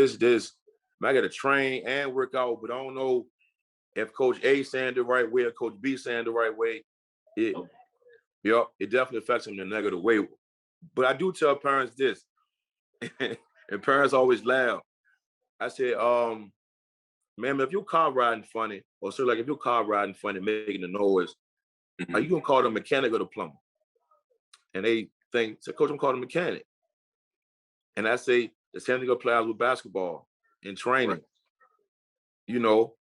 Man, I got to train and work out, but I don't know if Coach A saying the right way or Coach B saying the right way. It, Yep. Yep, it definitely affects them in a negative way. But I do tell parents this, and parents always laugh. I say, ma'am, if your car riding funny, or so like if your car riding funny, making a noise, are you gonna call the mechanic or the plumber? And they think, so coach, I'm calling the mechanic. And I say the same thing applies with basketball and training. Right. You know,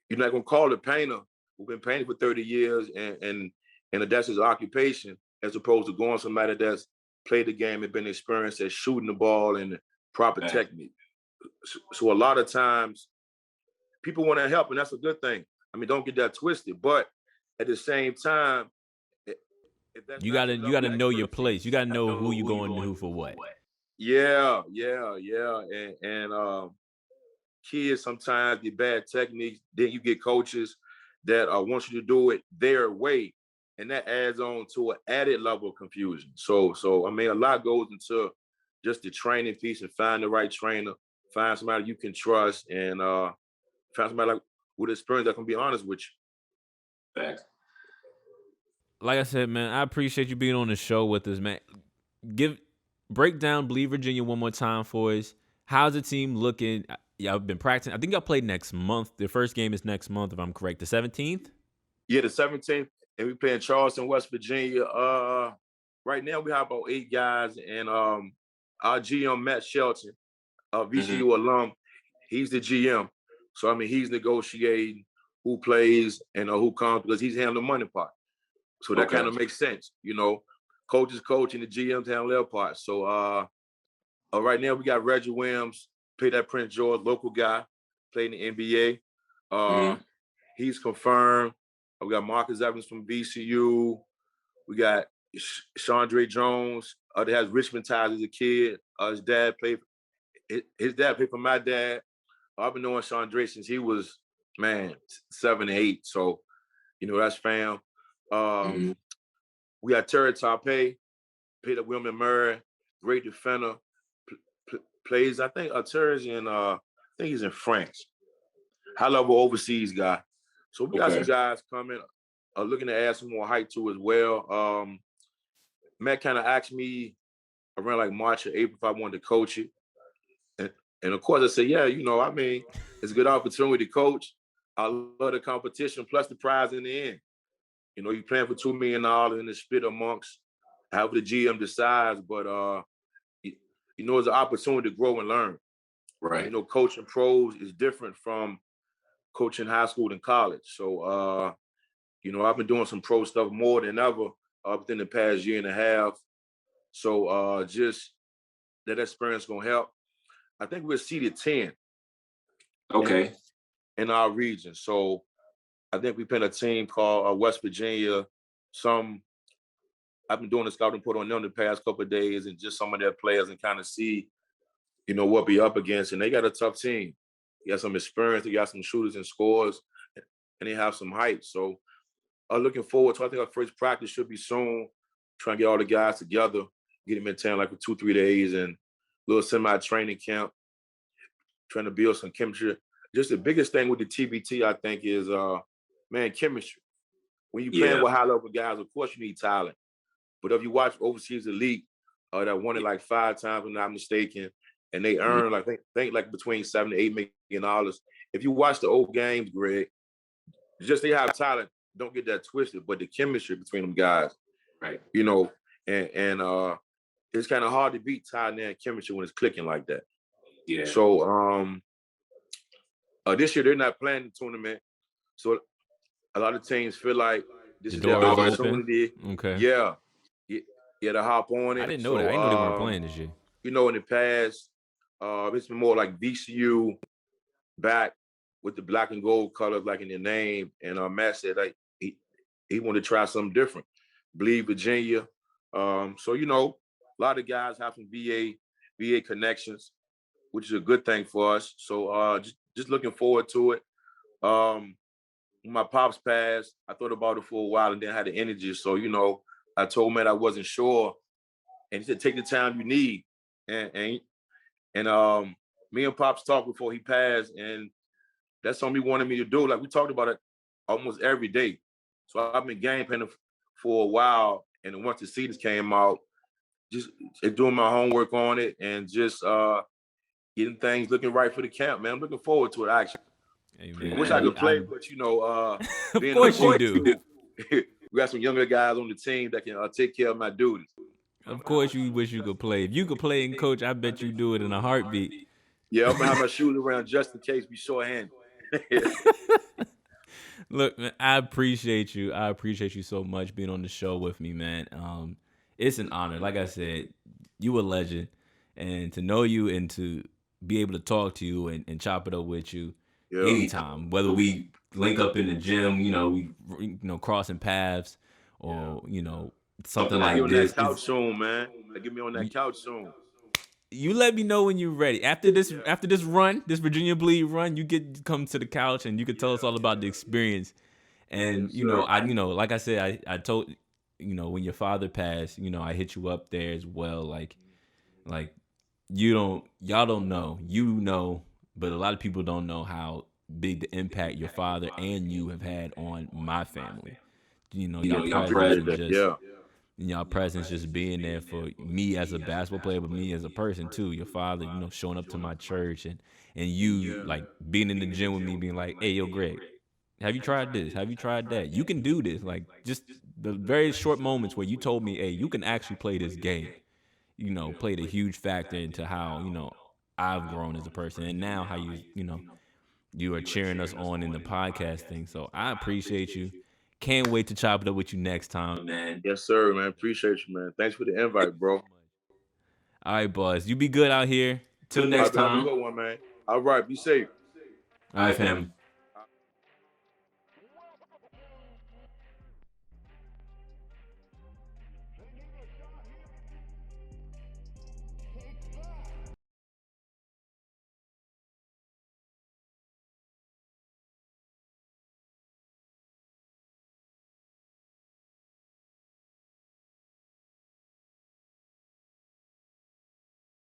you're not gonna call the painter who's been painting for 30 years and that's his occupation, as opposed to going somebody that's played the game and been experienced at shooting the ball and the proper technique. So a lot of times people want to help, and that's a good thing. I mean, don't get that twisted. But at the same time, if that's you gotta know your place. You gotta know who you going to who for what. Yeah. And kids sometimes get bad techniques. Then you get coaches that want you to do it their way, and that adds on to an added level of confusion. So I mean, a lot goes into just the training piece, and find the right trainer, find somebody you can trust, and find somebody like with experience that can be honest with you. Facts. Like I said, man, I appreciate you being on the show with us, man. Break down Bleed Virginia one more time for us. How's the team looking? Y'all been practicing. I think y'all play next month. The first game is next month, if I'm correct. The 17th? Yeah, the 17th. And we play in Charleston, West Virginia. Right now we have about 8 guys, and our GM, Matt Shelton, VCU alum, he's the GM. So I mean, he's negotiating who plays and who comes, because he's handling the money part. So that kind of makes sense, you know. Coaches coach and the GMs handle their part. So right now we got Reggie Williams, played at Prince George, local guy, played in the NBA. He's confirmed. We got Marcus Evans from VCU. We got Chandre Jones, that has Richmond ties as a kid. His dad played for my dad. I've been knowing Chandre since he was, 7 or 8. So, you know, that's fam. We got Terry Tarpey, played at William & Mary, great defender. Plays, I think Terry's I think he's in France. High level overseas guy. So we got some guys coming, looking to add some more height to as well. Matt kind of asked me around like March or April if I wanted to coach it. And of course I said, yeah, you know, I mean, it's a good opportunity to coach. I love the competition, plus the prize in the end. You know, you're playing for $2 million in the split amongst however the GM decides, but you know, it's an opportunity to grow and learn. Right. You know, coaching pros is different from coaching high school and college. So, you know, I've been doing some pro stuff more than ever within the past year and a half. So just that experience gonna help. I think we're seeded 10. Okay. In our region. So I think we played a team called West Virginia. I've been doing the scouting report on them the past couple of days, and just some of their players, and kind of see, you know, what be up against. And they got a tough team. They got some experience. They got some shooters and scorers, and they have some height. So I'm looking forward to, I think our first practice should be soon. Trying to get all the guys together, get them in town like for 2-3 days, and a little semi-training camp, trying to build some chemistry. Just the biggest thing with the TBT, I think, is, chemistry. When you're playing with high-level guys, of course you need talent. But if you watch overseas elite, that won it like 5 times, if I'm not mistaken, and they earn like like between $7 to $8 million. If you watch the old games, Greg, just they have talent. Don't get that twisted, but the chemistry between them guys, right? You know, and it's kind of hard to beat talent and chemistry when it's clicking like that. Yeah. So this year they're not playing the tournament, so a lot of teams feel like this is their opportunity. Okay. Yeah, to hop on it. I didn't know that. I didn't know they weren't playing this year. You know, in the past, it's been more like VCU back with the black and gold colors, like in the name. And Matt said like he wanted to try something different. Bleed Virginia. So you know, a lot of guys have some VA connections, which is a good thing for us. So just looking forward to it. When my pops passed, I thought about it for a while and then had the energy. So, you know, I told Matt I wasn't sure. And he said, take the time you need. And me and Pops talked before he passed, and that's something he wanted me to do. Like, we talked about it almost every day. So I've been game planning for a while, And then once the seasons came out, just doing my homework on it and just getting things looking right for the camp, man. I'm looking forward to it, actually. Hey, I man, wish I could play, but of being course a you coach, do. we got some younger guys on the team that can take care of my duties. Of course you wish you could play. If you could play and coach, I bet you do it in a heartbeat. Yeah, I'm gonna have my shoes around just in case we short-handed. Look, man, I appreciate you. I appreciate you so much being on the show with me, man. It's an honor. Like I said, you a legend, and to know you and to be able to talk to you and chop it up with you anytime, whether we link up in the gym, we crossing paths, or something like Get this. on that couch soon, man. Get me on that couch soon. You let me know when you're ready. After this run, this Virginia Bleed run, you come to the couch and you can tell us all about the experience. And like I said, I told when your father passed, I hit you up there as well. Like y'all don't know, but a lot of people don't know how big the impact your father and you have had on my family. Y'all presence just being there for me as a basketball player, but me as a person too. Your father, showing up to my church and you like being in the gym with me, being like, "Hey, yo, Greg, have you tried this? Have you tried that? You can do this." Like just the very short moments where you told me, "Hey, you can actually play this game." Played a huge factor into how I've grown as a person, and now how you are cheering us on in the podcast thing. So I appreciate you. Can't wait to chop it up with you next time, man. Yes, sir, man. Appreciate you, man. Thanks for the invite, bro. All right, boys. You be good out here. Till next time. Have a good one, man. All right, be safe. All right, fam.